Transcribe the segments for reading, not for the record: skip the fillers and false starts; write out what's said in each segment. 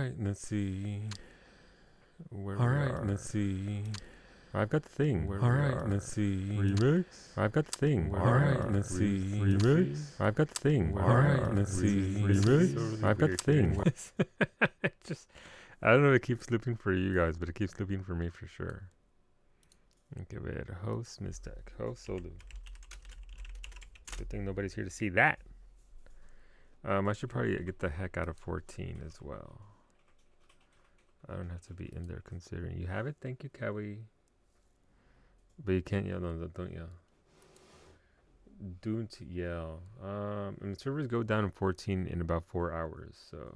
right, let's see. Where All we right, are. let's see. I've got the thing. Where All we right, are. let's see. Remix. I've got the thing. Where All we right, are. let's see. Remix. I've got the thing. Where All we right, are. let's see. Remix. I've got the thing. Just, I don't know if it keeps looping for you guys, but it keeps looping for me for sure. Give it a host mistake. Host solo. Good thing nobody's here to see that. I should probably get the heck out of 14 as well. I don't have to be in there considering. You have it? Thank you, Kawi. But you can't yell. No, don't yell. Don't yell. And the servers go down in 14 in about 4 hours. So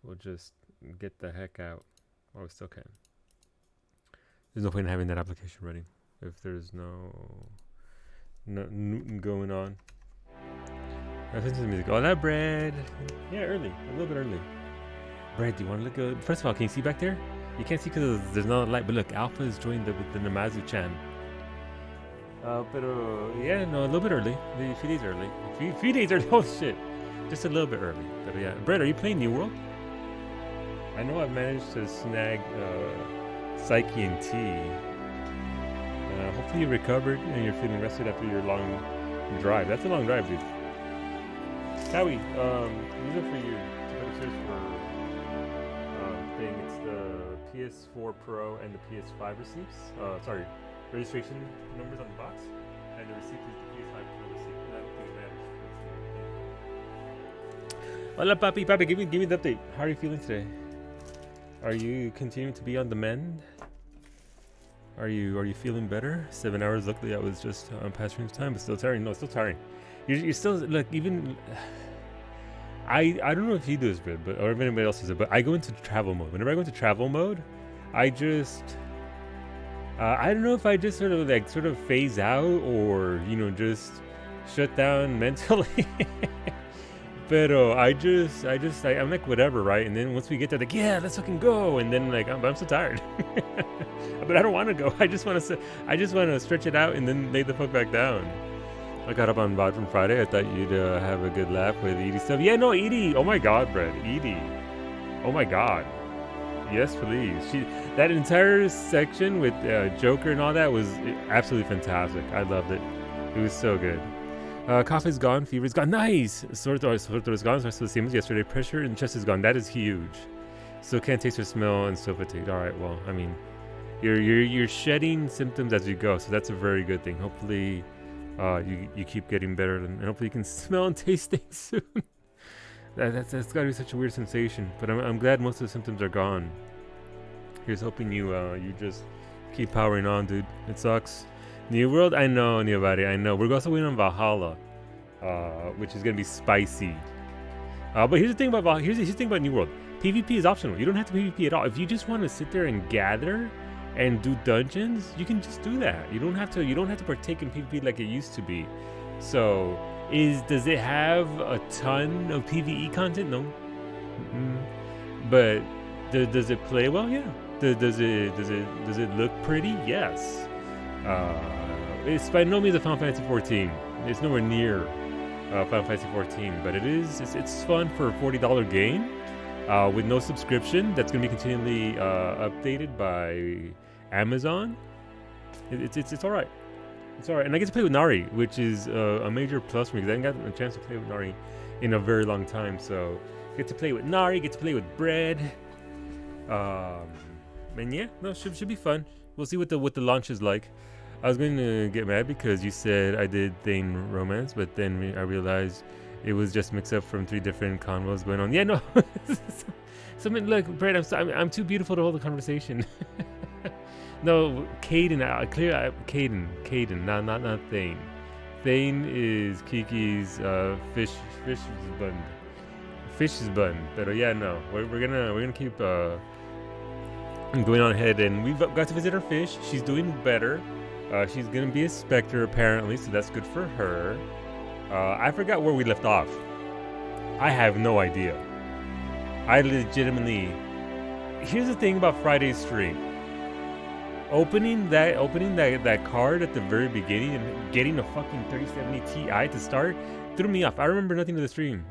we'll just get the heck out. Oh, we still can. There's no point in having that application ready if there's no Newton going on. I listen to the music. Oh, that Brad. Yeah, early. A little bit early. Brad, do you want to look good? First of all, can you see back there? You can't see because there's no light. But look, Alpha is joined with the Namazu-chan. Pero, yeah, no, a little bit early. A few days early. A few days early. Oh, shit. Just a little bit early. But yeah. Brad, are you playing New World? I know I've managed to snag Psyche and T. Hopefully you recovered and you're feeling rested after your long drive. That's a long drive, dude. Howie, these are for you. To better search for thing. It's the PS4 Pro and the PS5 receipts. Sorry, registration numbers on the box, and the receipt is the PS5 Pro receipt. And I don't think it matters. Hola, papi, papi, give me the update. How are you feeling today? Are you continuing to be on the mend? Are you feeling better? 7 hours. Luckily, I was just on past range time, but still tiring. No, still tiring. You're still look even. I don't know if you do this, but or if anybody else does it, but I go into travel mode. Whenever I go into travel mode, I just I don't know if I just sort of phase out or just shut down mentally. But I'm like whatever, right? And then once we get there, like yeah, let's fucking go. And then like I'm so tired, but I don't want to go. I just want to stretch it out and then lay the fuck back down. I got up on VOD from Friday. I thought you'd have a good laugh with Edie stuff. Yeah, no, Edie. Oh my God, Brad. Edie. Oh my God. Yes, please. That entire section with Joker and all that was absolutely fantastic. I loved it. It was so good. Cough is gone. Fever is gone. Nice. Sore throat is gone. So the same as yesterday. Pressure in chest is gone. That is huge. Still can't taste or smell and still fatigued. All right. Well, I mean, you're shedding symptoms as you go. So that's a very good thing. Hopefully. You keep getting better, and hopefully you can smell and taste things soon. that's got to be such a weird sensation, but I'm glad most of the symptoms are gone. Here's hoping you just keep powering on, dude. It sucks. New World, I know, Niobari, I know. We're also waiting on Valhalla, which is gonna be spicy. But here's the thing about Valhalla. Here's the thing about New World. PvP is optional. You don't have to PvP at all. If you just want to sit there and gather and do dungeons, you can just do that. You don't have to partake in PvP like it used to be. So, does it have a ton of PvE content? No. But does it play well? Yeah. Does it look pretty? Yes. It's by no means a Final Fantasy 14. It's nowhere near Final Fantasy 14, but it's fun for a $40 game with no subscription. That's going to be continually updated by Amazon. It's all right. It's all right, and I get to play with Nari, which is a major plus for me because I haven't gotten a chance to play with Nari in a very long time. So get to play with Nari, get to play with Bread, and yeah, no, should be fun. We'll see what the launch is like. I was going to get mad because you said I did Thane Romance, but then I realized it was just mixed up from 3 different convos going on. Yeah, no. Look, Brad, I'm too beautiful to hold a conversation. No, Caden, Caden, not Thane. Thane is Kiki's fish's bun. But yeah, no, we're gonna keep going on ahead, and we've got to visit our fish. She's doing better. She's gonna be a Spectre apparently, so that's good for her. I forgot where we left off. I have no idea. I legitimately. Here's the thing about Friday's stream. Opening that card at the very beginning and getting a fucking 3070 Ti to start threw me off. I remember nothing of the stream.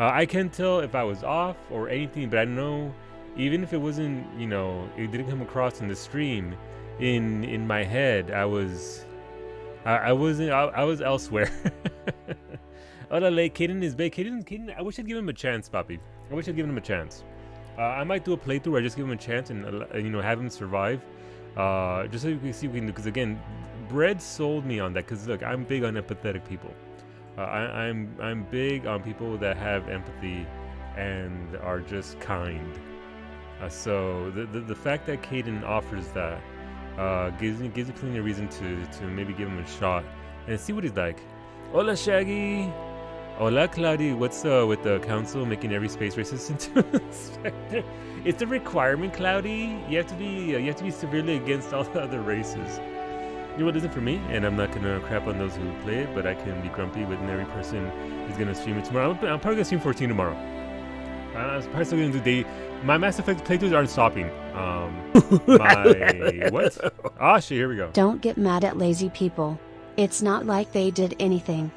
I can't tell if I was off or anything, but I know even if it wasn't, you know, it didn't come across in the stream, in my head, I was elsewhere. Orale, Caden is big. Caden, I wish I'd give him a chance, Papi. I wish I'd given him a chance. I might do a playthrough where I just give him a chance and you know, have him survive. Just so you can see what we can do. Because again, Bread sold me on that. Because look, I'm big on empathetic people. I'm big on people that have empathy and are just kind. So the fact that Caden offers that gives me plenty of reason to maybe give him a shot and see what he's like. Hola Shaggy. Hola Claudia. What's with the council making every space racist into inspector? It's a requirement, Cloudy. You have to be severely against all the other races. You know what isn't for me, and I'm not gonna crap on those who play it, but I can be grumpy with every person who's gonna stream it tomorrow. I'm probably gonna stream 14 tomorrow. I'm probably still gonna do my Mass Effect playthroughs aren't stopping. My what? Ah, shit, here we go. Don't get mad at lazy people. It's not like they did anything.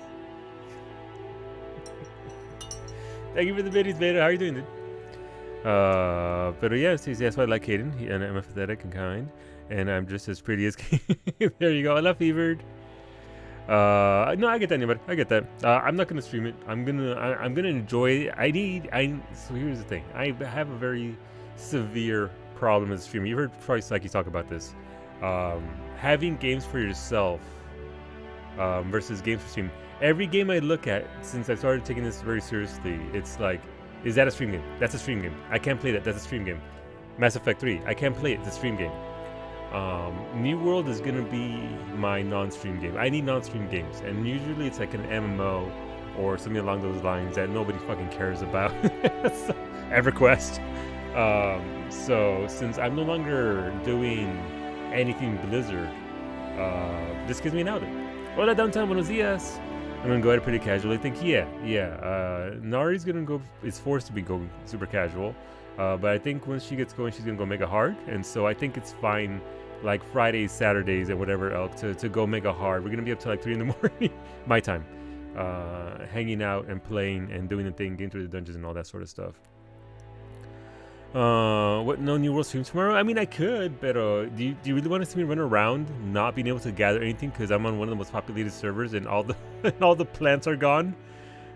Thank you for the biddies, Beta. How are you doing, dude? But yes, that's why I like Caden. And I'm empathetic and kind. And I'm just as pretty as Caden. There you go. I love Fevered. No, I get that, but I get that. I'm not gonna stream it. I'm gonna enjoy it. So here's the thing. I have a very severe problem with streaming. You heard probably Psyche talk about this. Having games for yourself versus games for stream. Every game I look at since I started taking this very seriously, it's like, is that a stream game? That's a stream game. I can't play that. That's a stream game. Mass Effect 3. I can't play it. It's a stream game. New World is gonna be my non-stream game. I need non-stream games, and usually it's like an MMO or something along those lines that nobody fucking cares about. So, EverQuest. So since I'm no longer doing anything Blizzard, this gives me an outlet. Hola downtown, buenos dias. I'm gonna go at it pretty casually. I think Nari's is forced to be going super casual. But I think once she gets going, she's gonna go mega hard, and so I think it's fine, like Fridays, Saturdays, and whatever else to go mega hard. We're gonna be up to like 3 in the morning, my time, hanging out and playing and doing the thing, getting through the dungeons and all that sort of stuff. What? No New World stream tomorrow? I mean, I could, but do you really want to see me run around not being able to gather anything because I'm on one of the most populated servers and all the plants are gone?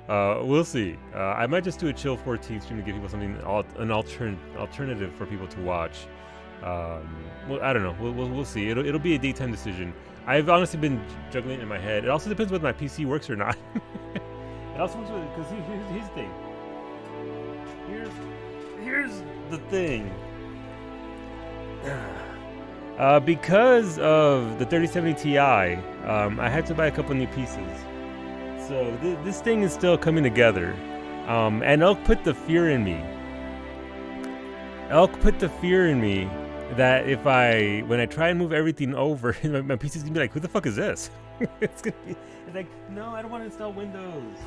We'll see. I might just do a chill 14 stream to give people something, an alternative for people to watch. Well, I don't know. We'll see. It'll be a daytime decision. I've honestly been juggling it in my head. It also depends whether my PC works or not. It also works with, because here's the thing. Here's the thing. Because of the 3070 Ti, I had to buy a couple new pieces. So this thing is still coming together, and Elk put the fear in me. That when I try and move everything over, my PC's gonna be like, "Who the fuck is this?" It's like, "No, I don't want to install Windows."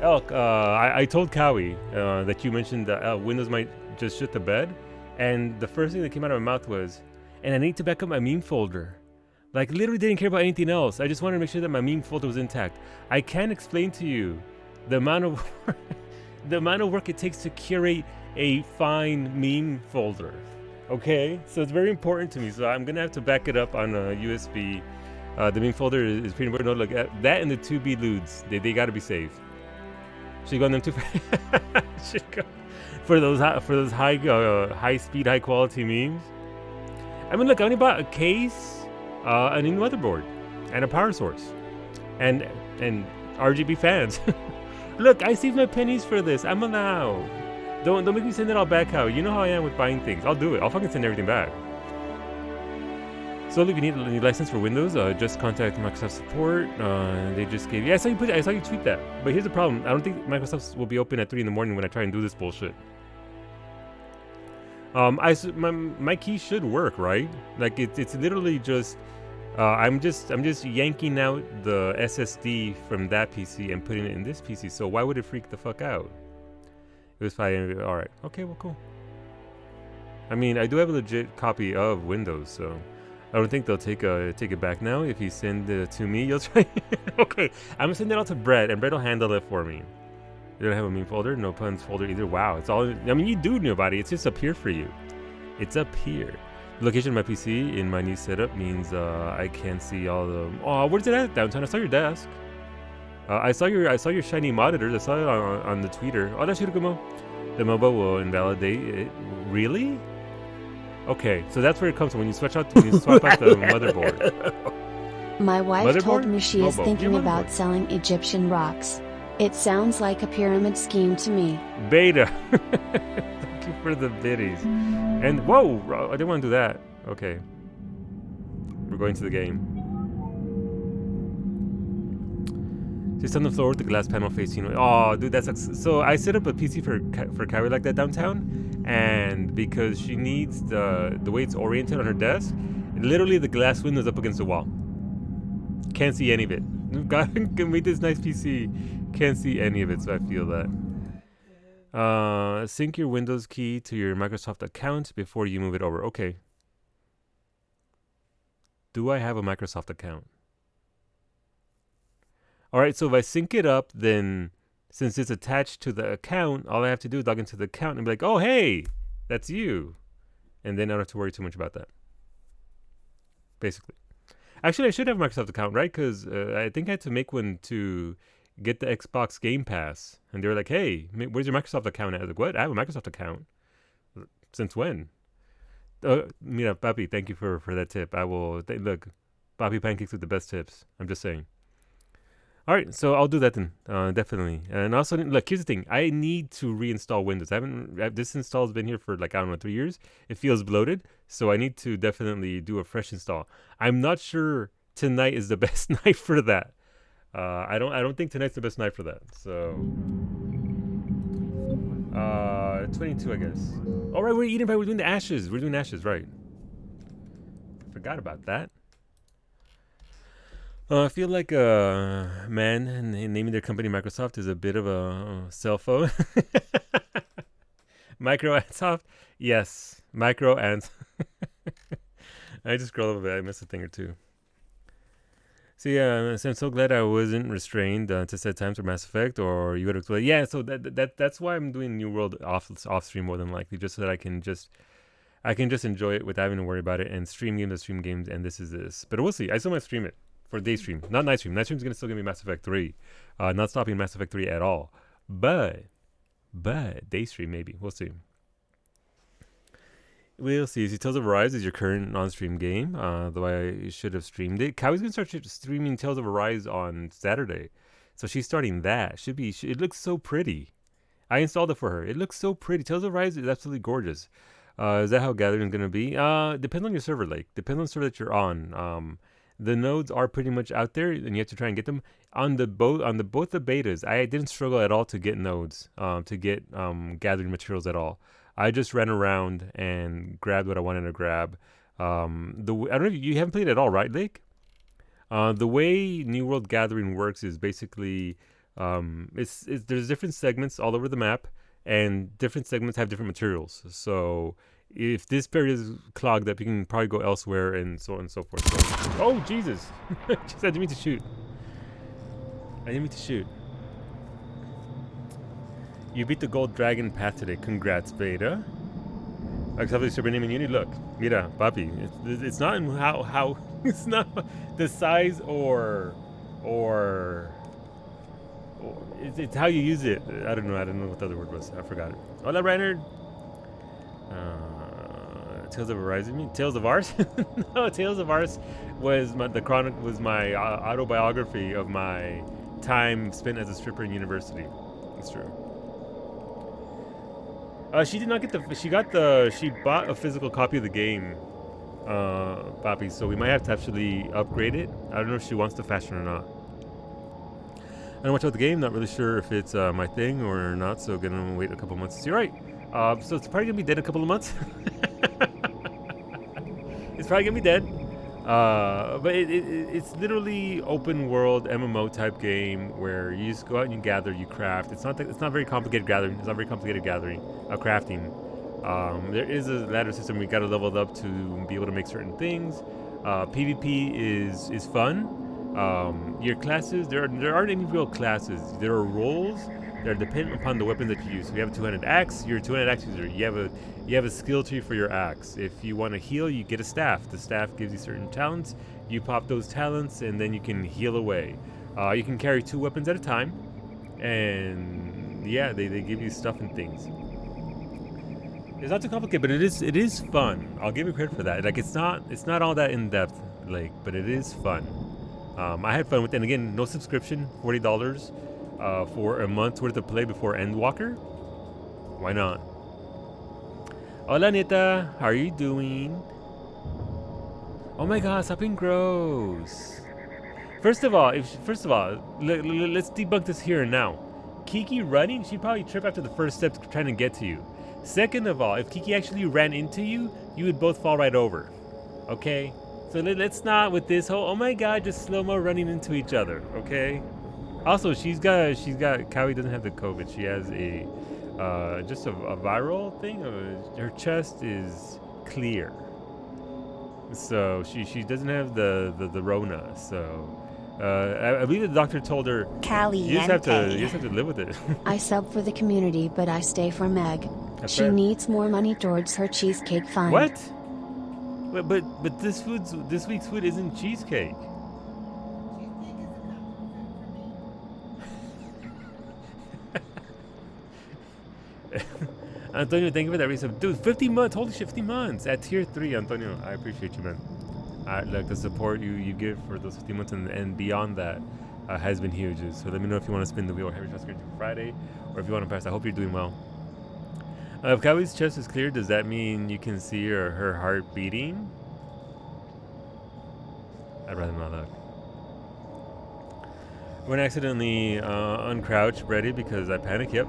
Elk, I told Cowie that you mentioned that Windows might just shit the bed, and the first thing that came out of my mouth was, "And I need to back up my meme folder." Like, literally didn't care about anything else. I just wanted to make sure that my meme folder was intact. I can't explain to you the amount of work it takes to curate a fine meme folder. Okay? So it's very important to me. So I'm going to have to back it up on a USB. The meme folder is pretty important. Look, that and the 2B lewds, they got to be saved. Should go on them too. Should go for those high speed, high quality memes. I mean, look, I only bought a case, a new motherboard, and a power source, and RGB fans. Look, I saved my pennies for this. I'm allowed. Don't make me send it all back, Howie. You know how I am with buying things. I'll do it. I'll fucking send everything back. So if you need a license for Windows, just contact Microsoft support. They just gave. Yeah, I saw you tweet that. But here's the problem. I don't think Microsoft will be open at 3 in the morning when I try and do this bullshit. My key should work, right? Like it's literally just. I'm just yanking out the SSD from that PC and putting it in this PC. So why would it freak the fuck out? It was fine. All right. Okay. Well, cool. I mean, I do have a legit copy of Windows, so I don't think they'll take it back now. If you send it to me, you'll try. Okay. I'm gonna send it out to Brett, and Brett will handle it for me. You don't have a meme folder? No puns folder either. Wow, it's all. I mean, you do, nobody. It's just up here for you. It's up here. The location of my PC in my new setup means I can't see all the. Oh, where's it at? Downtown. I saw your desk. I saw your shiny monitors. I saw it on the tweeter. Oh, that's Shirakumo. The MOBA will invalidate it. Really? Okay, so that's where it comes from when you swap out the motherboard. My wife told Motherboard? me she is Mobo. thinking Yeah, about motherboard. selling Egyptian rocks. It sounds like a pyramid scheme to me. Beta. Thank you for the biddies. And whoa, I didn't want to do that. Okay. We're going to the game. Just on the floor with the glass panel facing. Oh, dude, that sucks. So I set up a PC for Kawi like that downtown, and because she needs the way it's oriented on her desk, literally the glass window's up against the wall. Can't see any of it. God made this nice PC. Can't see any of it, so I feel that. Sync your Windows key to your Microsoft account before you move it over. Okay. Do I have a Microsoft account? Alright, so if I sync it up, then since it's attached to the account, all I have to do is log into the account and be like, oh, hey, that's you. And then I don't have to worry too much about that. Basically. Actually, I should have a Microsoft account, right? Because I think I had to make one to get the Xbox Game Pass. And they were like, hey, where's your Microsoft account? I was like, what? I have a Microsoft account. Since when? Mira, Papi, thank you for that tip. I will, look, Papi Pancakes with the best tips. I'm just saying. All right, so I'll do that then, definitely. And also, look, here's the thing. I need to reinstall Windows. This install's been here for like, I don't know, 3 years. It feels bloated, so I need to definitely do a fresh install. I'm not sure tonight is the best night for that. I don't think tonight's the best night for that. So, 22, I guess. All right, we're doing the ashes. We're doing ashes, right? Forgot about that. I feel like a man and naming their company Microsoft is a bit of a cell phone. Micro and soft? Yes. Micro and... I just scrolled a bit. I missed a thing or two. So yeah, so I'm so glad I wasn't restrained to set times for Mass Effect, or you would have... Yeah, so that's why I'm doing New World off stream more than likely, just so that I can just enjoy it without having to worry about it and stream games, and this is this. But we'll see. I still might stream it. For day stream, not night stream. Night stream's still gonna be Mass Effect 3. Not stopping Mass Effect 3 at all. But day stream maybe. We'll see. We'll see. Tales of Arise is your current on-stream game. Though I should have streamed it. Kawi's gonna start streaming Tales of Arise on Saturday, so she's starting that. It looks so pretty. I installed it for her. It looks so pretty. Tales of Arise is absolutely gorgeous. Is that how Gathering's gonna be? Depends on your server, Depends on the server that you're on. The nodes are pretty much out there, and you have to try and get them on both the betas. I didn't struggle at all to get nodes, to get gathering materials at all. I just ran around and grabbed what I wanted to grab. I don't know if you haven't played it at all, right, Lake? The way New World Gathering works is basically there's different segments all over the map, and different segments have different materials. So if this area is clogged up, you can probably go elsewhere, and so on and so forth. So, oh, Jesus. I didn't mean to shoot. You beat the Gold Dragon path today. Congrats, Beta. Actively super name and unity. Look, mira, papi. It's not in how it's not the size or it's how you use it. I don't know what the other word was. I forgot it. Hola, Reynard. Tales of Arise, you mean? Tales of Ars? No, Tales of Ars was my autobiography of my time spent as a stripper in university. That's true. She did not get she bought a physical copy of the game, Papi, so we might have to actually upgrade it. I don't know if she wants the fashion or not. I don't watch out the game, not really sure if it's my thing or not, so gonna wait a couple months. You're right. So it's probably gonna be dead in a couple of months. It's probably gonna be dead. But it's literally open world MMO type game where you just go out and you gather, you craft. It's not very complicated gathering. It's not very complicated crafting. There is a ladder system. We got to level it up to be able to make certain things. PvP is fun. Your classes, there aren't any real classes. There are roles that are dependent upon the weapon that you use. So you have a two-handed axe, you're a two-handed axe user. You have a skill tree for your axe. If you want to heal, you get a staff. The staff gives you certain talents. You pop those talents, and then you can heal away. You can carry 2 weapons at a time, and yeah, they give you stuff and things. It's not too complicated, but it is fun. I'll give you credit for that. Like it's not all that in depth, like, but it is fun. I had fun with it. And again, no subscription, $40 for a month's worth of play before Endwalker. Why not? Hola Nita, how are you doing? Oh my God, stop being gross. First of all, let's debunk this here and now. Kiki running, she'd probably trip after the first step trying to get to you. Second of all, if Kiki actually ran into you, you would both fall right over. Okay? So let's not with this whole, oh my God, just slow-mo running into each other, okay? Also, she's got, Kawi doesn't have the COVID. She has just a viral thing. Her chest is clear. So she doesn't have the Rona. So I believe the doctor told her, you just have to live with it. I sub for the community, but I stay for Meg. That's She fair. needs more money towards her cheesecake fund. What? But this week's food isn't cheesecake. Antonio, thank you for that resub. Dude, 50 months. Holy shit, 50 months. At tier 3, Antonio. I appreciate you, man. Like the support you give for those 50 months and beyond that has been huge. So let me know if you want to spin the wheel or have your chest for Friday, or if you want to pass. I hope you're doing well. If Kawi's chest is clear, does that mean you can see her heart beating? I'd rather not look. When I accidentally uncrouch ready because I panic, yep.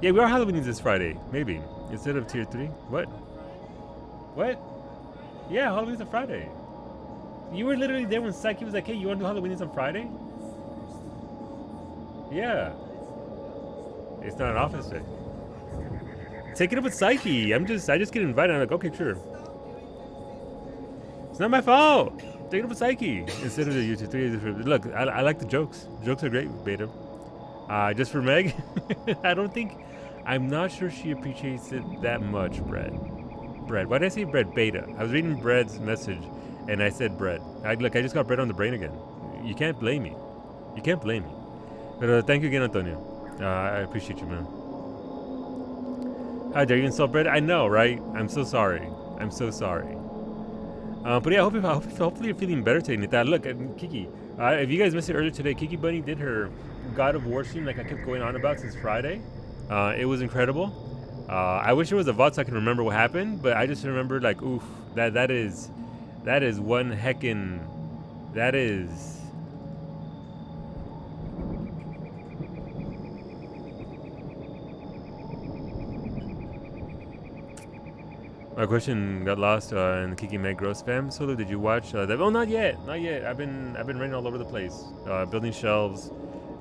Yeah, we are Halloweening this Friday, maybe. Instead of tier 3. What? What? Yeah, Halloween's on Friday. You were literally there when Psyche was like, hey, you want to do Halloween's on Friday? Yeah. It's not an office day. Take it up with Psyche. I just get invited. I'm like, okay, sure. It's not my fault. Take it up with Psyche. Instead of the YouTube 3. Look, I like the jokes. Jokes are great, Beta. Just for Meg, I'm not sure she appreciates it that much, Brett. Brett, why did I say Brett? Beta. I was reading Brett's message, and I said Brett. I just got Brett on the brain again. You can't blame me. You can't blame me. But thank you again, Antonio. I appreciate you, man. How dare you insult Brett? I know, right? I'm so sorry. I'm so sorry. But yeah, hopefully you're feeling better today, Nita. Look, Kiki, if you guys missed it earlier today, Kiki Bunny did her God of War stream like I kept going on about since Friday. It was incredible. I wish there was a VOD so I can remember what happened, but I just remember like, oof, that is one heckin', that is. My question got lost in the Kiki Meg Gross fam. Solo, did you watch that? Oh, not yet. I've been running all over the place, building shelves,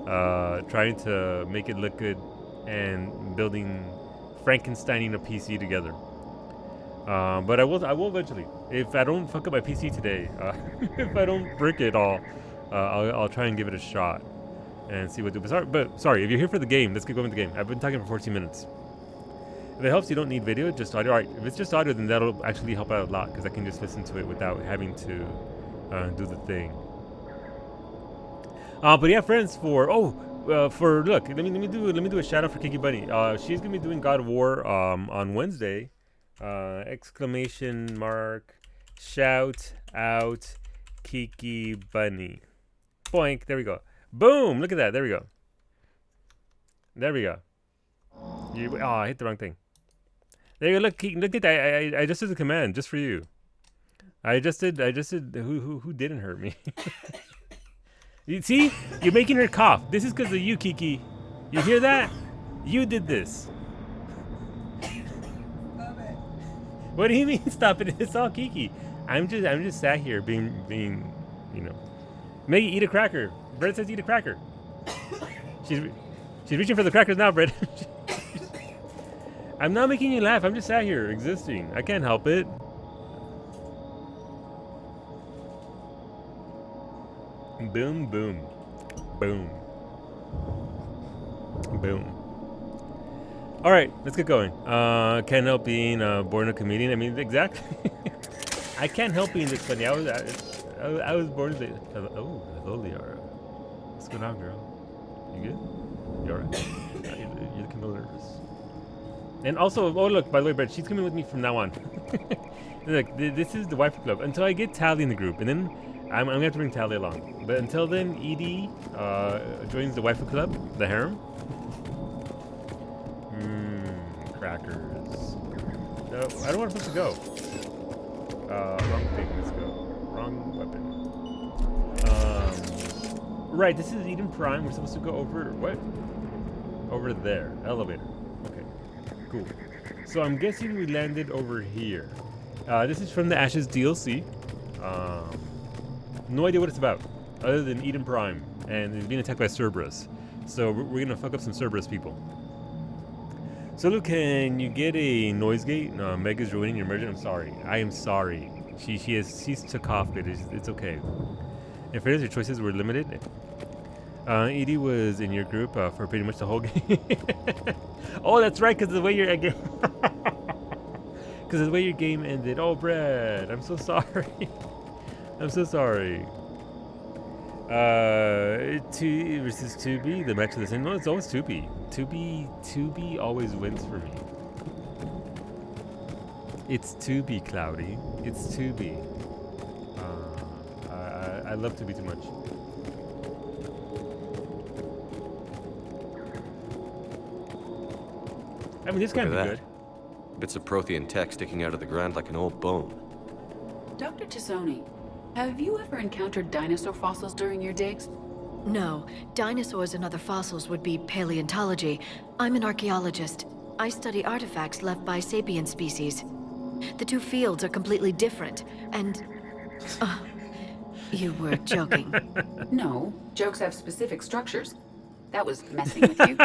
trying to make it look good, and building Frankensteining a PC together. But I will eventually. If I don't fuck up my PC today, if I don't brick it all, I'll try and give it a shot and see what do. But sorry, if you're here for the game, let's get going with the game. I've been talking for 14 minutes. If it helps, you don't need video, just audio. All right, if it's just audio, then that'll actually help out a lot because I can just listen to it without having to do the thing. But yeah, friends, look, let me do a shout out for Kiki Bunny. She's gonna be doing God of War on Wednesday. Exclamation mark, shout out Kiki Bunny. Boink, there we go. Boom, look at that, there we go. There we go. I hit the wrong thing. There you go, look at that, I just did the command just for you. I just did, who didn't hurt me? You see? You're making her cough. This is because of you, Kiki. You hear that? You did this. What do you mean stop it? It's all Kiki. I'm just sat here being, you know. Maggie, eat a cracker. Brett says eat a cracker. She's reaching for the crackers now, Brett. I'm not making you laugh. I'm just sat here existing. I can't help it. Boom, boom. Boom. Boom. All right, let's get going. Can't help being born a comedian. I mean, exactly. I can't help being this funny. I was born as a... Oh, hello, Liara. What's going on, girl? You good? You alright? You're looking a little nervous. And also, oh look, by the way, Brett, she's coming with me from now on. Look, this is the waifu club. Until I get Tally in the group, and then I'm gonna have to bring Tally along. But until then, Edie joins the waifu club, the harem. Crackers. No, I don't want to go. Wrong thing, let's go. Wrong weapon. Right, this is Eden Prime. We're supposed to go over, what? Over there, elevator. Okay, cool. So I'm guessing we landed over here. This is from the Ashes DLC. No idea what it's about, other than Eden Prime, and it's being attacked by Cerberus. So we're gonna fuck up some Cerberus people. So look, can you get a noise gate? No, Mega's ruining your merchant. I'm sorry. I am sorry. She's took off, but it's okay. In fairness, your choices were limited. Edie was in your group for pretty much the whole game. Oh, that's right, because the way your game, because the way your game ended. Oh, Brad, I'm so sorry. I'm so sorry. 2 versus 2B, the match of the same. No, it's always 2B. 2B always wins for me. It's 2B, Cloudy. It's 2B. I love 2B too much. I mean, this can be good. Bits of Prothean tech sticking out of the ground like an old bone. Dr. Tassoni, have you ever encountered dinosaur fossils during your digs? No. Dinosaurs and other fossils would be paleontology. I'm an archaeologist. I study artifacts left by sapient species. The two fields are completely different, and... you were joking. No, jokes have specific structures. That was messing with you.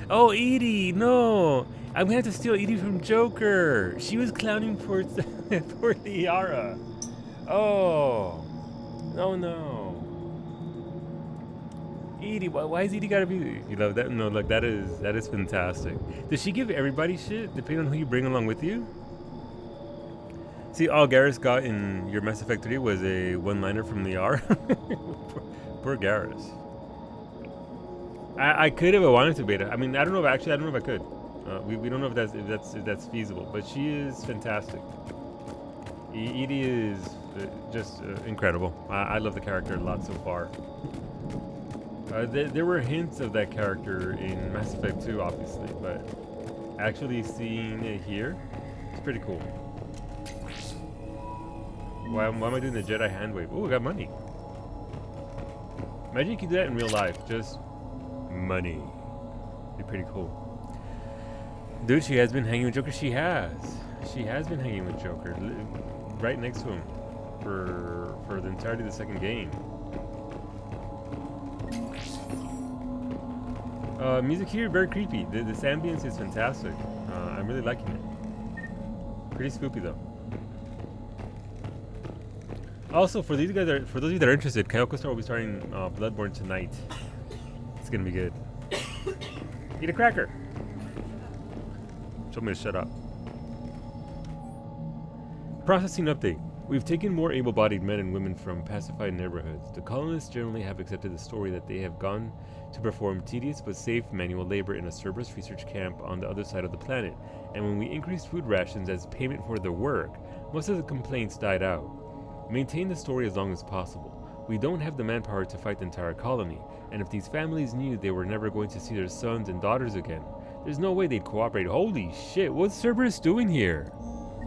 Oh, Edie, no! I'm gonna have to steal Edie from Joker. She was clowning for for Liara. Oh, no. Edie, why is Edie gotta be? You know that? No, look, that is fantastic. Does she give everybody shit depending on who you bring along with you? See, all Garrus got in your Mass Effect 3 was a one-liner from Liara. Poor Garrus. I could have wanted to beta. I mean, I don't know if I could. We don't know if that's feasible, but she is fantastic. Edie is just incredible. I love the character a lot so far. There were hints of that character in Mass Effect 2, obviously, but actually seeing it here, it's pretty cool. Why am I doing the Jedi hand wave? Oh, I got money. Imagine you could do that in real life. Just money. Be pretty cool. Dude, she has been hanging with Joker. She has been hanging with Joker, right next to him, for the entirety of the second game. Music here, very creepy. This ambience is fantastic. I'm really liking it. Pretty spoopy though. Also, for those of you that are interested, Kyoko Star will be starting Bloodborne tonight. It's gonna be good. Eat a cracker. Told me to shut up. Processing update. We've taken more able-bodied men and women from pacified neighborhoods. The colonists generally have accepted the story that they have gone to perform tedious but safe manual labor in a Cerberus research camp on the other side of the planet. And when we increased food rations as payment for their work, most of the complaints died out. Maintain the story as long as possible. We don't have the manpower to fight the entire colony, and if these families knew they were never going to see their sons and daughters again, there's no way they'd cooperate. Holy shit, what's Cerberus doing here?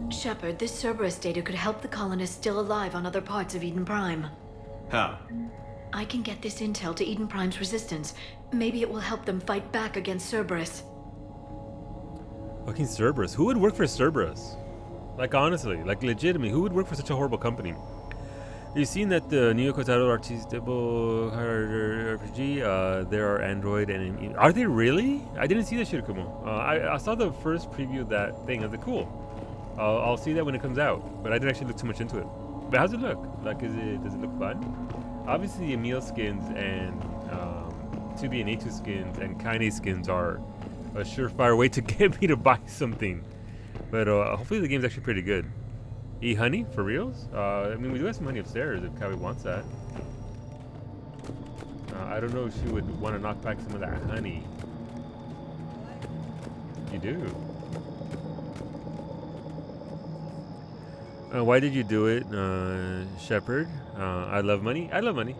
Shepard, this Cerberus data could help the colonists still alive on other parts of Eden Prime. How? I can get this intel to Eden Prime's resistance. Maybe it will help them fight back against Cerberus. Fucking Cerberus. Who would work for Cerberus? Like, honestly, like, legitimately, who would work for such a horrible company? You've seen that the Neo Kotaro Artistable RPG, there are Android and... Are they really? I didn't see that shit, Kumo. I saw the first preview of that thing. I was like, cool. I'll see that when it comes out. But I didn't actually look too much into it. But how's it look? Like, does it look fun? Obviously, Emil skins and 2B and A2 skins and Kaine skins are a surefire way to get me to buy something. But hopefully the game's actually pretty good. Honey, for reals? I mean, we do have some honey upstairs if Kawi wants that. I don't know if she would want to knock back some of that honey. You do. Why did you do it, Shepard? I love money. I love money.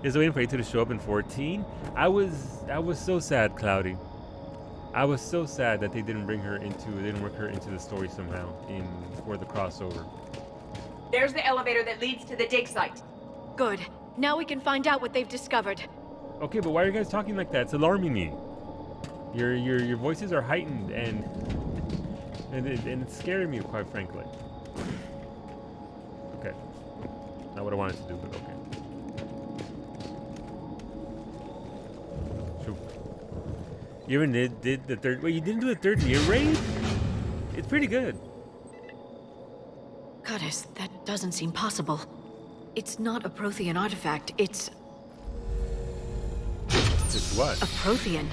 Is waiting for A2 to show up in 14. I was so sad, Cloudy. I was so sad that they didn't work her into the story somehow for the crossover. There's the elevator that leads to the dig site. Good. Now we can find out what they've discovered. Okay, but why are you guys talking like that? It's alarming me. Your voices are heightened and it's scaring me, quite frankly. Okay. Not what I wanted to do, but okay. Shoot. You ever did the third? Wait, you didn't do the third year raid? It's pretty good. Goddess, that doesn't seem possible. It's not a Prothean artifact, it's It's what? a Prothean.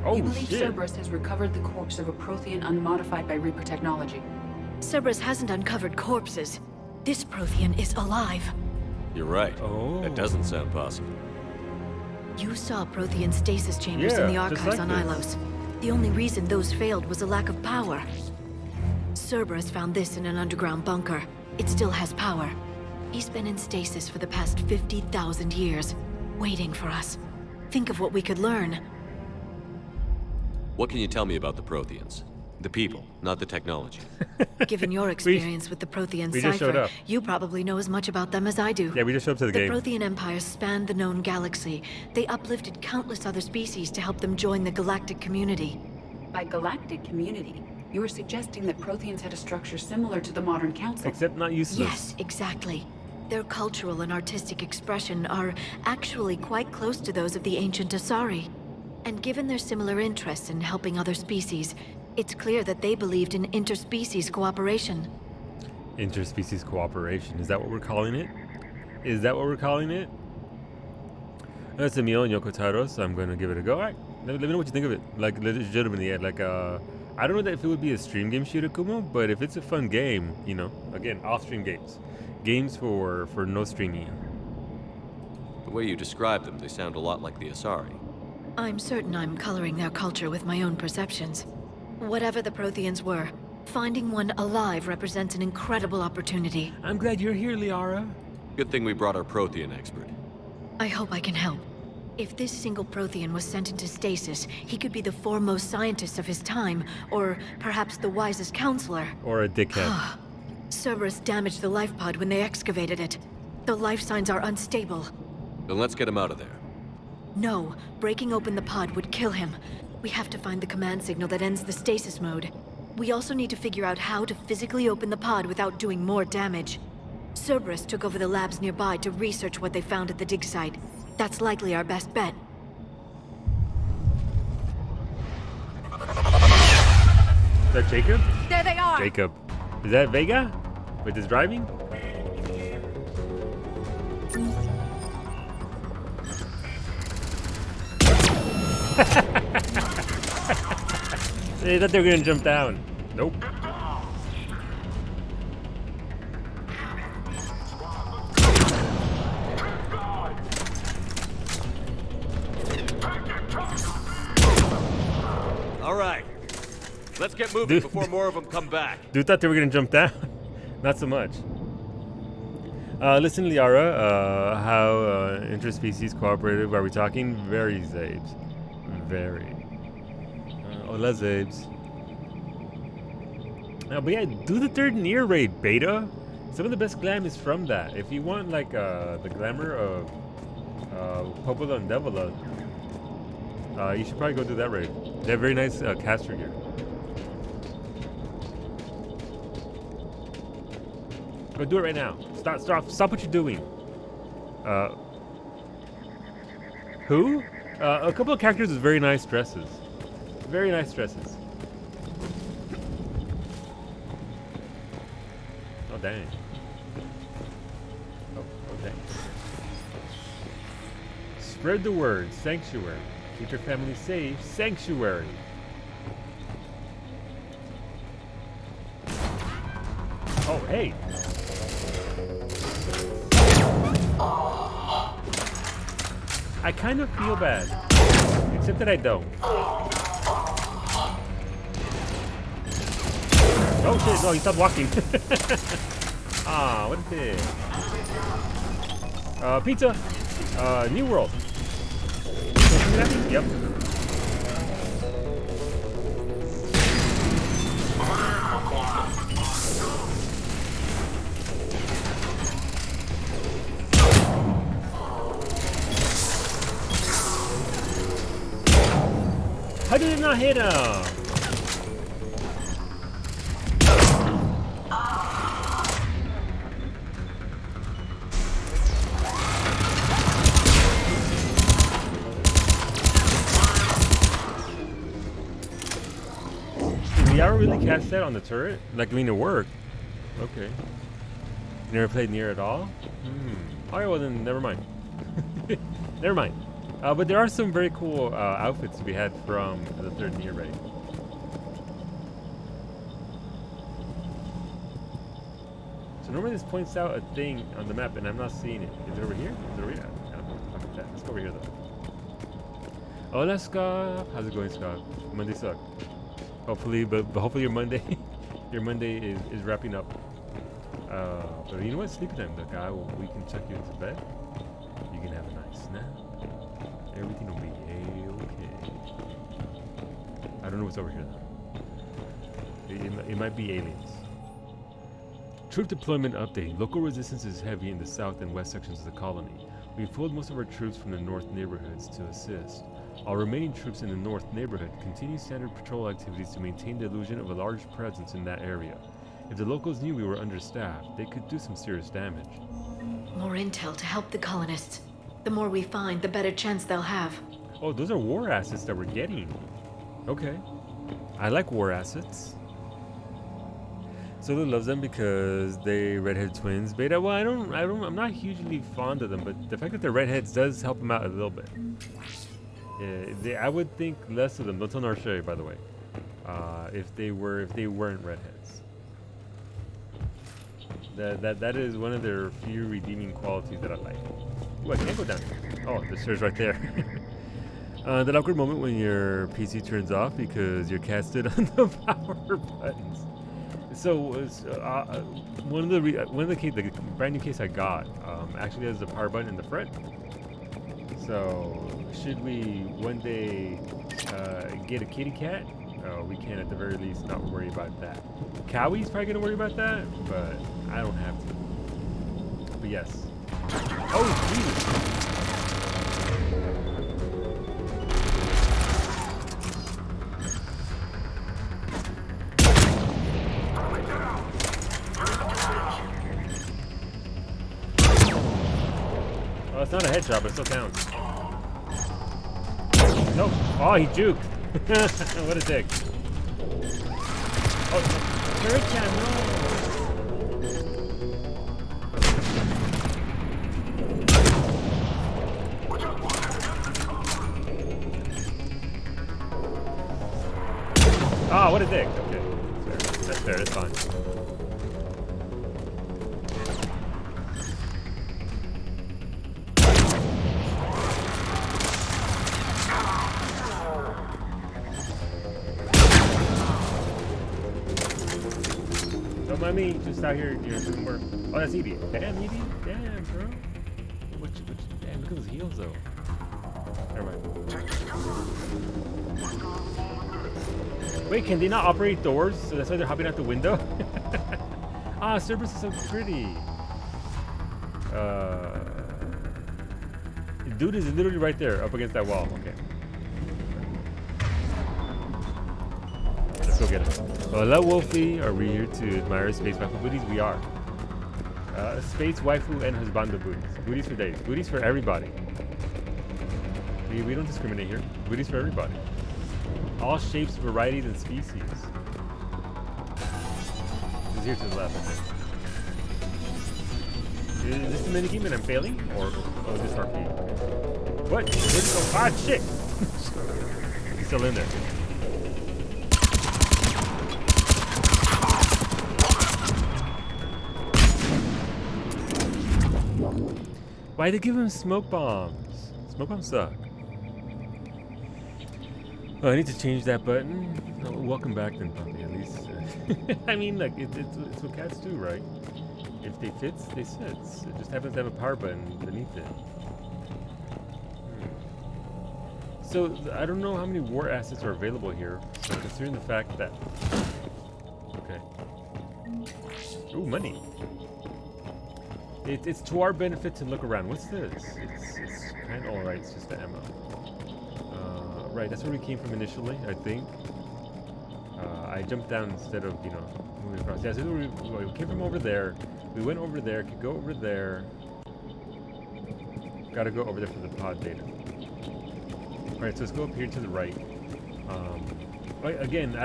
Oh We believe shit! Cerberus has recovered the corpse of a Prothean unmodified by Reaper technology. Cerberus hasn't uncovered corpses. This Prothean is alive. You're right. Oh. That doesn't sound possible. You saw Prothean stasis chambers in the Yeah, just archives like on this. Ilos. The only reason those failed was a lack of power. Cerberus found this in an underground bunker. It still has power. He's been in stasis for the past 50,000 years, waiting for us. Think of what we could learn. What can you tell me about the Protheans? The people, not the technology. Given your experience with the Prothean we just showed cipher, up. you probably know as much about them as I do. Yeah, we just showed up to the The game. Prothean Empire spanned the known galaxy. They uplifted countless other species to help them join the galactic community. By galactic community, you are suggesting that Protheans had a structure similar to the modern council. Except not useless. Yes, exactly. Their cultural and artistic expression are actually quite close to those of the ancient Asari. And given their similar interests in helping other species, it's clear that they believed in interspecies cooperation. Interspecies cooperation. Is that what we're calling it? Is that what we're calling it? That's Emil and Yoko Taro, so I'm going to give it a go. All right. Let me know what you think of it. Like, legitimately, yeah. Like, I don't know that if it would be a stream game, Shirakumo, but if it's a fun game, you know, again, off-stream games. Games for no streaming. The way you describe them, they sound a lot like the Asari. I'm certain I'm coloring their culture with my own perceptions. Whatever the Protheans were, finding one alive represents an incredible opportunity. I'm glad you're here, Liara. Good thing we brought our Prothean expert. I hope I can help. If this single Prothean was sent into stasis, he could be the foremost scientist of his time, or perhaps the wisest counselor. Or a dickhead. Cerberus damaged the life pod when they excavated it. The life signs are unstable. Then let's get him out of there. No, breaking open the pod would kill him. We have to find the command signal that ends the stasis mode. We also need to figure out how to physically open the pod without doing more damage. Cerberus took over the labs nearby to research what they found at the dig site. That's likely our best bet. Is that Jacob? There they are! Jacob. Is that Vega? With his driving? They thought they were gonna jump down. Nope. All right. Let's get moving Dude. before more of them come back. Dude thought they were gonna jump down. Not so much. Listen, Liara, how interspecies cooperative are we talking? Very, Zabes. Very. Hola, Zabes. But yeah, do the third Nier raid, beta. Some of the best glam is from that. If you want like the glamour of Popola and Devila, you should probably go do that raid. They have very nice caster gear. Go do it right now. Stop what you're doing. Who? A couple of characters with very nice dresses. Very nice dresses. dang. Oh, dang. Spread the word. Sanctuary. Keep your family safe. Sanctuary. Oh, hey. I kind of feel bad. Except that I don't. Oh shit, no, he stopped walking. Ah, what is this? Pizza. New World. Yep. How did it not hit him? Did y'all really catch that on the turret? Like, I mean, it worked. Okay. You never played Nier at all? Alright, well then, never mind. Never mind. But there are some very cool outfits to be had from the third Nier raid. So normally this points out a thing on the map and I'm not seeing it. Is it over here? Is it over here? I don't know. Fuck that. Let's go over here though. Hola, Scott. How's it going, Scott? Monday sucked. Hopefully, but hopefully your Monday, your Monday is wrapping up. But you know what? Sleep time. The guy, we can tuck you into bed. You can have a nice nap. Everything will be a-okay. I don't know what's over here though. It might be aliens. Troop deployment update. Local resistance is heavy in the south and west sections of the colony. We've pulled most of our troops from the north neighborhoods to assist. Our remaining troops in the north neighborhood continue standard patrol activities to maintain the illusion of a large presence in that area. If the locals knew we were understaffed, they could do some serious damage. More intel to help the colonists. The more we find, the better chance they'll have. Oh, those are war assets that we're getting. Okay. I like war assets. Solo loves them because they redhead twins. Beta, well, I'm not hugely fond of them, but the fact that they're redheads does help them out a little bit. Yeah, I would think less of them. Don't tell Narshay, by the way. If they weren't redheads. That is one of their few redeeming qualities that I like. Ooh, I can't go down here. Oh, the stairs right there. That awkward moment when your PC turns off because you're casted on the power buttons. So one of the brand new case I got actually has the power button in the front. So should we one day get a kitty cat, we can at the very least not worry about that. Cowie's probably gonna worry about that, but I don't have to. But yes. Oh Jesus! Oh, it's not a headshot, but it still counts. Nope. Oh, he juked. What a dick. Oh, turret cam, no. Oh, what a dick. Okay. That's fair. That's fine. I mean, just out here doing work. Oh, that's Edie. Damn, Edie. Damn, bro. Damn, look at those heels, though. Never mind. Wait, can they not operate doors? So that's why they're hopping out the window? Ah, Cerberus is so pretty. Dude is literally right there, up against that wall. Okay. Let's go get him. Hello, Wolfie. Are we here to admire space waifu booties? We are. Space waifu and husbando booties. Booties for days. Booties for everybody. We don't discriminate here. Booties for everybody. All shapes, varieties, and species. This is here to the left, I think. Is this the minigame and I'm failing? Or, oh, is this arcade? What? Where'd it go? Ah, shit! He's still in there. Why'd they give him smoke bombs? Smoke bombs suck. Oh, I need to change that button. Oh, welcome back then, puppy, at least. I mean, like, it's what cats do, right? If they fits, they sits. It just happens to have a power button beneath it. So, I don't know how many war assets are available here. So, considering the fact that... Okay. Ooh, money. It's to our benefit to look around. What's this? It's kind of alright, it's just the ammo. Right, that's where we came from initially, I think. I jumped down instead of, you know, moving across. Yeah, so we came from over there. We went over there, could go over there. Gotta go over there for the pod data. Alright, so let's go up here to the right. Again,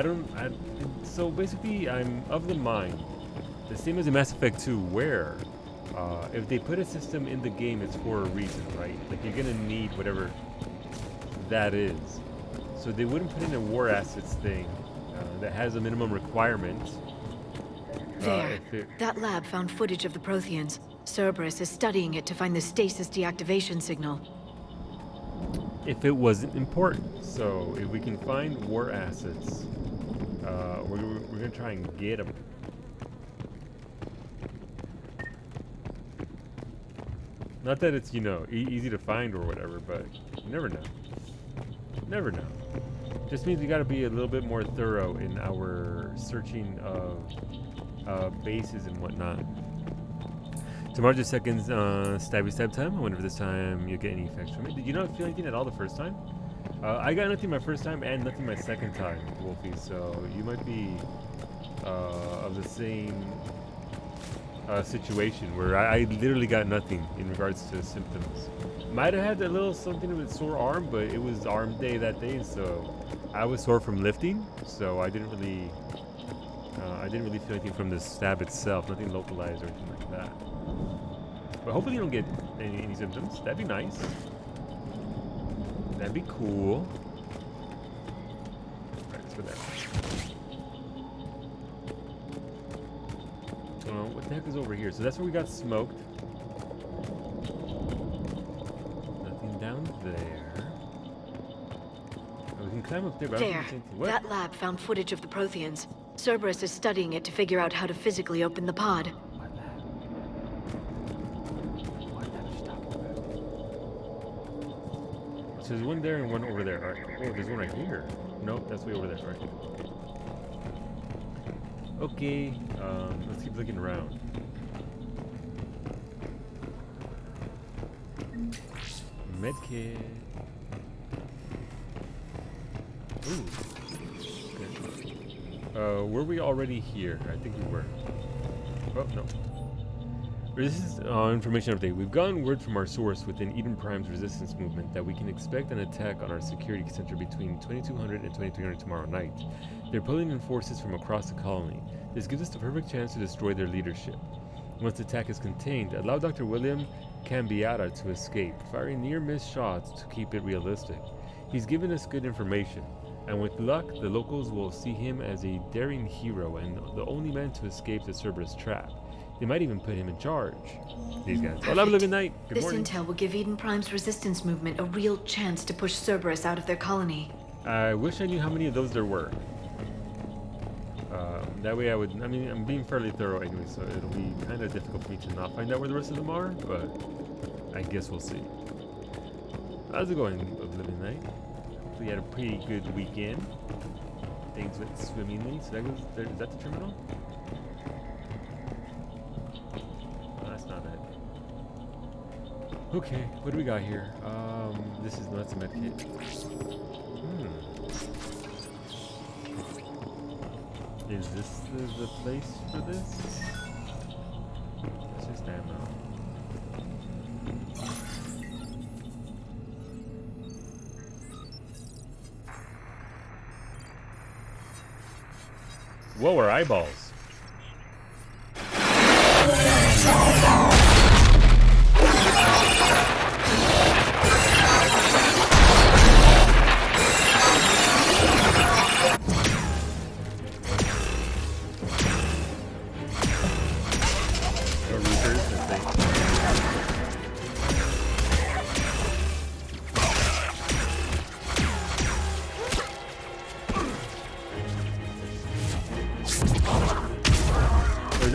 so basically, I'm of the mind, the same as in Mass Effect 2, where if they put a system in the game, it's for a reason, right? Like, you're gonna need whatever that is. So they wouldn't put in a war assets thing that has a minimum requirement. There. That lab found footage of the Protheans. Cerberus is studying it to find the stasis deactivation signal. If it wasn't important. So if we can find war assets, we're gonna try and get them. Not that it's, you know, easy to find or whatever, but you never know. Never know. Just means we gotta be a little bit more thorough in our searching of bases and whatnot. Tomorrow just seconds stabby stab time. I wonder if this time you'll get any effects from it. Did you not feel anything at all the first time? I got nothing my first time and nothing my second time, Wolfie, so you might be of the same situation where I literally got nothing in regards to symptoms. Might have had a little something with sore arm, but it was arm day that day, so I was sore from lifting, so I didn't really feel anything from the stab itself, nothing localized or anything like that. But hopefully you don't get any symptoms. That'd be nice. That'd be cool. Alright, let's go there. What the heck is over here? So that's where we got smoked. Nothing down there. Oh, we can climb up there, but I don't There. think it's That lab found footage of the Protheans. Cerberus is studying it to figure out how to physically open the pod. What lab? What lab is she talking about? So there's one there and one over there. All right. Oh, there's one right here. Nope, that's way over there. All right. Okay, let's keep looking around. Medkit. Ooh. Okay. Were we already here? I think we were. Oh, no. This is information update. We've gotten word from our source within Eden Prime's resistance movement that we can expect an attack on our security center between 2200 and 2300 tomorrow night. They're pulling in forces from across the colony. This gives us the perfect chance to destroy their leadership. Once the attack is contained, allow Dr. William Cambiata to escape, firing near-miss shots to keep it realistic. He's given us good information, and with luck, the locals will see him as a daring hero and the only man to escape the Cerberus trap. They might even put him in charge. These guys. Hola, good night. Good This morning. intel will give Eden Prime's resistance movement a real chance to push Cerberus out of their colony. I wish I knew how many of those there were. That way I would, I mean, I'm being fairly thorough anyway, so it'll be kind of difficult for me to not find out where the rest of them are, but I guess we'll see. How's it going, Oblivion Knight? Hopefully you had a pretty good weekend. Things went swimmingly. So that goes there, is that the terminal? No, that's not it. Okay, what do we got here? This is, no, that's a medkit. Is this the place for this? That's just ammo. Whoa, our eyeballs.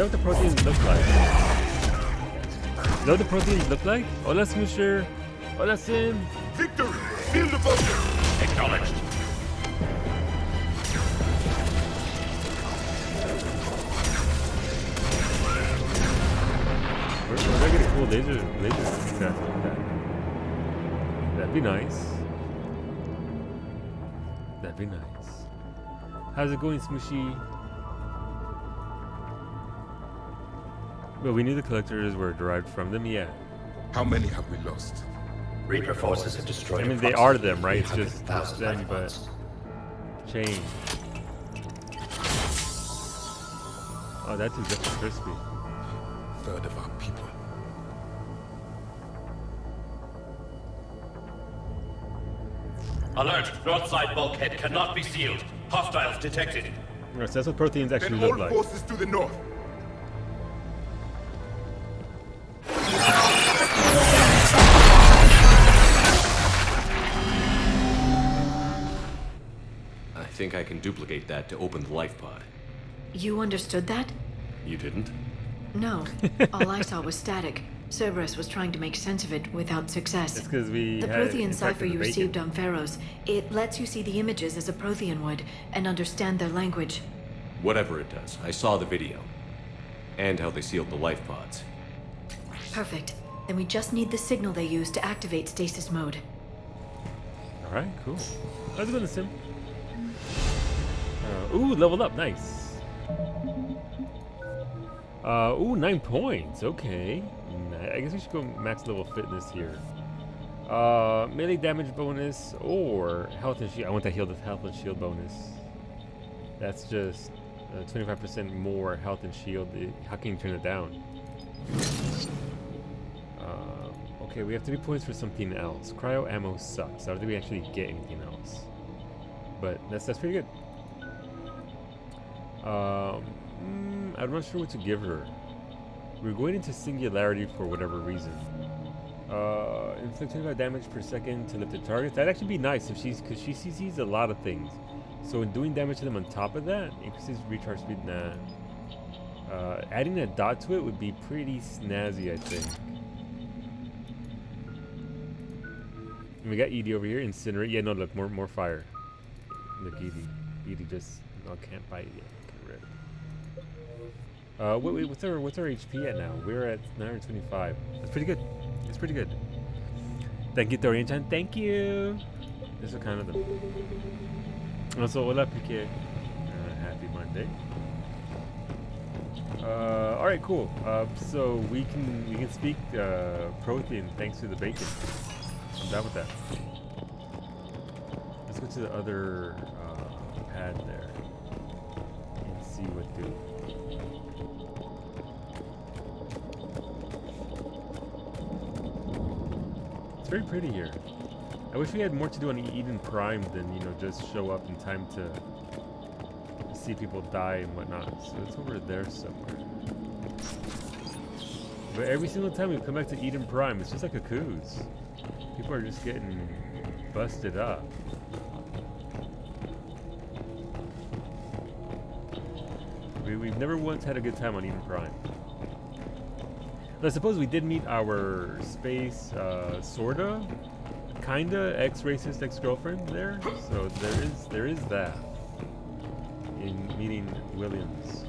that what the proteins look like? Is that what the proteins look like? Hola, Smoosher. Hola, Sim. Victory! Feel the bunker! Acknowledged. We're gonna get a cool laser cast like that. That'd be nice. That'd be nice. How's it going, Smooshy? Well, we knew the collectors were derived from them, yeah. How many have we lost? Reaper forces have destroyed. I mean, they are them, right? It's just them, but change. Oh, that is just crispy. Third of our people. Alert! North side bulkhead cannot be sealed. Hostiles detected. Right, so that's what proteins actually Then look all like. forces to the north. I think I can duplicate that to open the life pod. You understood that? You didn't? No. All I saw was static. Cerberus was trying to make sense of it without success. It's because we The had Prothean infected cipher the you bacon. received on Pharaohs, it lets you see the images as a Prothean would and understand their language. Whatever it does, I saw the video. And how they sealed the life pods. Perfect. Then we just need the signal they use to activate stasis mode. Alright, cool. How's it going, Sim? Ooh, leveled up, nice. Ooh, 9 points, okay. I guess we should go max level fitness here. Melee damage bonus or health and shield. I want that health and shield bonus. That's just 25% more health and shield. How can you turn it down? Okay, we have 3 points for something else. Cryo ammo sucks. I don't think we actually get anything else. But that's pretty good. I'm not sure what to give her. We're going into singularity for whatever reason. Inflict 25 damage per second to lift the target. That'd actually be nice if because she sees a lot of things. So in doing damage to them on top of that, increases recharge speed. Nah. Adding a dot to it would be pretty snazzy, I think. And we got Edie over here. Incinerate. Yeah, no, look, more fire. Look, Edie. Edie just can't bite yet. Wait, what's our HP at now? We're at 925. That's pretty good. It's pretty good. Thank you, Dorian-chan. Thank you. This is kind of the. Also, hola, Pique. Happy Monday. All right, cool. So we can speak Prothean thanks to the bacon. I'm down with that. Let's go to the other pad there and see what do. Very pretty here. I wish we had more to do on Eden Prime than, just show up in time to see people die and whatnot. So it's over there somewhere. But every single time we come back to Eden Prime, it's just like a coos. People are just getting busted up. We've never once had a good time on Eden Prime. I suppose we did meet our space, sorta, kinda ex-racist ex-girlfriend there. So there is that in meeting Williams.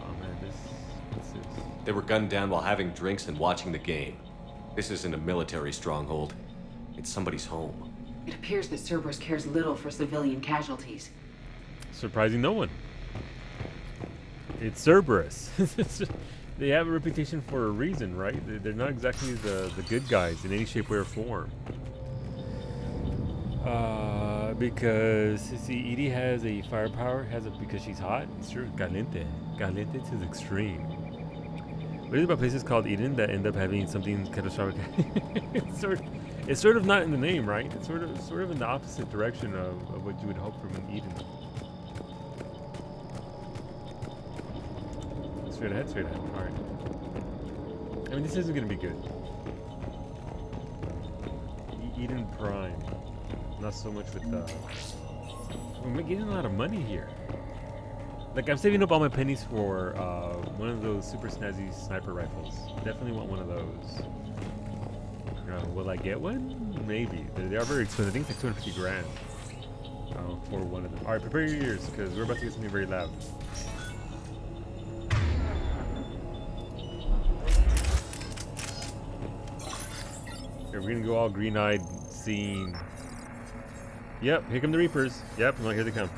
Oh man, this is. They were gunned down while having drinks and watching the game. This isn't a military stronghold. It's somebody's home. It appears that Cerberus cares little for civilian casualties. Surprising no one. It's Cerberus. They have a reputation for a reason, right? They're not exactly the good guys in any shape, way, or form. Because, see, Edie has a firepower, because she's hot. It's true, caliente. Caliente to the extreme. What is it about places called Eden that end up having something catastrophic? It's sort of not in the name, right? It's sort of in the opposite direction of what you would hope from an Eden. Straight ahead. Alright. I mean, this isn't going to be good. Eden Prime. Not so much with the... We're getting a lot of money here. Like, I'm saving up all my pennies for one of those super snazzy sniper rifles. Definitely want one of those. Will I get one? Maybe. They are very expensive. I think it's like 250 grand for one of them. All right, prepare your ears because we're about to get something very loud. Here, we're gonna go all green-eyed, seeing. Yep, here come the Reapers. Yep, well, here they come.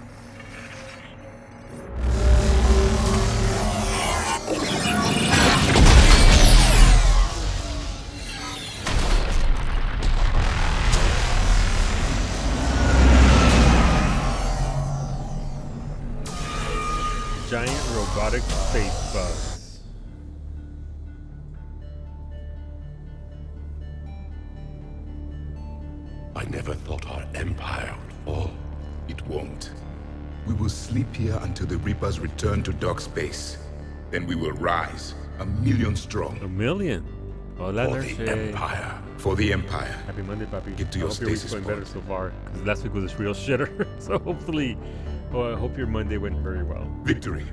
Giant robotic space bus. I never thought our empire would fall. It won't. We will sleep here until the Reapers return to dark space. Then we will rise, 1,000,000 strong. 1,000,000. Hola, For the Empire. For the Empire. Happy Monday, Papi. Get to I your hope your week's stasis going pod. better so far. Because last week was a real shitter. So hopefully, I hope your Monday went very well. Victory.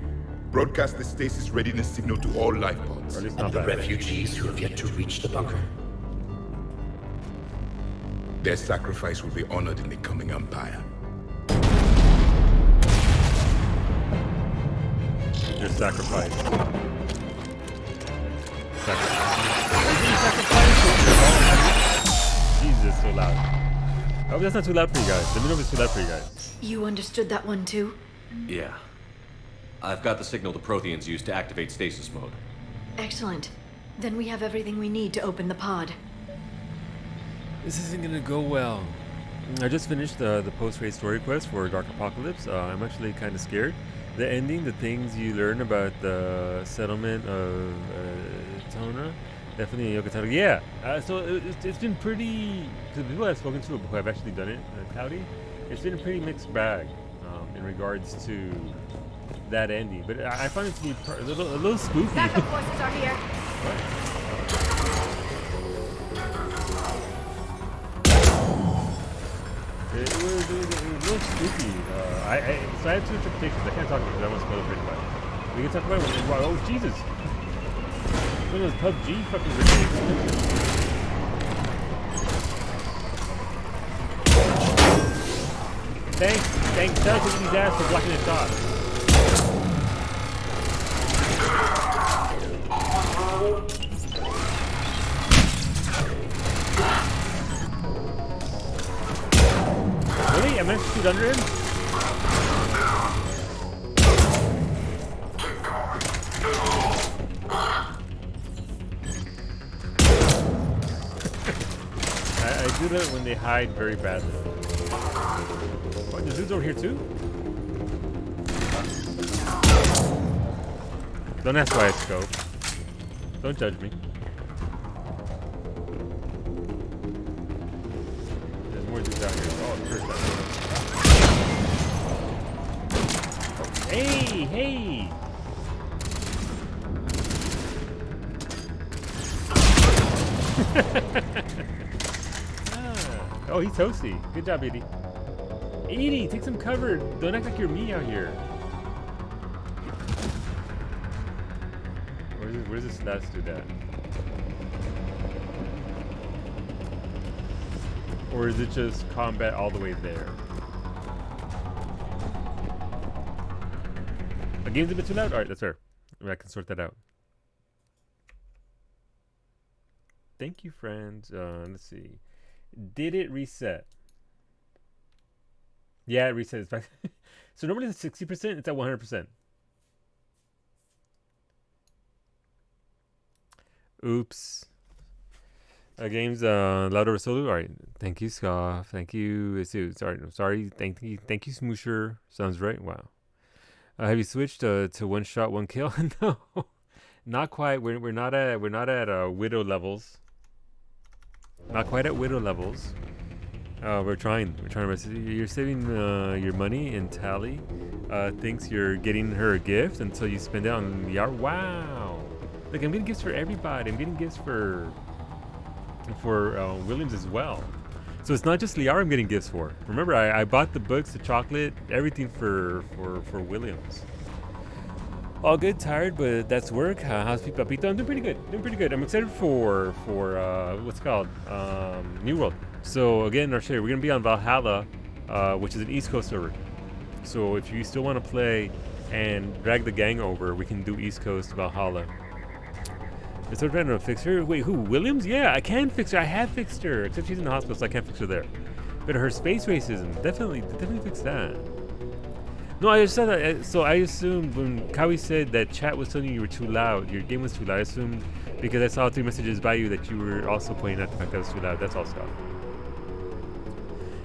Broadcast the stasis readiness signal to all life Or pods. at least And not the bad. refugees who have yet to reach the bunker. Their sacrifice will be honored in the coming Empire. Your sacrifice. Jesus, so loud. I hope that's not too loud for you guys. Let me know if it's too loud for you guys. You understood that one too? Yeah. I've got the signal the Protheans use to activate stasis mode. Excellent. Then we have everything we need to open the pod. This isn't gonna go well. I just finished the post-raid story quest for Dark Apocalypse. I'm actually kind of scared. The ending, the things you learn about the settlement of Tona, definitely Yokotaro. Yeah, so it's been pretty. To the people I've spoken to who have actually done it, Cloudy, it's been a pretty mixed bag in regards to that ending. But I find it to be a little spooky. Backup forces are here. It was a little spooky. So I have two interpretations. I can't talk about it because I don't want to spoil it for anybody. We can talk about it when oh, Jesus! One of those PUBG fucking grenades. Thanks, shout out to these ass for blocking the shot. Really? I managed to shoot under him? I do that when they hide very badly. Oh, there's dudes over here too? Don't ask why I scope. Don't judge me. There's more dudes out here. Oh, first that. Hey, hey! Oh, he's toasty. Good job, Edie. Edie, take some cover. Don't act like you're me out here. Where's this last dude at? Or is it just combat all the way there? A game's a bit too loud? Alright, that's fair. I can sort that out. Thank you, friends. Let's see. Did it reset? Yeah, it resets back. So normally it's 60%, it's at 100%. Oops. Games louder solo. All right. Thank you, Scoff. Thank you. Sorry. Thank you, Smoosher. Sounds right. Wow. Have you switched to one shot, one kill? No, not quite. We're not at widow levels. Not quite at widow levels. We're trying. You're saving your money, and Tally thinks you're getting her a gift until you spend it on the art. Wow. Look, I'm getting gifts for everybody. I'm getting gifts for Williams as well. So it's not just Liara I'm getting gifts for. Remember, I bought the books, the chocolate, everything for Williams. All good, tired, but that's work. How's Papito? I'm doing pretty good. Doing pretty good. I'm excited for what's it called New World. So again, I'll show you. We're gonna be on Valhalla, which is an East Coast server. So if you still want to play and drag the gang over, we can do East Coast Valhalla. It's trying to fix her. Wait, who? Williams? Yeah, I can fix her. I have fixed her, except she's in the hospital, so I can't fix her there. But her space racism, definitely fix that. No, I just said that. So I assumed when Kawi said that chat was telling you were too loud, your game was too loud. I assumed because I saw 3 messages by you that you were also pointing out the fact that it was too loud. That's all, Scott.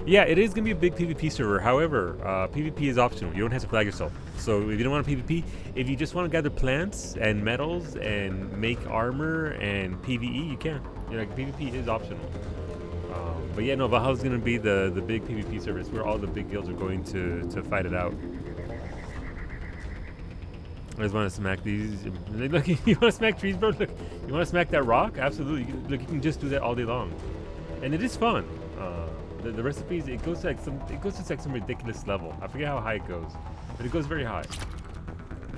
Yeah, it is gonna be a big PvP server. However, PvP is optional. You don't have to flag yourself. So if you don't want a PvP, if you just want to gather plants and metals and make armor and PvE, you can. You know, like, PvP is optional. But yeah, no, Valhalla's gonna be the big PvP server. It's where all the big guilds are going to fight it out. I just want to smack these. Look, you want to smack trees, bro? Look, you want to smack that rock? Absolutely. Look, you can just do that all day long, and it is fun. The recipes, it goes to like some ridiculous level. I forget how high it goes, but it goes very high.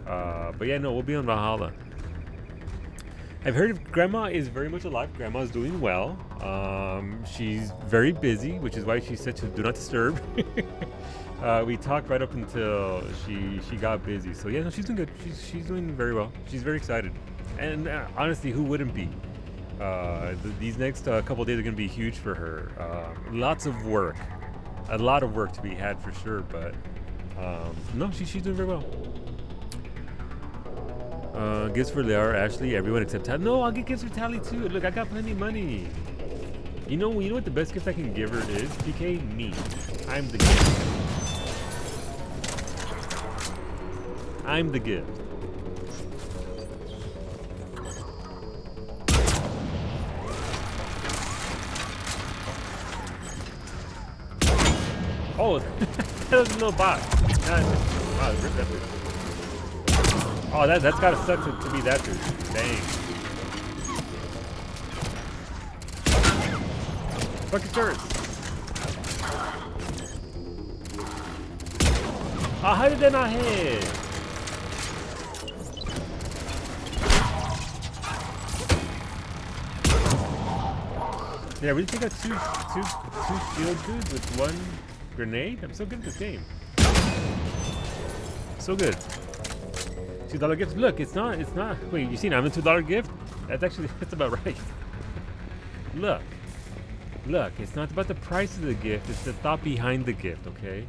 But yeah, no, we'll be on Valhalla. I've heard Grandma is very much alive. Grandma's doing well. She's very busy, which is why she said to do not disturb. We talked right up until she got busy. So yeah, no, she's doing good. She's doing very well. She's very excited, and honestly, who wouldn't be? These next couple of days are going to be huge for her. Lots of work, a lot of work to be had for sure. But no, she's doing very well. Gifts for Liara, Ashley, everyone except Tally. No, I'll get gifts for Tally too. Look, I got plenty of money. You know what the best gift I can give her is? PK, me. I'm the gift. I'm the gift. Oh, that was no bot. Wow, rip that dude. Oh, that's gotta suck to be that dude. Dang. Fucking turrets. Oh, how did that not hit? Yeah, we think that's two shield dudes with one grenade. I'm so good at this game. So good. $2 gift. Look, it's not. Wait, you seen I'm a $2 gift? That's about right. Look, it's not about the price of the gift. It's the thought behind the gift. Okay,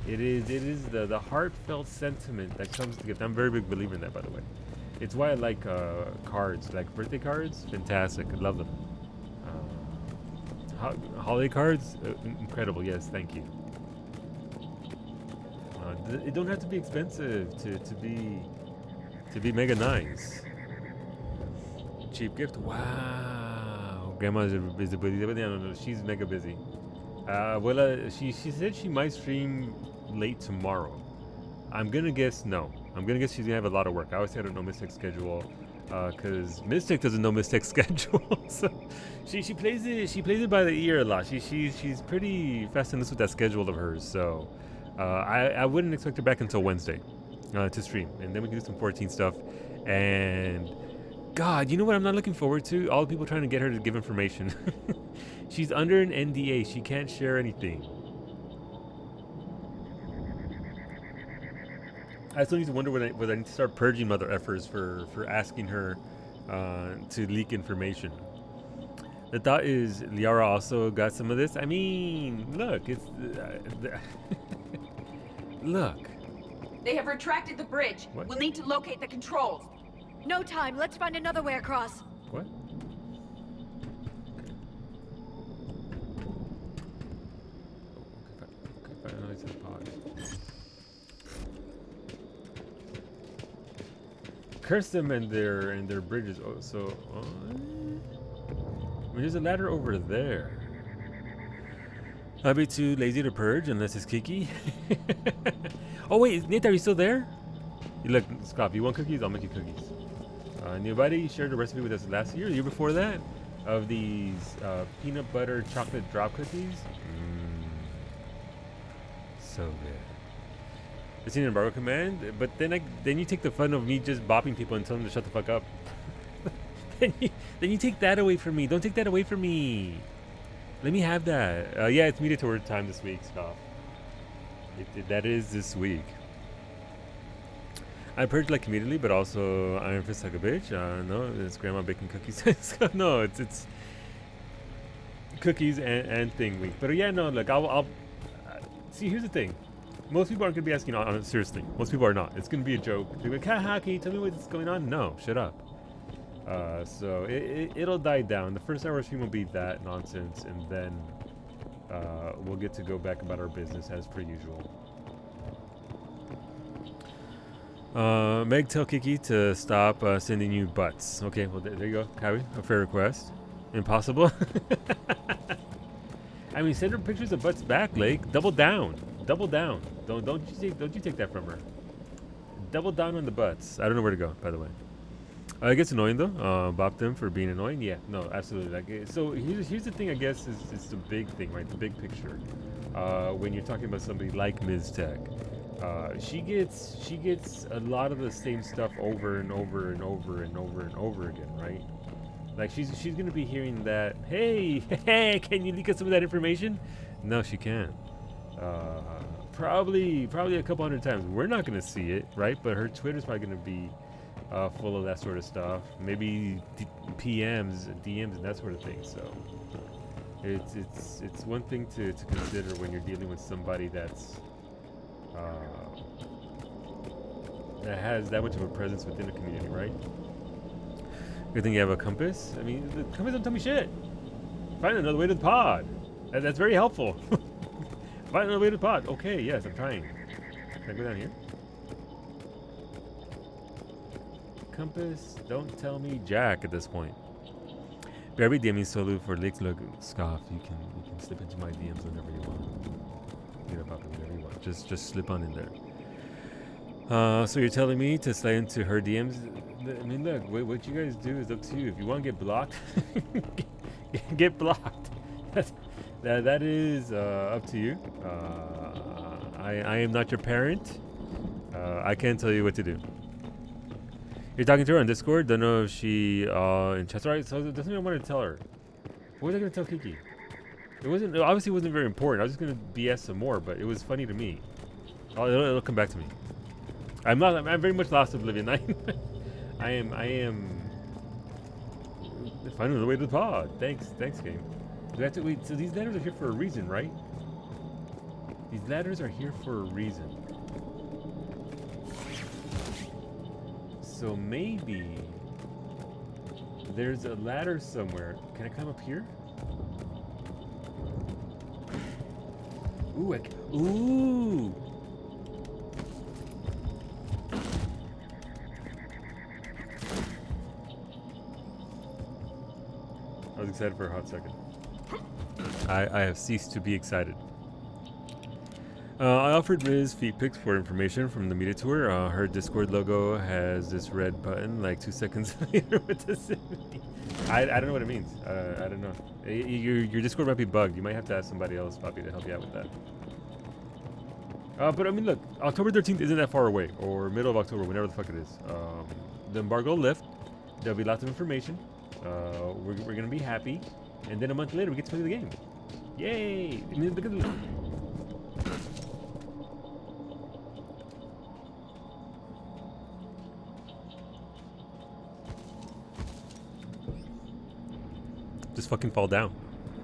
it is the heartfelt sentiment that comes to the gift. I'm a very big believer in that, by the way. It's why I like cards, like birthday cards. Fantastic. I love them. Holiday cards, incredible. Yes, thank you. It don't have to be expensive to be mega nice. Cheap gift. Wow. Grandma is busy, but no, she's mega busy. Well, she said she might stream late tomorrow. I'm gonna guess no. I'm gonna guess she's gonna have a lot of work. I always say I don't know Mystic's schedule, because Mystic doesn't know Mystic's schedule. So she plays it by the ear a lot. She's pretty fast and loose with that schedule of hers. So I wouldn't expect her back until Wednesday to stream, and then we can do some 14 stuff. And God, you know what I'm not looking forward to? All the people trying to get her to give information. She's under an NDA. She can't share anything. I still need to wonder whether I need to start purging mother effers for asking her to leak information. The thought is Liara also got some of this. I mean, look, it's look. They have retracted the bridge. What? We'll need to locate the controls. No time. Let's find another way across. What? Okay, fine. It's in the pod. Curse them and their bridges. Oh, so there's a ladder over there. I'd be too lazy to purge unless it's Kiki. Oh wait, Nate, are you still there? You look, Scott, you want cookies? I'll make you cookies. Nobody shared a recipe with us last year, the year before that, of these peanut butter chocolate drop cookies. So good. It's an embargo command, but then you take the fun of me just bopping people and telling them to shut the fuck up. then you take that away from me. Don't take that away from me. Let me have that. Yeah, it's media tour time this week, Scott. That is this week. I purge like immediately, but also Iron Fist like a bitch. No, it's grandma baking cookies. No, it's cookies and thing week. But yeah, no, look, I'll see. Here's the thing. Most people aren't gonna be asking on seriously. Most people are not. It's gonna be a joke. They're like, haha, can you tell me what's going on? No, shut up. So it'll die down. The first hour stream will be that nonsense, and then we'll get to go back about our business as per usual. Meg, tell Kiki to stop sending you butts. Okay, well there you go, Kawi. A fair request. Impossible. I mean, send her pictures of butts back, Lake. Double down. Double down. Don't you take that from her. Double down on the butts. I don't know where to go, by the way. It gets annoying though. Bop them for being annoying. Yeah, no, absolutely. Like, so here's the thing. I guess is the big thing, right? The big picture. When you're talking about somebody like Ms. Tech, she gets a lot of the same stuff over and over and over and over and over again, right? Like she's gonna be hearing that. Hey, can you leak us some of that information? No, she can't. Probably a couple hundred times. We're not gonna see it, right? But her Twitter's probably gonna be full of that sort of stuff. Maybe PMs, DMs, and that sort of thing. So it's one thing to consider when you're dealing with somebody that's that has that much of a presence within a community, right? Good thing you have a compass. I mean, the compass don't tell me shit. Find another way to the pod. That's very helpful. Find another way to the pod. Okay, yes, I'm trying. Can I go down here? Compass, don't tell me jack at this point. Barry DMing solo for Lake's look scoff. You can slip into my DMs whenever you want. Get up whenever you want. Just slip on in there. So you're telling me to slide into her DMs? I mean, look, what you guys do is up to you. If you want to get blocked, get blocked. That is up to you. I am not your parent. I can't tell you what to do. You're talking to her on Discord. Don't know if she in chat. Right, so that's what I wanted to tell her. What was I gonna tell Kiki? It obviously wasn't very important. I was just gonna BS some more, but it was funny to me. It'll come back to me. I'm very much lost Oblivion. I am finding the way to the pod. Thanks game. Wait, so these ladders are here for a reason, right? These ladders are here for a reason. So maybe there's a ladder somewhere. Can I climb up here? Ooh, ooh! I was excited for a hot second. I have ceased to be excited. I offered Ms. feet pics for information from the media tour. Her Discord logo has this red button. Like 2 seconds later, what does it mean? I don't know what it means. I don't know. Your Discord might be bugged. You might have to ask somebody else, Poppy, to help you out with that. But I mean, look, October 13th isn't that far away, or middle of October, whenever the fuck it is. The embargo will lift. There'll be lots of information. We're gonna be happy, and then a month later we get to play the game. Yay! I mean, look at the. Just fucking fall down.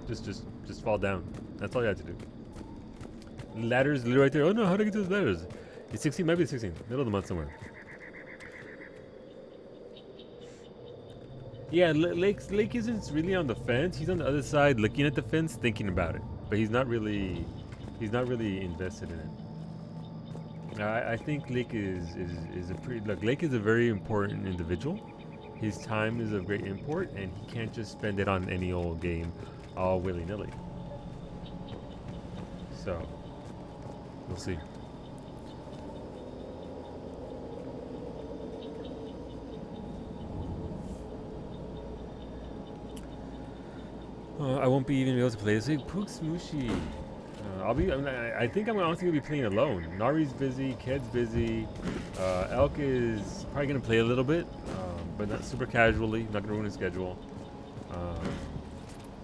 Just fall down. That's all you have to do. Ladders literally right there. Oh no, how do I get to those ladders? It's 16, might be 16. Middle of the month somewhere. Yeah, Lake isn't really on the fence. He's on the other side looking at the fence, thinking about it. But he's not really invested in it. I think Lake is a pretty, look, Lake is a very important individual. His time is of great import, and he can't just spend it on any old game all willy-nilly. So, we'll see. I won't be even able to play this week. Pook Smooshy. I think I'm honestly gonna be playing alone. Nari's busy, Ked's busy. Elk is probably gonna play a little bit, but not super casually. Not gonna ruin his schedule.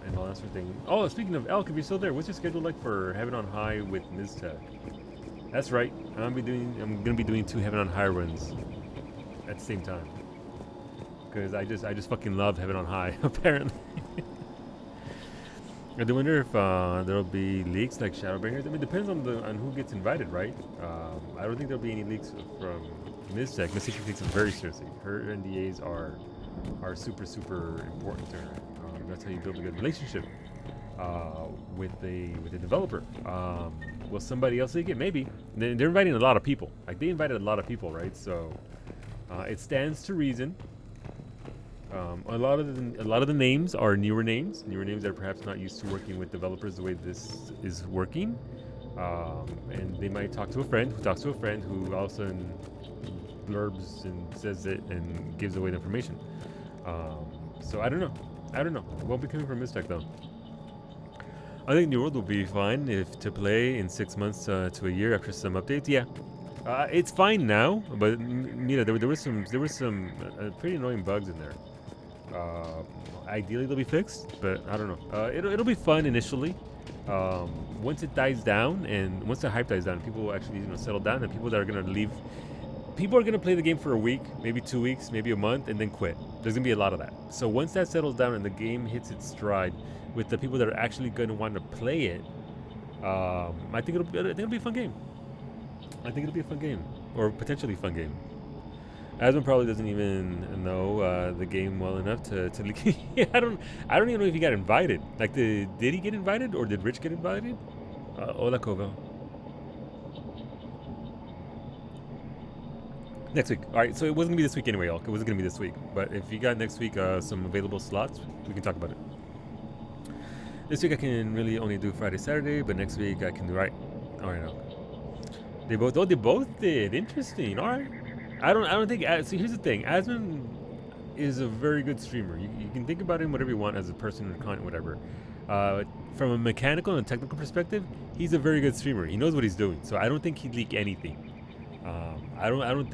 And all that sort of thing. Oh, speaking of Elk, if you're still there, what's your schedule like for Heaven on High with Miztech? That's right. I'm gonna be doing 2 Heaven on High runs at the same time. Because I just fucking love Heaven on High, apparently. I do wonder if there'll be leaks like Shadowbringers. I mean, it depends on who gets invited, right? I don't think there'll be any leaks from Miztech. Miztech takes it very seriously. Her NDAs are super, super important to her. That's how you build a good relationship with the developer. Will somebody else leak it? Maybe. They're inviting a lot of people. Like, they invited a lot of people, right? So it stands to reason. A lot of the names are newer names that are perhaps not used to working with developers the way this is working, and they might talk to a friend who talks to a friend who all of a sudden blurbs and says it and gives away the information. So I don't know. It won't be coming from Miztech though. I think New World will be fine to play in 6 months to a year after some updates. Yeah. It's fine now, but Mira, there were some pretty annoying bugs in there. Ideally they'll be fixed, but I don't know. It'll be fun initially. Once it dies down, and once the hype dies down, people will actually settle down, and people that are gonna leave, people are gonna play the game for a week, maybe 2 weeks, maybe a month, and then quit. There's gonna be a lot of that. So once that settles down and the game hits its stride with the people that are actually gonna want to play it, I think it'll be a fun game. I think it'll be a fun game, or potentially fun game. Asmund probably doesn't even know the game well enough to leak. I don't even know if he got invited. Like, did he get invited, or did Rich get invited? Hola, Kovel. Next week. All right, so it wasn't gonna be this week anyway, Elk. It wasn't gonna be this week. But if you got next week some available slots, we can talk about it. This week I can really only do Friday, Saturday, but next week I can do right. All right, Elk. They both did. Interesting. All right. I don't think. See, here's the thing. Asmund is a very good streamer. You can think about him whatever you want as a person or content, whatever. From a mechanical and technical perspective, he's a very good streamer. He knows what he's doing. So I don't think he'd leak anything. I don't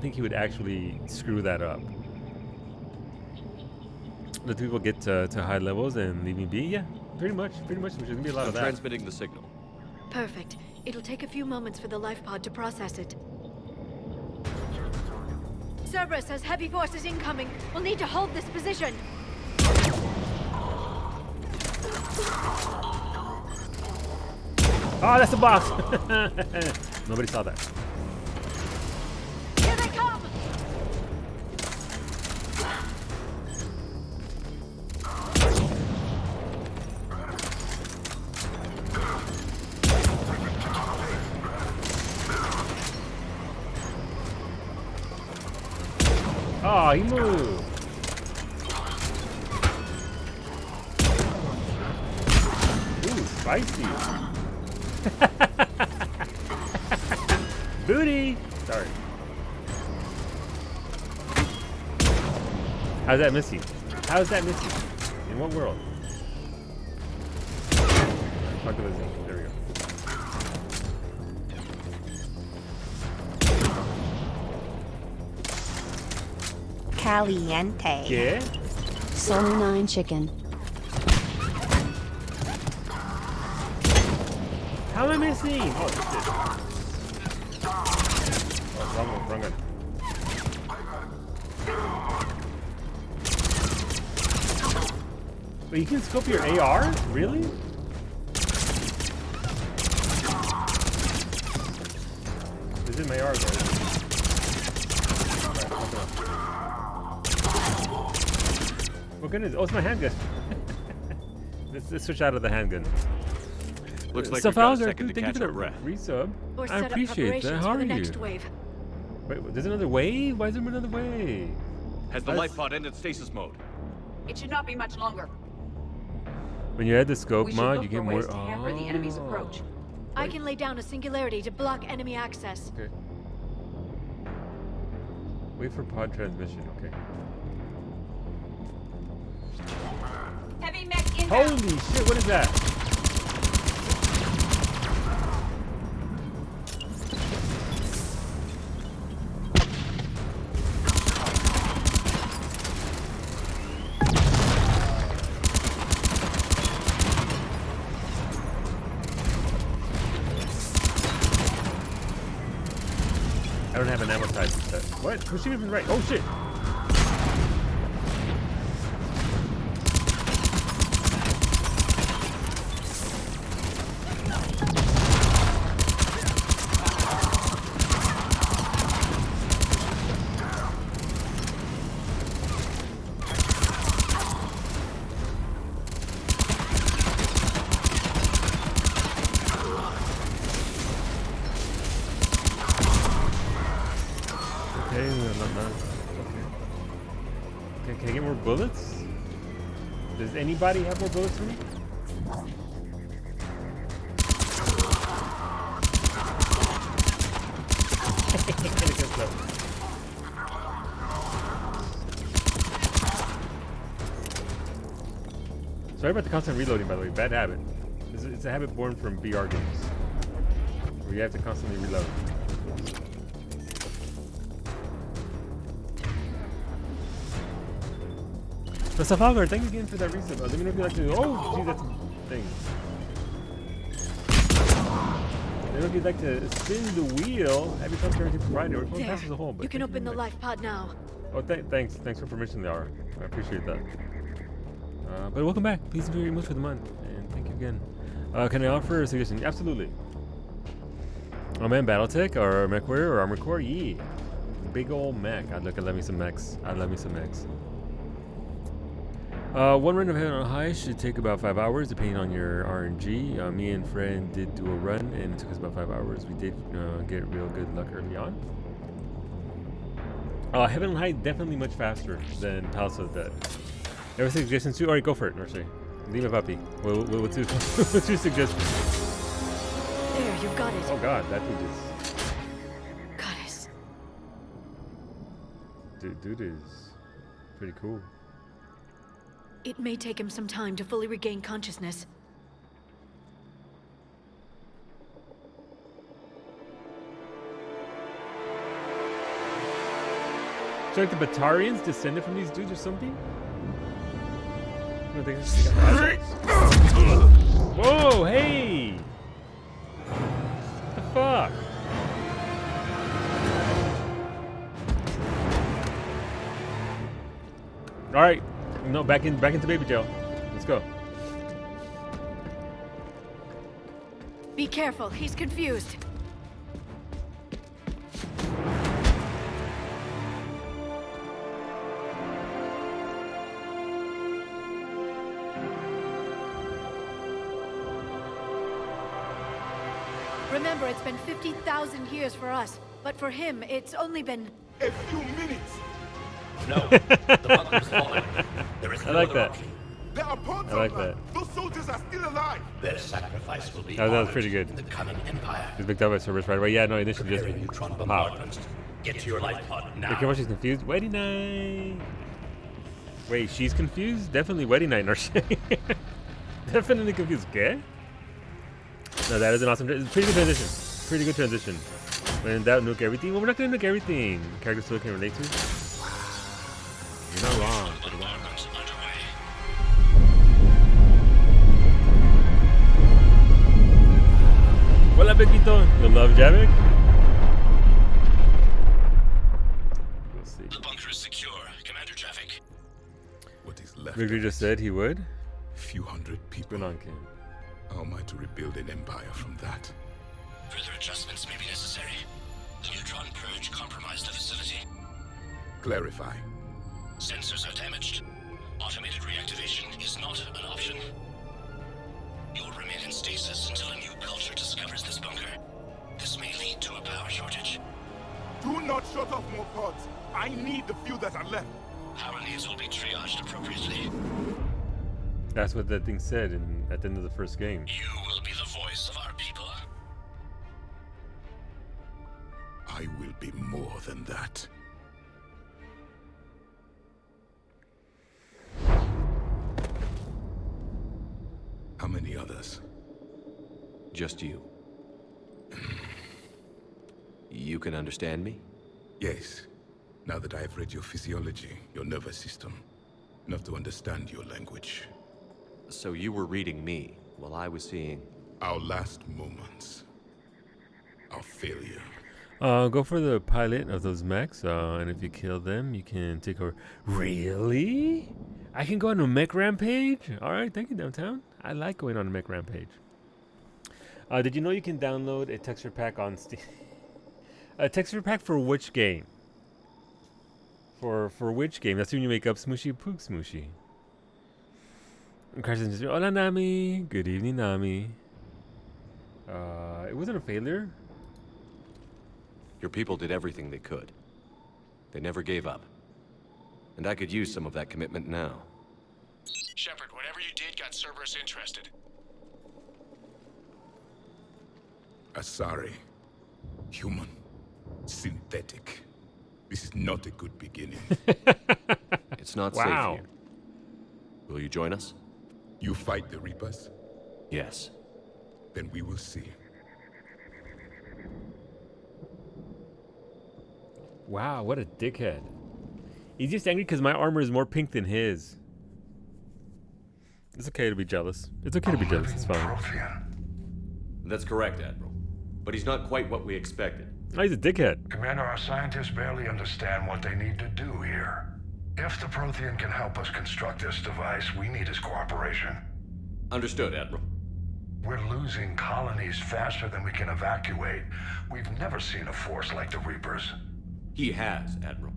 think he would actually screw that up. Let people get to high levels and leave me be. Yeah, pretty much. Which is gonna be a lot of that. Transmitting the signal. Perfect. It'll take a few moments for the life pod to process it. Cerberus has heavy forces incoming. We'll need to hold this position. Oh, that's a box. Nobody saw that. Here they come! Oh, he moved. Ooh, spicy. Booty. Sorry. How's that missing? How's that missing? In what world? Fuck with it. There we go. Caliente. Yeah? Solo 9 chicken. How am I missing? Oh, shit. Oh, wrong gun. But you can scope your AR? Really? This is my AR, guys. What gun is it? Oh, it's my handgun. let's switch out of the handgun. Looks like we've got a second to thank you catch for our that breath. resub. Or I set up appreciate that. preparations How for are the you? next wave. Wait, there's another wave? Why is there another wave? Has the life pod ended stasis mode? It should not be much longer. When you add the scope We should mod, look you for get more. ways to hamper the enemy's approach. I can lay down a singularity to block enemy access. Okay. Wait for pod transmission. Okay. Heavy mech inbound. Holy shit! What is that? I don't have an ammo size set. What? Push me from right. Oh shit! Okay, can I get more bullets? Does anybody have more bullets for me? Sorry about the constant reloading, by the way. Bad habit. It's a habit born from VR games, where you have to constantly reload. But Safalgar, thank you again for that resub. Let me know if you like to. Oh, gee, that's a thing. Let me know if you'd like to spin the wheel. Have your turn to provider or pass as a whole. You can open the life pod now. Oh, thanks for permission, Liara. I appreciate that. But welcome back. Please enjoy your emotes for the month, and thank you again. Can I offer a suggestion? Absolutely. Oh man, BattleTech or MechWarrior or Armor Core? Yeah. Big old mech. I'd love me some mechs. One run of Heaven on High should take about 5 hours, depending on your RNG. Me and Fred did do a run, and it took us about 5 hours. We did get real good luck early on. Heaven on High definitely much faster than Palace of the Dead. Ever suggestions too? All right, go for it, Nursery. Leave a puppy. What's your suggestion? There, you've got it. Oh God, that dude is. Goddess. Dude is pretty cool. It may take him some time to fully regain consciousness. So like the Batarians descended from these dudes or something? No, they got whoa, hey! What the fuck? All right, no, back into baby jail. Let's go. Be careful, he's confused. Remember, it's been 50,000 years for us, but for him, it's only been A few minutes. No, the bunker is falling. There is no I like other that. option. There are pods I like on land. that. Those soldiers are still alive. Their sacrifice will be That was honored pretty good. in the coming empire. He's picked up at service right away. Yeah, no, initially just Preparing neutron pop. bombardment. Get to your life pod now. Okay, well, she's confused. Wedding night. Wait, she's confused? Definitely wedding night, Nursery. Definitely confused. Okay. No, that is an awesome. It's a pretty good transition. Pretty good transition. When in doubt, nuke everything. Well, we're not gonna nuke everything. Characters still can relate to. You're not wrong. Hola, Pepito. You love Javik? We'll see. The bunker is secure, Commander Javik. What is left? Victor of just it? said he would. Few hundred people. Good on, Kim. How am I to rebuild an empire from that? Further adjustments may be necessary. The neutron purge compromised the facility. Clarify. Sensors are damaged. Automated reactivation is not an option. You'll remain in stasis until a new culture discovers this bunker. This may lead to a power shortage. Do not shut off more pods. I need the few that are left. Power needs will be triaged appropriately. That's what that thing said at the end of the first game. You will be the voice of our people. I will be more than that. How many others? Just you. You can understand me? Yes. Now that I have read your physiology, your nervous system, enough to understand your language. So you were reading me while I was seeing... Our last moments. Our failure. Go for the pilot of those mechs, and if you kill them, you can take over. Really? I can go on a mech rampage? Alright, thank you, Downtown. I like going on a mech rampage. Did you know you can download a texture pack on Steam? A texture pack for which game? For which game? That's when you make up Smooshy Pook Smooshy. And Carson just, hola Nami. Good evening, Nami. It wasn't a failure. Your people did everything they could. They never gave up. And I could use some of that commitment now. Shepard, whatever you did got Cerberus interested. Asari. Human. Synthetic. This is not a good beginning. It's not Wow. safe here. Will you join us? You fight the Reapers, Yes. then we will see. Wow, what a dickhead. He's just angry because my armor is more pink than his. It's okay to be jealous. It's okay to be jealous. It's fine. That's correct, Admiral. But he's not quite what we expected. Oh, he's a dickhead. Commander, our scientists barely understand what they need to do here. If the Prothean can help us construct this device, we need his cooperation. Understood, Admiral. We're losing colonies faster than we can evacuate. We've never seen a force like the Reapers. He has, Admiral.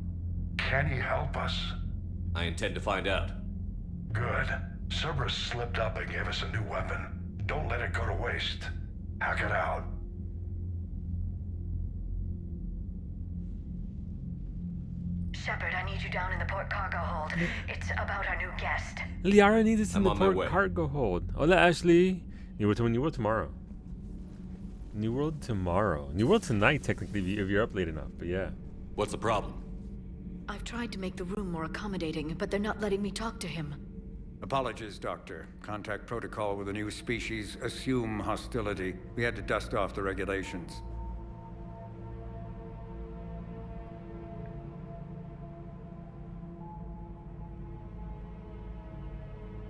Can he help us? I intend to find out. Good. Cerberus slipped up and gave us a new weapon. Don't let it go to waste. Hack it out. Shepard, I need you down in the port cargo hold. It's about our new guest. Liara needs us in I'm the on my port way. cargo hold. Hola, Ashley. New World tomorrow. New World tomorrow. New World tonight, technically, if you're up late enough. But yeah. What's the problem? I've tried to make the room more accommodating, but they're not letting me talk to him. Apologies, Doctor. Contact protocol with a new species. Assume hostility. We had to dust off the regulations.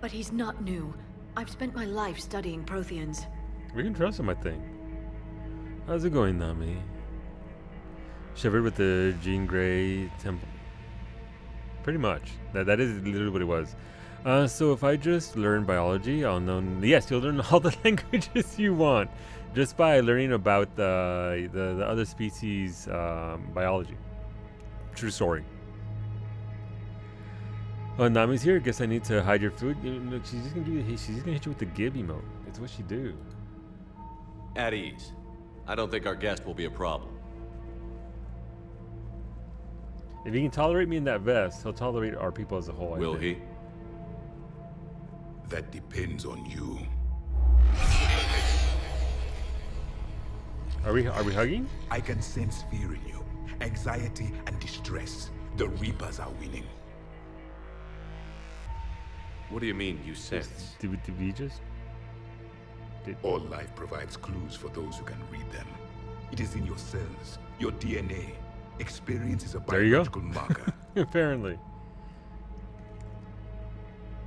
But he's not new. I've spent my life studying Protheans. We can trust him, I think. How's it going, Nami? Shivered with the Jean Grey temple. Pretty much. That is literally what it was. So if I just learn biology, I'll know. Yes, you'll learn all the languages you want just by learning about the other species biology. True story. Oh, Nami's here. Guess I need to hide your food. Look, she's just gonna hit you with the gib emote. It's what she do. At ease. I don't think our guest will be a problem. If he can tolerate me in that vest, he'll tolerate our people as a whole. I Will think. he? That depends on you. Are we hugging? I can sense fear in you, anxiety and distress. The Reapers are winning. What do you mean, you sense? Did we just? All life provides clues for those who can read them. It is in your cells, your DNA. Experience is a There you go. biological marker. Apparently.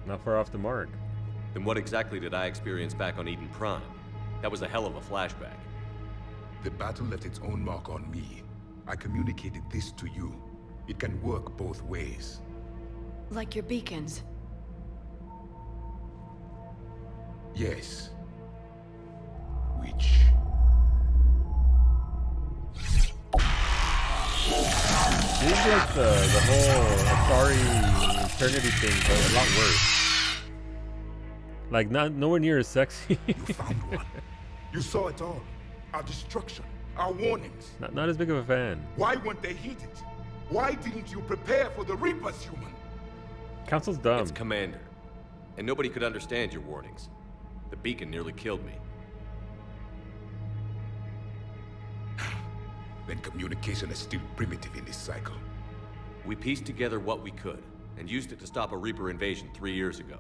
Not far off the mark. Then what exactly did I experience back on Eden Prime? That was a hell of a flashback. The battle left its own mark on me. I communicated this to you. It can work both ways. Like your beacons. Yes. Which... This is like the whole Atari eternity thing, but a lot worse. Like nowhere near as sexy. You found one. You saw it all. Our destruction. Our warnings. not as big of a fan. Why weren't they heeded? Why didn't you prepare for the Reapers, human? Council's dumb. It's Commander. And nobody could understand your warnings. The beacon nearly killed me. Then communication is still primitive in this cycle. We pieced together what we could, and used it to stop a Reaper invasion 3 years ago.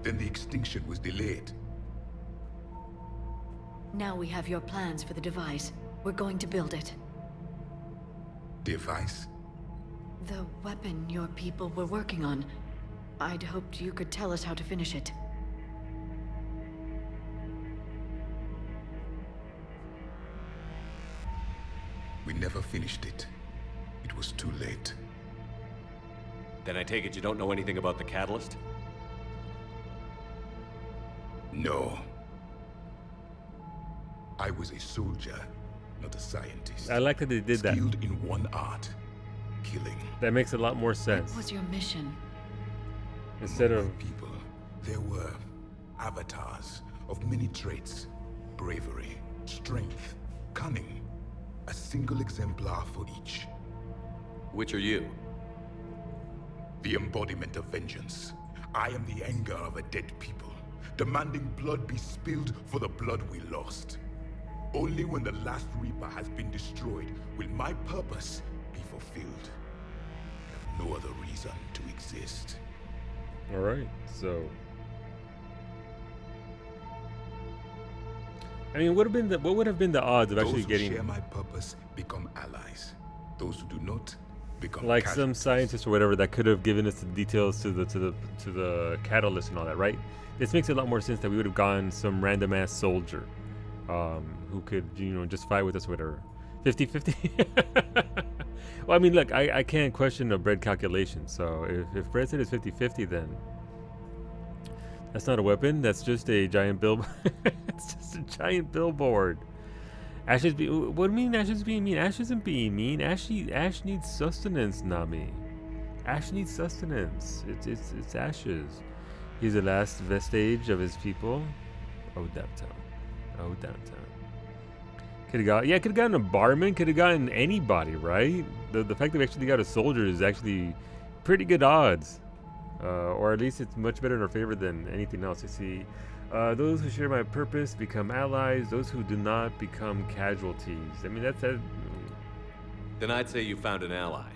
Then the extinction was delayed. Now we have your plans for the device. We're going to build it. Device? The weapon your people were working on. I'd hoped you could tell us how to finish it. We never finished it. It was too late. Then I take it you don't know anything about the catalyst? No. I was a soldier, not a scientist. I like that they did that. Skilled in one art, killing. That makes a lot more sense. What was your mission? Instead Among of my people, there were avatars of many traits: bravery, strength, cunning. A single exemplar for each. Which are you? The embodiment of vengeance. I am the anger of a dead people, demanding blood be spilled for the blood we lost. Only when the last Reaper has been destroyed will my purpose be fulfilled. I have no other reason to exist. all right. So, I mean, what would have been the odds of actually Those who getting share my purpose become allies. Those who do not become like some casualties. scientist or whatever that could have given us the details to the catalyst and all that, right? This makes a lot more sense that we would have gone some random ass soldier who could, you know, just fight with us or whatever. 50-50. Well, I mean, look, I can't question a bread calculation. So if bread said it's 50-50, then that's not a weapon. That's just a giant bill. It's just a giant billboard. Ash is what do you mean Ash is being mean? Ash isn't being mean. Ash needs sustenance, Nami. Ash needs sustenance. It's Ash's. He's the last vestige of his people. Oh, downtown. Oh, downtown. Could have gotten a barman. Could have gotten anybody, right? The fact that we actually got a soldier is actually pretty good odds, or at least it's much better in our favor than anything else. You see, those who share my purpose become allies. Those who do not become casualties. I mean, that's that. Then I'd say you found an ally.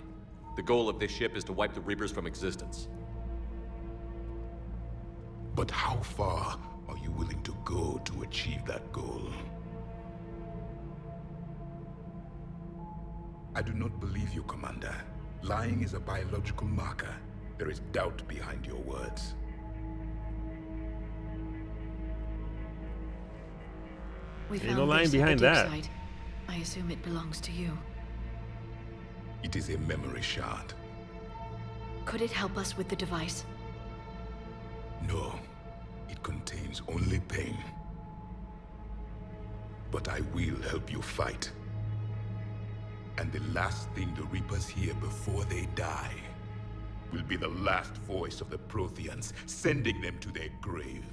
The goal of this ship is to wipe the Reapers from existence. But how far are you willing to go to achieve that goal? I do not believe you, Commander. Lying is a biological marker. There is doubt behind your words. We Ain't found no lying this at the behind dig that. site. I assume it belongs to you. It is a memory shard. Could it help us with the device? No, it contains only pain. But I will help you fight. And the last thing the Reapers hear before they die will be the last voice of the Protheans, sending them to their grave.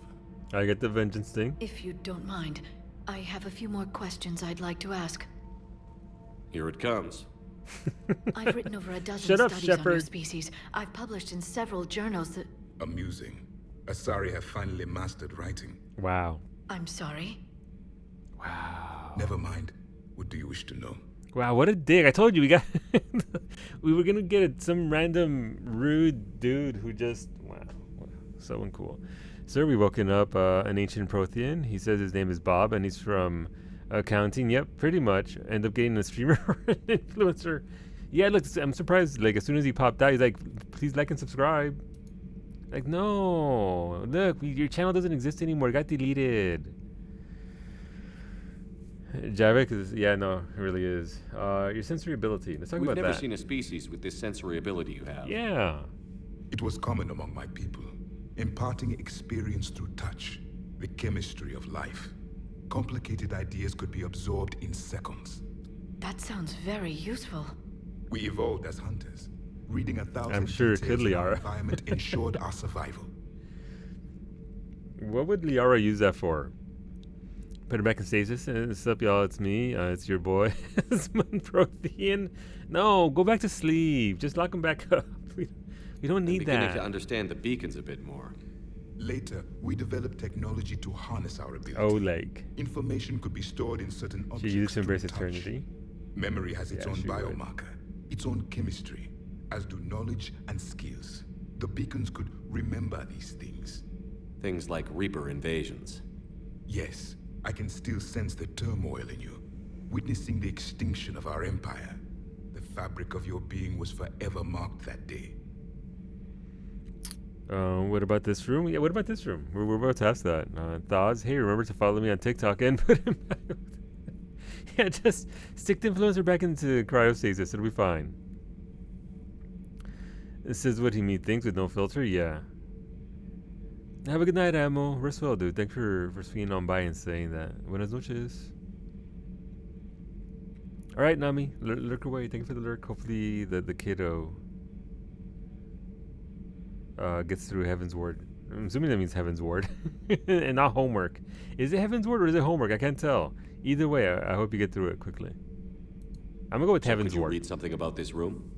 I get the vengeance thing. If you don't mind, I have a few more questions I'd like to ask. Here it comes. I've written over a dozen Shut up, studies on your Shepard. species. I've published in several journals that... Amusing. Asari have finally mastered writing. Wow. I'm sorry. Wow. Never mind. What do you wish to know? Wow, what a dick. I told you we got we were gonna get some random rude dude who just wow, so uncool. Sir, we woken up an ancient Prothean. He says his name is Bob and he's from accounting. Yep, pretty much. End up getting a streamer or an influencer. Yeah, look, I'm surprised. Like as soon as he popped out, he's like, please like and subscribe. Like, no, look, your channel doesn't exist anymore. It got deleted. Javik is, yeah, no, it really is. Your sensory ability. Let's talk We've about never that. seen a species with this sensory ability you have. Yeah. It was common among my people, imparting experience through touch, the chemistry of life. Complicated ideas could be absorbed in seconds. That sounds very useful. We evolved as hunters. Reading 1,000 I'm sure it could, details in our Liara. environment ensured our survival. What would Liara use that for? Put her back in stasis. What's up, y'all? It's me. It's your boy, Desmond Prothean. No, go back to sleep. Just lock him back up. We don't I'm need beginning that. to understand the beacons a bit more. Later, we developed technology to harness our ability. Oh, like. Information could be stored in certain She objects used to embrace through touch. eternity. Memory has its Yeah, own she would. biomarker, its own chemistry, as do knowledge and skills. The beacons could remember these things. Things like Reaper invasions. Yes, I can still sense the turmoil in you, witnessing the extinction of our empire. The fabric of your being was forever marked that day. What about this room? Yeah, what about this room? We're about to ask that. Thaz, hey, remember to follow me on TikTok and put him back. Yeah, just stick the influencer back into cryostasis. It'll be fine. This is what he thinks with no filter. Yeah. Have a good night, Ammo. Rest well, dude. Thanks for swinging on by and saying that. Buenas noches. All right, Nami. Lurk away. Thank you for the lurk. Hopefully the kiddo gets through Heaven's Ward. I'm assuming that means Heaven's Ward and not homework. Is it Heaven's Ward or is it homework? I can't tell. Either way, I hope you get through it quickly. I'm gonna go with So Heaven's could you Ward. read something about this room?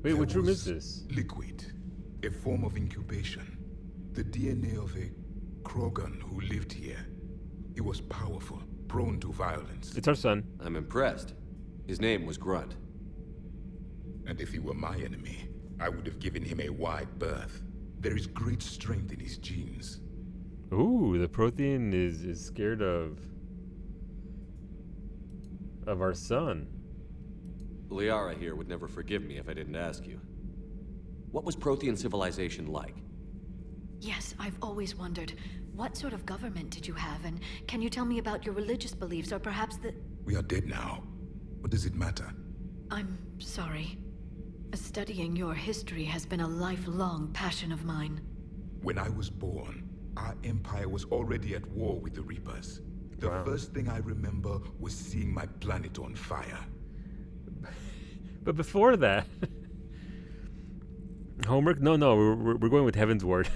Wait, which room is this? Liquid, a form of incubation. The DNA of a Krogan who lived here. He was powerful, prone to violence. It's our son. I'm impressed. His name was Grunt. And if he were my enemy, I would have given him a wide berth. There is great strength in his genes. Ooh, the Prothean is scared of our son. Liara here would never forgive me if I didn't ask you. What was Prothean civilization like? Yes, I've always wondered, what sort of government did you have, and can you tell me about your religious beliefs, or perhaps the... We are dead now. What does it matter? I'm sorry. Studying your history has been a lifelong passion of mine. When I was born, our empire was already at war with the Reapers. The first thing I remember was seeing my planet on fire. But before that, homework? No, we're going with Heaven's Ward.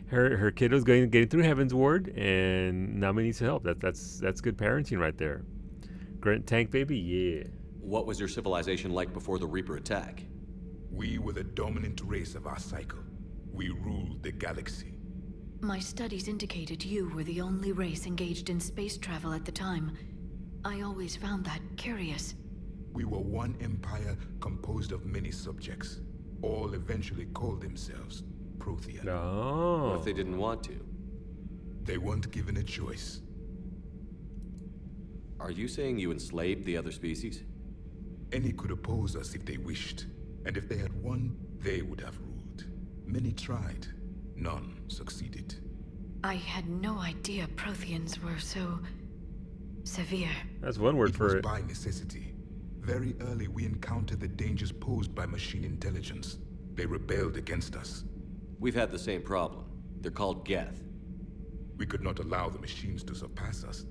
her kiddo's getting through Heaven's Ward, and Nami needs help. That's good parenting right there. Grunt tank baby, yeah. What was your civilization like before the Reaper attack? We were the dominant race of our cycle. We ruled the galaxy. My studies indicated you were the only race engaged in space travel at the time. I always found that curious. We were one empire composed of many subjects. All eventually called themselves Prothean. No. What if they didn't want to? They weren't given a choice. Are you saying you enslaved the other species? Any could oppose us if they wished. And if they had won, they would have ruled. Many tried. None succeeded. I had no idea Protheans were so... severe. That's one word for it. It was by necessity. Very early we encountered the dangers posed by machine intelligence. They rebelled against us. We've had the same problem. They're called Geth. We could not allow the machines to surpass us.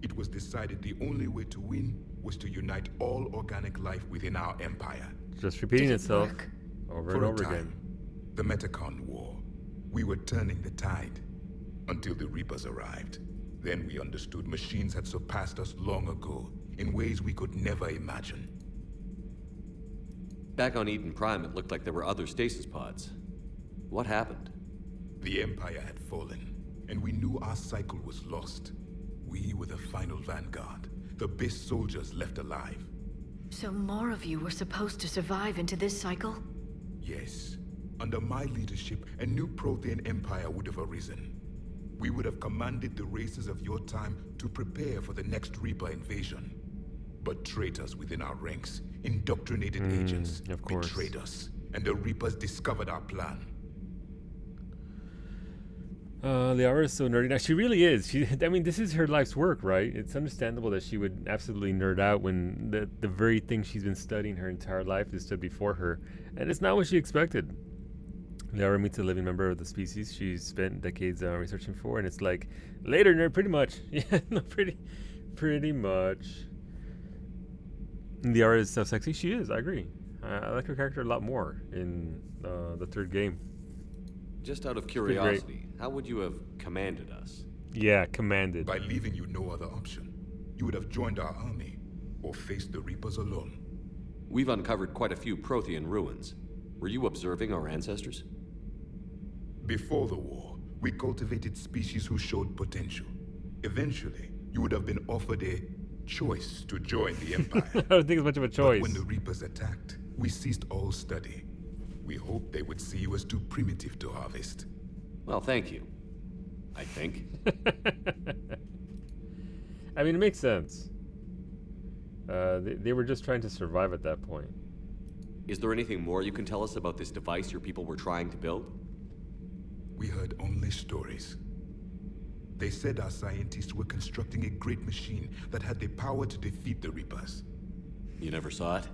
It was decided the only way to win was to unite all organic life within our empire. Just repeating Did it itself work? over For and a over time, again. the Metacon War. We were turning the tide until the Reapers arrived. Then we understood machines had surpassed us long ago in ways we could never imagine. Back on Eden Prime, it looked like there were other stasis pods. What happened? The Empire had fallen, and we knew our cycle was lost. We were the final vanguard, the best soldiers left alive. So more of you were supposed to survive into this cycle? Yes. Under my leadership, a new Prothean empire would have arisen. We would have commanded the races of your time to prepare for the next Reaper invasion. But traitors within our ranks, indoctrinated agents, of course. betrayed us, and the Reapers discovered our plan. Liara is so nerdy. Now, she really is. I mean, this is her life's work, right? It's understandable that she would absolutely nerd out when the very thing she's been studying her entire life is stood before her. And it's not what she expected. Liara meets a living member of the species she's spent decades researching for, and it's like, later, nerd, pretty much. Yeah, no, pretty much. Liara is so sexy. She is, I agree. I like her character a lot more in the third game. Just out of curiosity, how would you have commanded us? Yeah, commanded. By leaving you no other option. You would have joined our army, or faced the Reapers alone. We've uncovered quite a few Prothean ruins. Were you observing our ancestors? Before the war, we cultivated species who showed potential. Eventually, you would have been offered a choice to join the Empire. I don't think it's much of a choice. But when the Reapers attacked, we ceased all study. We hoped they would see you as too primitive to harvest. Well, thank you. I think. I mean, it makes sense. They were just trying to survive at that point. Is there anything more you can tell us about this device your people were trying to build? we heard only stories. They said our scientists were constructing a great machine that had the power to defeat the Reapers. You never saw it?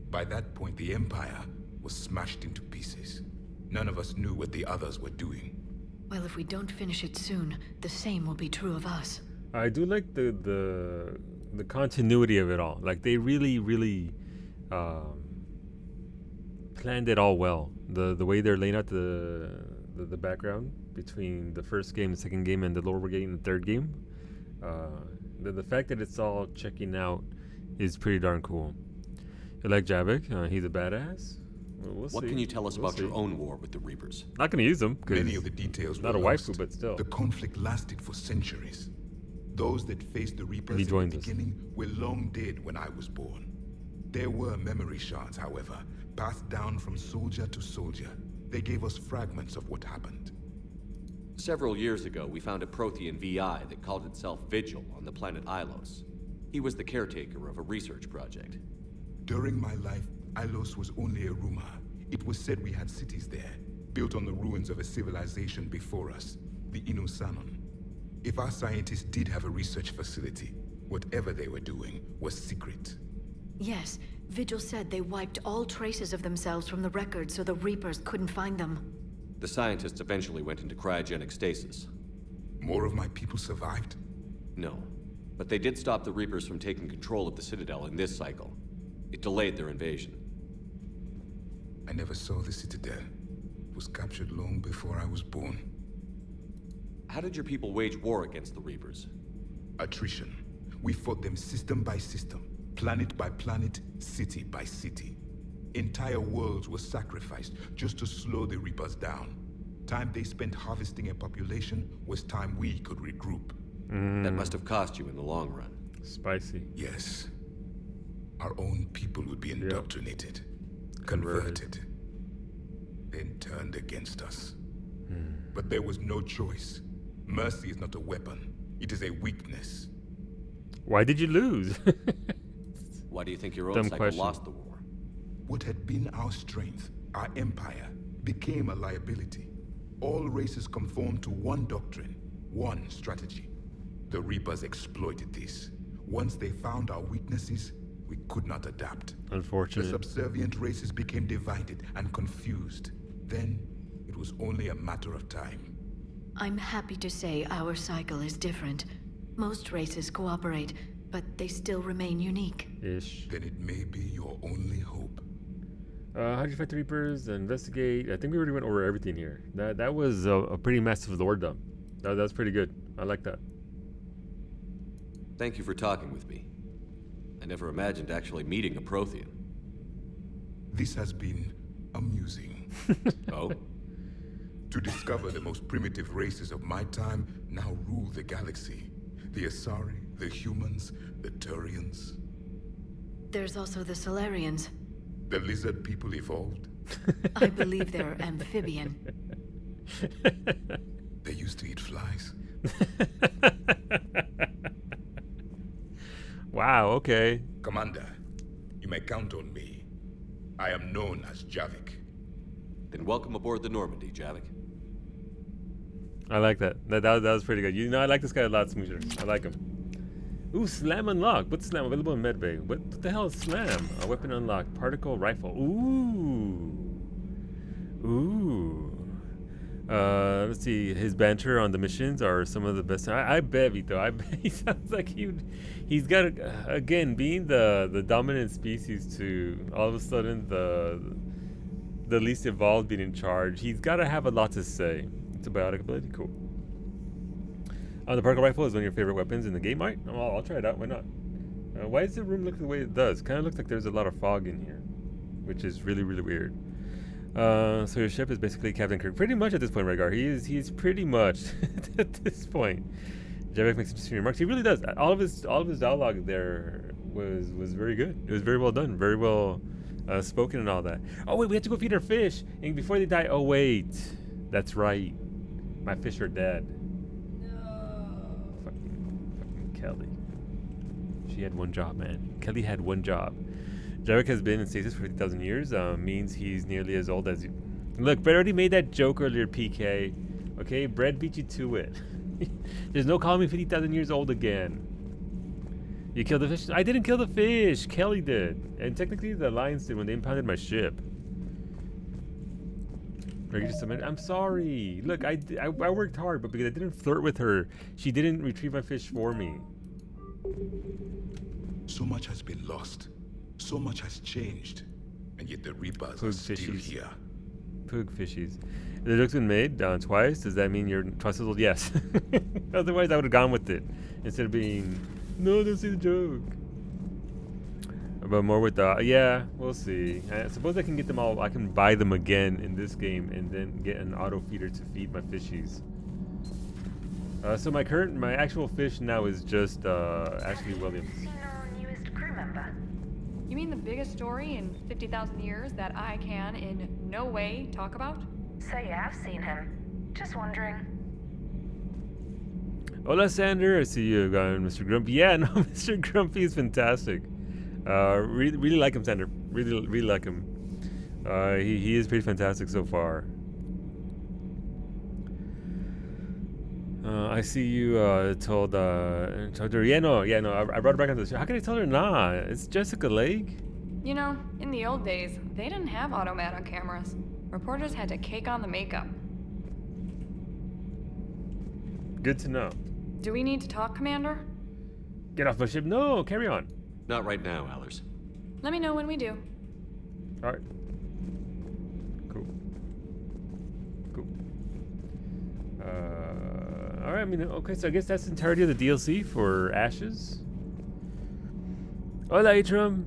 By that point, the Empire was smashed into pieces. None of us knew what the others were doing. Well, if we don't finish it soon, the same will be true of us. I do like the continuity of it all. Like they really planned it all well. The way they're laying out the background between the first game, the second game, and the lore we're getting in the third game. The fact that it's all checking out is pretty darn cool. You like Javik? He's a badass. We'll What see. can you tell us We'll about your see. own war with the Reapers? Not gonna use them. Many of the details were not a lost. waifu, but still. The conflict lasted for centuries. Those that faced the Reapers He in the joins us. beginning were long dead when I was born. There were memory shards, however, passed down from soldier to soldier. They gave us fragments of what happened. Several years ago, we found a Prothean VI that called itself Vigil on the planet Ilos. He was the caretaker of a research project. During my life, Ilos was only a rumor. It was said we had cities there, built on the ruins of a civilization before us, the Inosanon. If our scientists did have a research facility, whatever they were doing was secret. Yes, Vigil said they wiped all traces of themselves from the records so the Reapers couldn't find them. The scientists eventually went into cryogenic stasis. More of my people survived? No, but they did stop the Reapers from taking control of the Citadel in this cycle. It delayed their invasion. I never saw the Citadel. It was captured long before I was born. How did your people wage war against the Reapers? Attrition. We fought them system by system, planet by planet, city by city. Entire worlds were sacrificed just to slow the Reapers down. Time they spent harvesting a population was time we could regroup. That must have cost you in the long run. Spicy. Yes. Our own people would be indoctrinated, converted, then turned against us. But there was no choice. Mercy is not a weapon. It is a weakness. Why did you lose? Why do you think your own Dumb cycle question. lost the war? What had been our strength, our empire, became a liability. All races conformed to one doctrine, one strategy. The Reapers exploited this. Once they found our weaknesses, we could not adapt. The Unfortunate. subservient races became divided and confused. Then, it was only a matter of time. I'm happy to say our cycle is different. Most races cooperate, but they still remain unique. Ish. Then it may be your only hope. How did you fight the Reapers? Investigate. I think we already went over everything here. That was a pretty massive lore dump. That's pretty good. I like that. Thank you for talking with me. I never imagined actually meeting a Prothean. This has been amusing. Oh? To discover the most primitive races of my time now rule the galaxy. The Asari, the humans, the Turians. There's also the Solarians. The lizard people evolved. I believe they're amphibian. They used to eat flies. Wow, okay. Commander, you may count on me. I am known as Javik. Then welcome aboard the Normandy, Javik. I like that. That was pretty good. You know, I like this guy a lot smoother. I like him. Ooh, slam unlocked. What's slam? Available in medbay. What the hell is slam? A weapon unlocked. Particle rifle. Ooh. Ooh. Let's see. His banter on the missions are some of the best. I bet, Vito. I bet he sounds like he's got again being the dominant species to all of a sudden the least evolved being in charge. He's got to have a lot to say. It's a biotic ability. Cool. The particle rifle is one of your favorite weapons in the game, right? Oh, I'll try it out. Why not? Why does the room look the way it does? Kind of looks like there's a lot of fog in here, which is really, really weird. So your ship is basically Captain Kirk. Pretty much at this point, Rhaegar. He's pretty much at this point. Javik makes interesting remarks. He really does. All of his dialogue there was very good. It was very well done. Very well spoken and all that. Oh wait, we have to go feed our fish and before they die. Oh wait, that's right. My fish are dead. Fucking Kelly. She had one job, man. Kelly had one job. Javik has been in stasis for 50,000 years. Means he's nearly as old as you. Look, but I already made that joke earlier, PK. Okay, bread beat you to it. There's no calling me 50,000 years old again. You killed the fish? I didn't kill the fish. Kelly did. And technically the lions did when they impounded my ship. Are you just admit? I'm sorry. Look, I worked hard, but because I didn't flirt with her, she didn't retrieve my fish for me. So much has been lost. So much has changed. And yet the Reapers are still here. Poog fishies. The joke's been made twice. Does that mean you're twice as old? Yes. Otherwise, I would have gone with it instead of being, no, don't see the joke. But more with the, yeah, we'll see. I suppose I can get them all. I can buy them again in this game and then get an auto feeder to feed my fishies. So my actual fish now is just Ashley Williams. Newest crew member. You mean the biggest story in 50,000 years that I can in no way talk about? So you have seen him. Just wondering. Hola, Sander. I see you, Mr. Grumpy. Yeah, no, Mr. Grumpy is fantastic. Really like him, Sander. Really like him. He is pretty fantastic so far. I see you told her, yeah, no, I brought her back on the show. How can I tell her nah? It's Jessica Lake. You know, in the old days, they didn't have automat on cameras. Reporters had to cake on the makeup. Good to know. Do we need to talk, Commander? Get off my ship. No, carry on. Not right now, Allers. Let me know when we do. Alright. Cool. Alright, I mean, okay, so I guess that's the entirety of the DLC for Ashes. Hola, Atrum.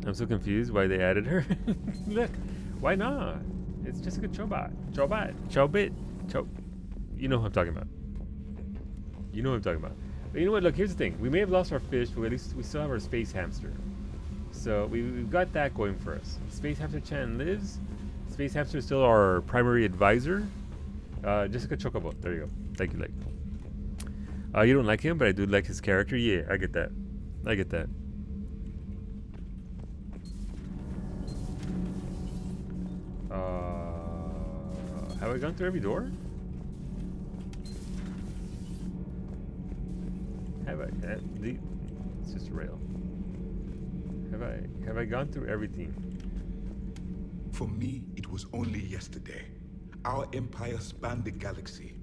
I'm so confused why they added her. Look, why not? It's Jessica Chobot. You know who I'm talking about. But you know what? Look, here's the thing. We may have lost our fish, but at least we still have our space hamster. So we've got that going for us. Space Hamster Chan lives. Space Hamster is still our primary advisor. Jessica Chocobo. There you go. Thank you, Lake. You don't like him, but I do like his character. Yeah, I get that. Have I gone through every door? Have I? It's just a rail. Have I gone through everything? For me, it was only yesterday. Our empire spanned the galaxy.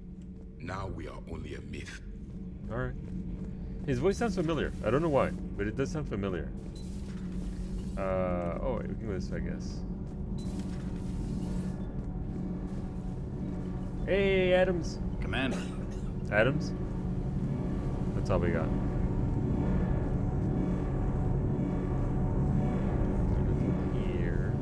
Now we are only a myth. Alright. His voice sounds familiar. I don't know why, but it does sound familiar. Oh, wait, we can go this way, I guess. Hey, Adams. Commander. Adams? That's all we got. Here.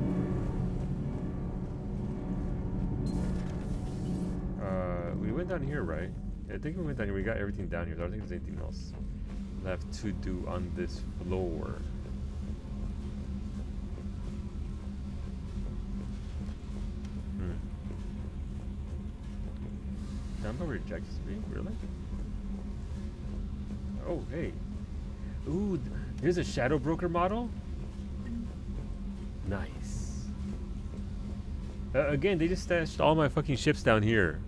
We went down here, right? I think we went down here. We got everything down here. So I don't think there's anything else left to do on this floor. Down by where Jack used to be? Really? Oh, hey. Ooh, there's a Shadow Broker model? Nice. Again, they just stashed all my fucking ships down here.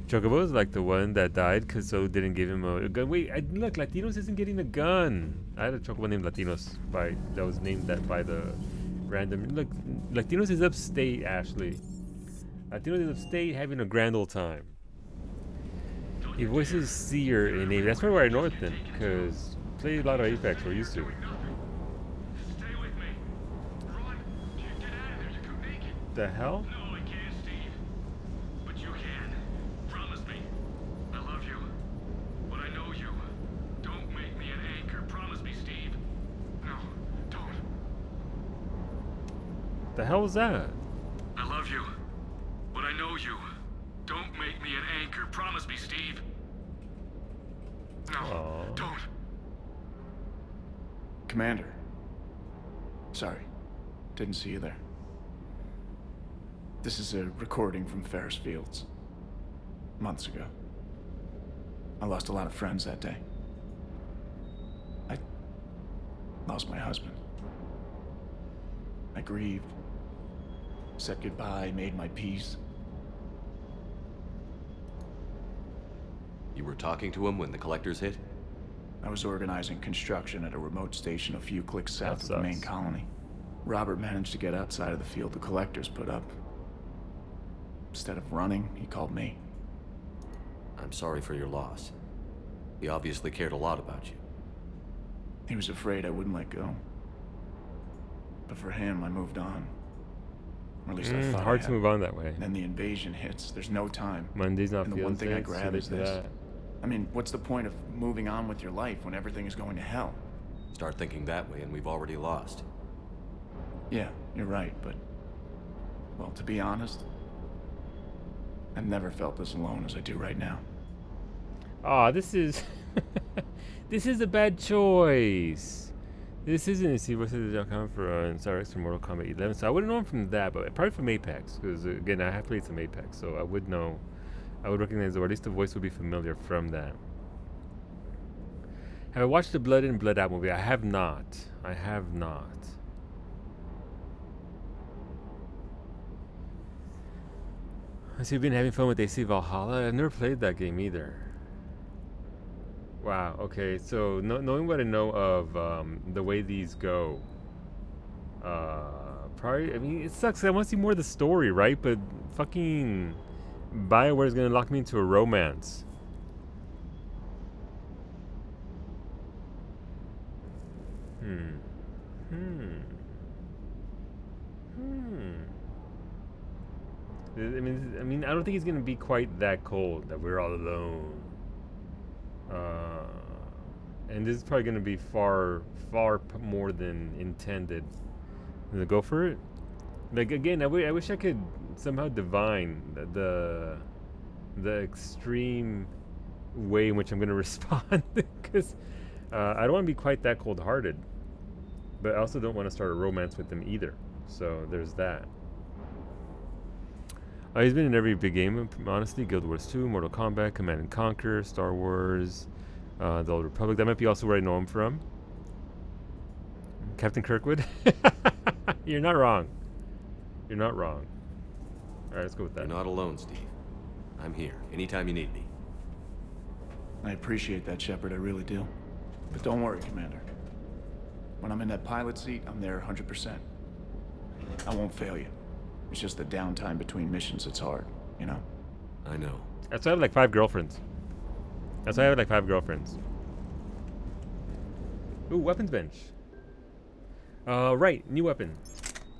Chocobo's like the one that died because So didn't give him a gun. Wait, look, Latinos isn't getting a gun. I had a Chocobo named Latinos that was named that by the random. Look, Latinos is upstate, Ashley. Latinos is upstate having a grand old time. He voices Seer in Navy. That's probably where I know it then, because played a lot of Apex, we're used to. Stay with me. Run. Get out of there. You can make it. The hell? No, I can't, Steve. But you can. Promise me. I love you. But I know you. Don't make me an anchor. Promise me, Steve. No, don't. The hell was that? I love you. But I know you. Don't make me an anchor. Promise me, Steve. No, Aww. don't. Commander. Sorry. Didn't see you there. This is a recording from Ferris Fields. Months ago. I lost a lot of friends that day. I lost my husband. I grieved. Said goodbye, made my peace. You were talking to him when the collectors hit? I was organizing construction at a remote station a few clicks south of the main sucks. colony. Robert managed to get outside of the field the collectors put up. Instead of running, he called me. I'm sorry for your loss. He obviously cared a lot about you. He was afraid I wouldn't let go. But for him, I moved on. Or at least I thought hard I to had. move on that way. And then the invasion hits. There's no time. Monday's not And the one thing I Fields Day, grab so is there's this. that. I mean, what's the point of moving on with your life when everything is going to hell? Start thinking that way and we've already lost. Yeah, you're right, but... Well, to be honest, I've never felt this alone as I do right now. Oh, this is... this is a bad choice. This isn't a CBS.com for Star for Mortal Kombat 11, so I wouldn't know him from that, but probably from Apex, because again, I have played some Apex, so I would know. I would recognize, or at least the voice would be familiar from that. Have I watched the Blood In, Blood Out movie? I have not. I have not. So you've been having fun with AC Valhalla? I've never played that game either. Wow, okay, so knowing what I know of the way these go, probably, I mean, it sucks. I want to see more of the story, right? But fucking BioWare is going to lock me into a romance. I mean, I don't think it's going to be quite that cold, that we're all alone. And this is probably going to be far more than intended. To go for it. Like again, I wish I could somehow divine the extreme way in which I'm going to respond, because I don't want to be quite that cold-hearted, but I also don't want to start a romance with them either. So there's that. He's been in every big game, honestly. Guild Wars 2, Mortal Kombat, Command & Conquer, Star Wars, The Old Republic. That might be also where I know him from. Captain Kirkwood? You're not wrong. You're not wrong. Alright, let's go with that. You're not alone, Steve. I'm here, anytime you need me. I appreciate that, Shepard, I really do. But don't worry, Commander. When I'm in that pilot seat, I'm there 100%. I won't fail you. It's just the downtime between missions that's hard, you know? I know. That's why I have like 5 girlfriends. That's why I have like 5 girlfriends. Ooh, weapons bench. Right, new weapon.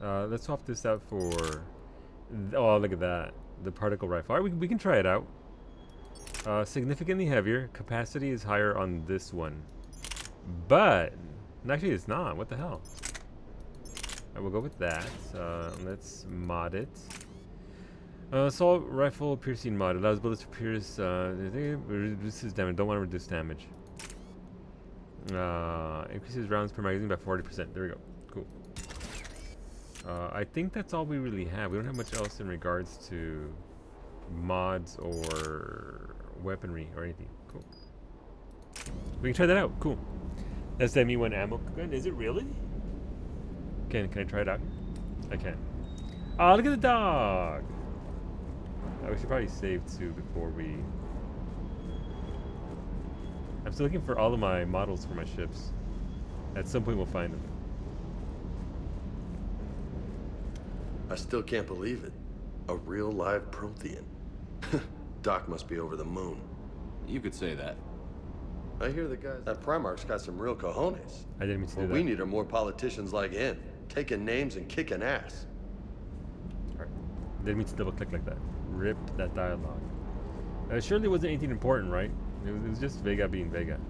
Let's swap this out for... Oh, look at that. The particle rifle. Alright, we can try it out. Significantly heavier. Capacity is higher on this one. But... Actually, it's not. What the hell? I will go with that. Let's mod it. Assault rifle piercing mod allows bullets to pierce. Reduces damage. Don't want to reduce damage. Increases rounds per magazine by 40%. There we go. Cool. I think that's all we really have. We don't have much else in regards to mods or weaponry or anything. Cool. We can try that out. Cool. That's the ME1 ammo gun. Is it really? Can I try it out? I can. Oh, look at the dog! We should probably save too before we... I'm still looking for all of my models for my ships. At some point we'll find them. I still can't believe it. A real live Prothean. Doc must be over the moon. You could say that. I hear the guys at Primarch's got some real cojones. I didn't mean to do What that. we need are more politicians like him, taking names and kicking ass. Alright. Didn't mean to double click like that. Rip that dialogue. Surely wasn't anything important, right? It was just Vega being Vega.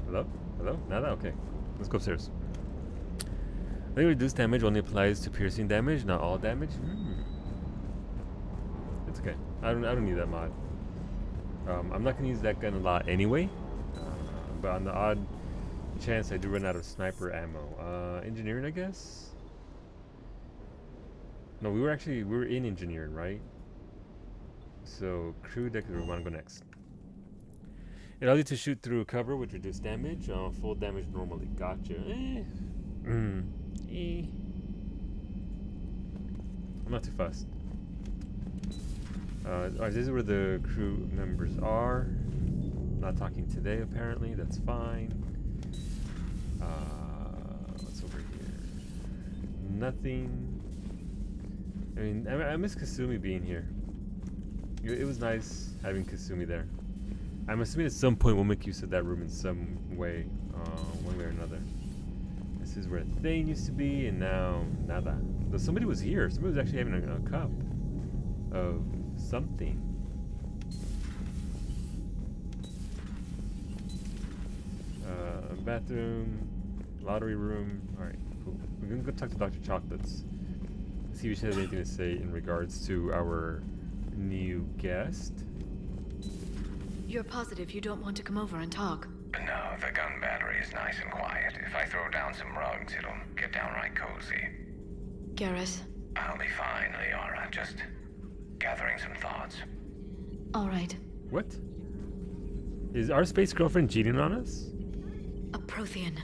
Hello? Hello? Nada? Okay. Let's go upstairs. I think reduced damage only applies to piercing damage, not all damage. It's okay. I don't need that mod. I'm not gonna use that gun a lot anyway. But on the odd chance I do run out of sniper ammo. Engineering, I guess? No, we were in engineering, right? So crew deck, we want to go next. It allows you to shoot through cover with reduced damage. Full damage normally. Gotcha. I'm not too fussed. This is where the crew members are. Not talking today, apparently. That's fine. What's over here? Nothing. I mean, I miss Kasumi being here. It was nice having Kasumi there. I'm assuming at some point we'll make use of that room in some way, one way or another. This is where Thane used to be, and now nada. Though somebody was here. Somebody was actually having a cup of something. Bathroom, lottery room. Alright, cool. We're gonna go talk to Dr. Chocolates. See if she has anything to say in regards to our new guest. You're positive you don't want to come over and talk? No, the gun battery is nice and quiet. If I throw down some rugs, it'll get downright cozy. Garrus? I'll be fine, Liara. Just gathering some thoughts. All right. What? Is our space girlfriend cheating on us? A Prothean.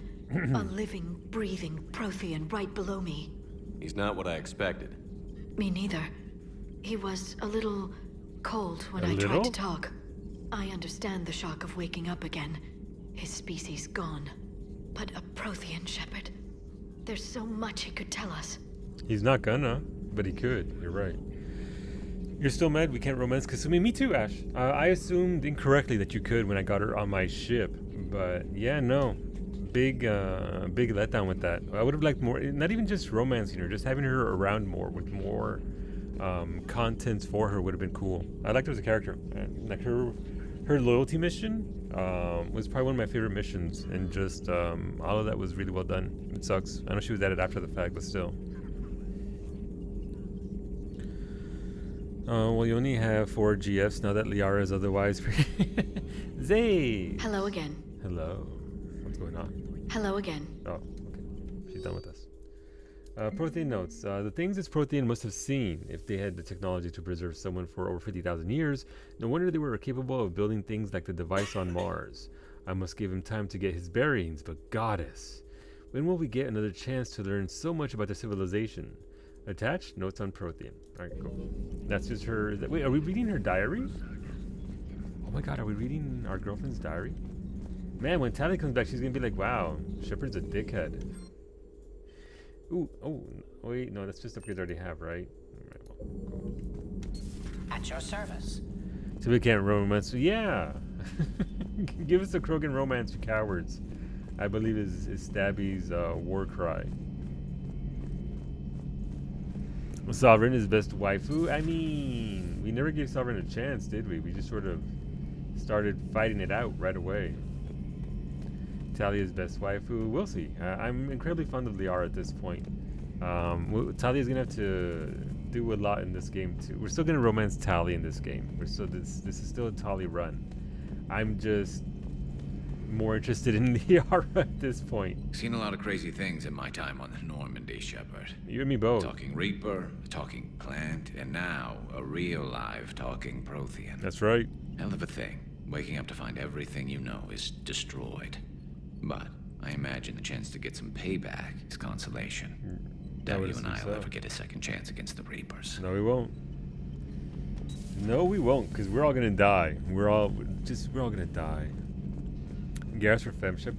A living, breathing Prothean right below me. He's not what I expected. Me neither. He was a little cold when I little? tried to talk. I understand the shock of waking up again. His species gone. But a Prothean, Shepard. There's so much he could tell us. He's not gonna, but he could. You're right. You're still mad we can't romance Kasumi? Me too, Ash. I assumed incorrectly that you could when I got her on my ship. But yeah, no. Big letdown with that. I would have liked more, not even just romancing her, just having her around more with more contents for her would have been cool. I liked her as a character. Like her loyalty mission was probably one of my favorite missions, and just all of that was really well done. It sucks. I know she was added after the fact, but still. Well, you only have 4 GFs now that Liara is otherwise free. Zay! Hello again. Hello. What's going on? Hello again. Oh, okay. She's done with us. Prothean notes. The things this Prothean must have seen if they had the technology to preserve someone for over 50,000 years. No wonder they were capable of building things like the device on Mars. I must give him time to get his bearings, but goddess. When will we get another chance to learn so much about their civilization? Attached notes on Prothean. Alright, cool. That's just her. Wait, are we reading her diary? Oh my god, are we reading our girlfriend's diary? Man, when Tali comes back, she's gonna be like, wow, Shepard's a dickhead. Ooh, oh, wait, no, that's just upgrades I already have, right? Alright, well, cool. At your service. So we can't romance. Yeah! Give us a Krogan romance, you cowards. I believe is Stabby's war cry. Sovereign is best waifu? I mean, we never gave Sovereign a chance, did we? We just sort of started fighting it out right away. Talia's best waifu? We'll see. I'm incredibly fond of Liara at this point. Talia's gonna have to do a lot in this game too. We're still gonna romance Tali in this game. We're still this is still a Tali run. I'm just more interested in Liara at this point. Seen a lot of crazy things in my time on the Normandy, Shepard. You and me both. Talking Reaper, talking Plant, and now a real live talking Prothean. That's right. Hell of a thing. Waking up to find everything you know is destroyed. But I imagine the chance to get some payback is consolation. Doubt you and I will ever get a second chance against the Reapers. No, we won't. No, we won't, because we're all gonna die. We're all gonna die. Garrus for Femship.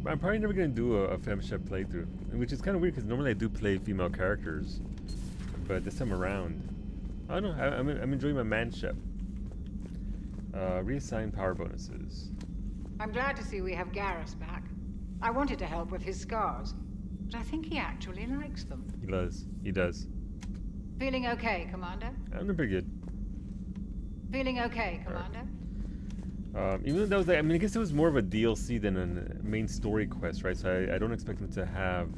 I'm probably never gonna do a Femship playthrough, which is kind of weird because normally I do play female characters, but this time around, I don't know. I'm enjoying my manship. Reassign power bonuses. I'm glad to see we have Garrus back. I wanted to help with his scars, but I think he actually likes them. He does. He does. Feeling okay, Commander? I'm doing pretty good. Feeling okay, Commander? Even though that was, I guess it was more of a DLC than a main story quest, right? So I don't expect them to have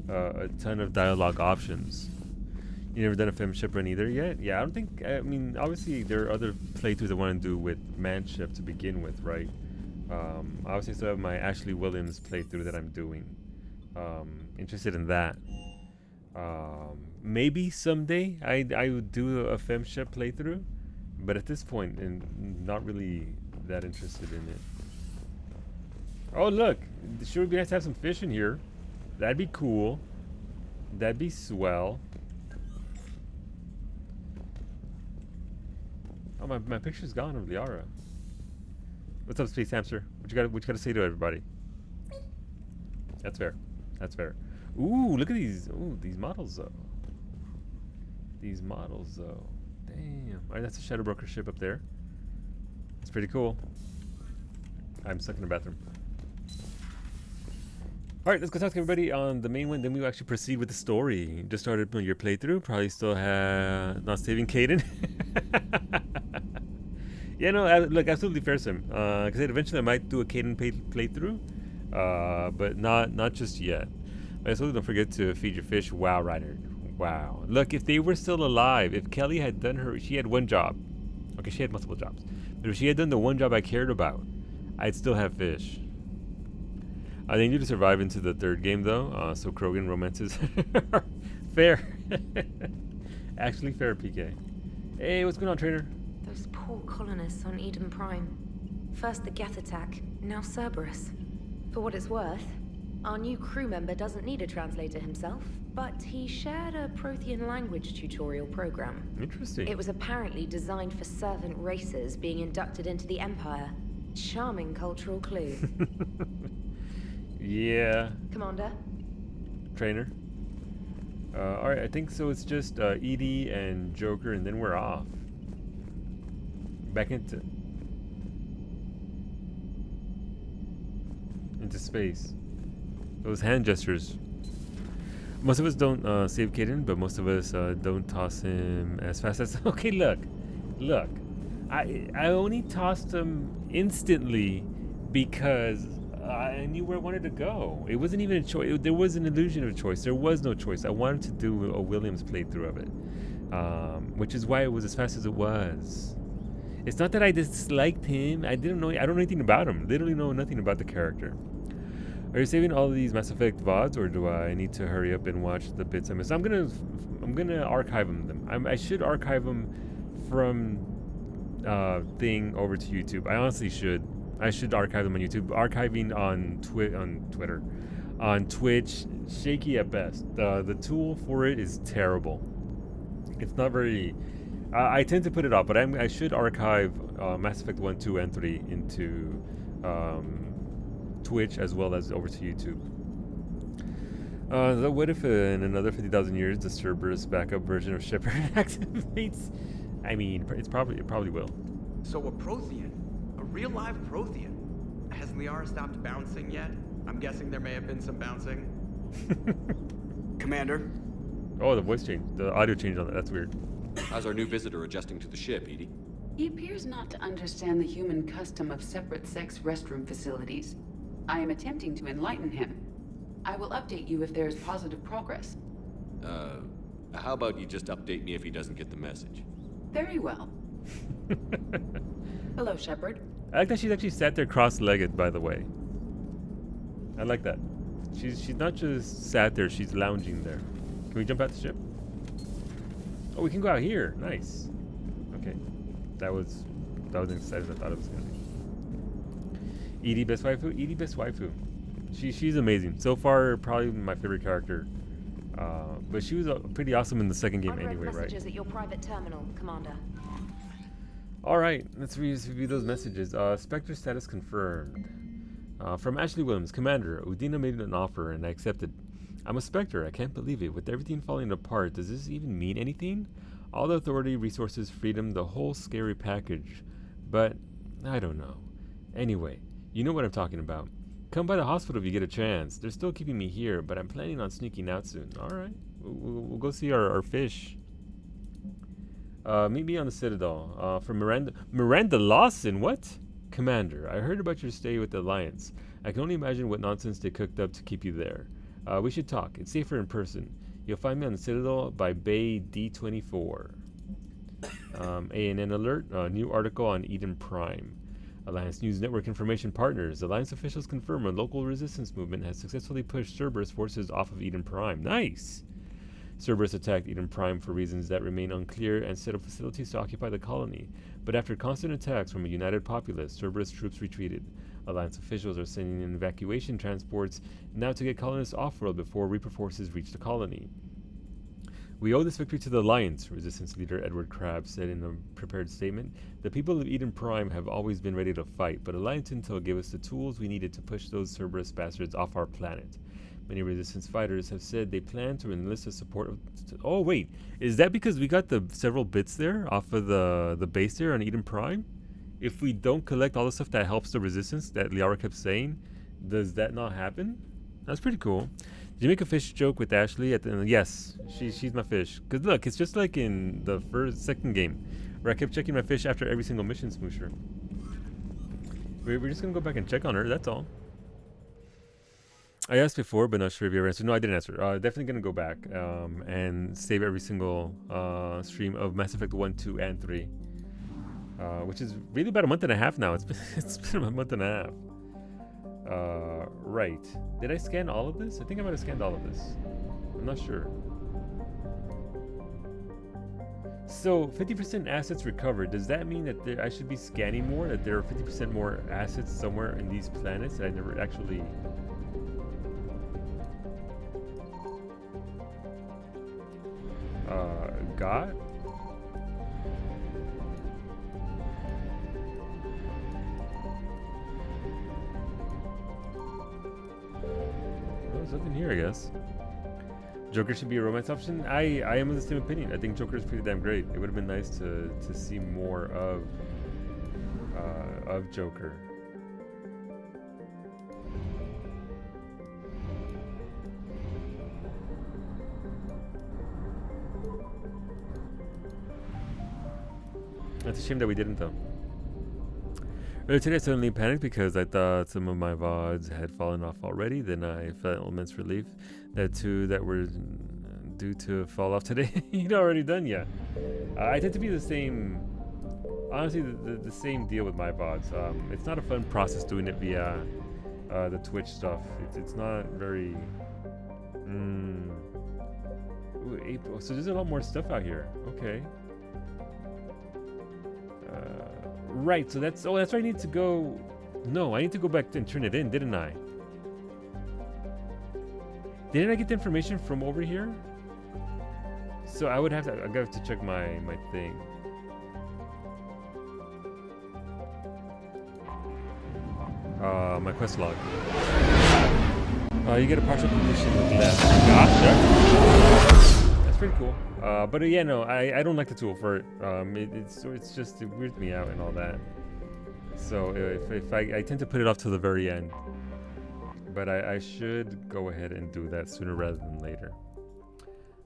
a ton of dialogue options. You never done a Femship run either yet? Yeah, I don't think. I mean, obviously there are other playthroughs I want to do with Manship to begin with, right? Obviously, I still have my Ashley Williams playthrough that I'm doing. Interested in that. Maybe someday I would do a Femship playthrough, but at this point, not really that interested in it. Oh look, it sure would be nice to have some fish in here. That'd be cool. That'd be swell. Oh, my picture's gone of Liara. What's up, Space Hamster? What you got to say to everybody? That's fair. That's fair. Ooh, look at these. Ooh, these models though. These models though. Damn. All right, that's a Shadow Broker ship up there. It's pretty cool. I'm stuck in the bathroom. All right, let's go talk to everybody on the main one. Then we'll actually proceed with the story. Just started your playthrough. Probably still have not saving Kaidan. Yeah, no, look, absolutely fair, Sim. Because eventually I might do a Kaidan playthrough, but not just yet. Also, don't forget to feed your fish. Wow, Ryder. Wow. Look, if they were still alive, if Kelly had done she had one job. Okay, she had multiple jobs. But if she had done the one job I cared about, I'd still have fish. They need to survive into the third game, though, so Krogan romances. Fair. Actually fair, PK. Hey, what's going on, trainer? Those poor colonists on Eden Prime. First the Geth attack, now Cerberus. For what it's worth, our new crew member doesn't need a translator himself, but he shared a Prothean language tutorial program. Interesting. It was apparently designed for servant races being inducted into the Empire. Charming cultural clue. Yeah. Commander? Trainer? Alright, I think so. It's just Edie and Joker, and then we're off. Back into space. Those hand gestures. Most of us don't save Kaidan, but most of us don't toss him as fast as... Okay, look. I only tossed him instantly because I knew where I wanted to go. It wasn't even a choice. There was an illusion of choice. There was no choice. I wanted to do a Williams playthrough of it, which is why it was as fast as it was. It's not that I disliked him. I don't know anything about him. Literally know nothing about the character. Are you saving all of these Mass Effect VODs, or do I need to hurry up and watch the bits I missed? I'm gonna archive them. I should archive them from thing over to YouTube. I honestly should. I should archive them on YouTube. Archiving on Twitter, on Twitch, shaky at best. The tool for it is terrible. It's not very. I tend to put it off, but I should archive Mass Effect 1, 2, and 3 into Twitch as well as over to YouTube. What if in another 50,000 years the Cerberus backup version of Shepard activates? I mean, it probably will. So a Prothean, a real live Prothean. Has Liara stopped bouncing yet? I'm guessing there may have been some bouncing. Commander. Oh, the voice changed. The audio changed on that. That's weird. How's our new visitor adjusting to the ship, Edie? He appears not to understand the human custom of separate-sex restroom facilities. I am attempting to enlighten him. I will update you if there is positive progress. How about you just update me if he doesn't get the message? Very well. Hello, Shepard. I like that she's actually sat there cross-legged, by the way. I like that. She's not just sat there, she's lounging there. Can we jump out the ship? Oh, we can go out here. Nice. Okay. That was exciting as I thought it was gonna be. Edie best waifu? Edie best waifu. She's amazing. So far, probably my favorite character. But she was pretty awesome in the second game anyway, right? Messages at your private terminal, Commander. All right, let's review those messages. Spectre status confirmed. From Ashley Williams, Commander, Udina made an offer and I accepted. I'm a Spectre, I can't believe it. With everything falling apart, does this even mean anything? All the authority, resources, freedom, the whole scary package. But, I don't know. Anyway, you know what I'm talking about. Come by the hospital if you get a chance. They're still keeping me here, but I'm planning on sneaking out soon. Alright, we'll go see our fish. Meet me on the Citadel. From Miranda Lawson, what? Commander, I heard about your stay with the Alliance. I can only imagine what nonsense they cooked up to keep you there. We should talk. It's safer in person. You'll find me on the Citadel by Bay D24. ANN alert. New article on Eden Prime. Alliance News Network information partners. Alliance officials confirm a local resistance movement has successfully pushed Cerberus forces off of Eden Prime. Nice! Cerberus attacked Eden Prime for reasons that remain unclear and set up facilities to occupy the colony. But after constant attacks from a united populace, Cerberus troops retreated. Alliance officials are sending in evacuation transports now to get colonists off-world before Reaper forces reach the colony. We owe this victory to the Alliance, Resistance leader Edward Crabb said in a prepared statement. The people of Eden Prime have always been ready to fight, but Alliance Intel gave us the tools we needed to push those Cerberus bastards off our planet. Many Resistance fighters have said they plan to enlist the support of... Oh, wait. Is that because we got the several bits there off of the base there on Eden Prime? If we don't collect all the stuff that helps the Resistance that Liara kept saying, does that not happen? That's pretty cool. Did you make a fish joke with Ashley at the end? Yes, she's my fish. Because look, it's just like in the second game, where I kept checking my fish after every single mission, Smoosher. We're just going to go back and check on her, that's all. I asked before, but not sure if you ever answered. No, I didn't answer. Definitely going to go back and save every single stream of Mass Effect 1, 2, and 3. Which is really about a month and a half now. It's been a month and a half. Right. Did I scan all of this? I think I might have scanned all of this. I'm not sure. So, 50% assets recovered. Does that mean that I should be scanning more? That there are 50% more assets somewhere in these planets that I never actually... got? There's nothing here, I guess. Joker should be a romance option. I am of the same opinion. I think Joker is pretty damn great. It would have been nice to see more of Joker. It's a shame that we didn't, though. Earlier today, I suddenly panicked because I thought some of my VODs had fallen off already. Then I felt immense relief that two that were due to fall off today you'd already done. Yeah, I tend to be the same. Honestly, the same deal with my VODs. It's not a fun process doing it via the Twitch stuff. It's not very. Ooh, April. So there's a lot more stuff out here. Okay. Right, so that's where I need to go. No, I need to go back and turn it in, didn't I? Didn't I get the information from over here? So I would have to check my thing. My quest log. You get a partial completion with less. Gotcha. That's pretty cool. But yeah, no, I don't like the tool for it. It's just, it weirds me out and all that. So if I tend to put it off to the very end. But I should go ahead and do that sooner rather than later.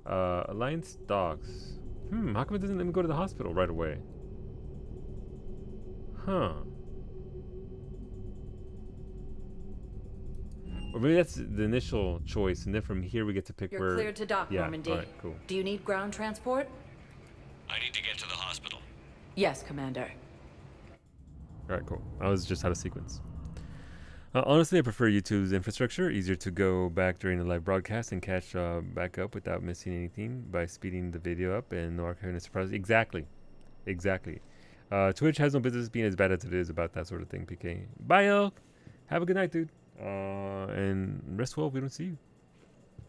Alliance dogs. How come it doesn't let me go to the hospital right away? Huh. Or maybe that's the initial choice, and then from here we get to pick where... You're cleared to dock, Normandy. All right, cool. Do you need ground transport? I need to get to the hospital. Yes, Commander. All right, cool. I was just out of sequence. Honestly, I prefer YouTube's infrastructure. Easier to go back during the live broadcast and catch back up without missing anything by speeding the video up and no archiving a surprise. Exactly. Twitch has no business being as bad as it is about that sort of thing, PK. Bye, Elk. Have a good night, dude. And rest well if we don't see you.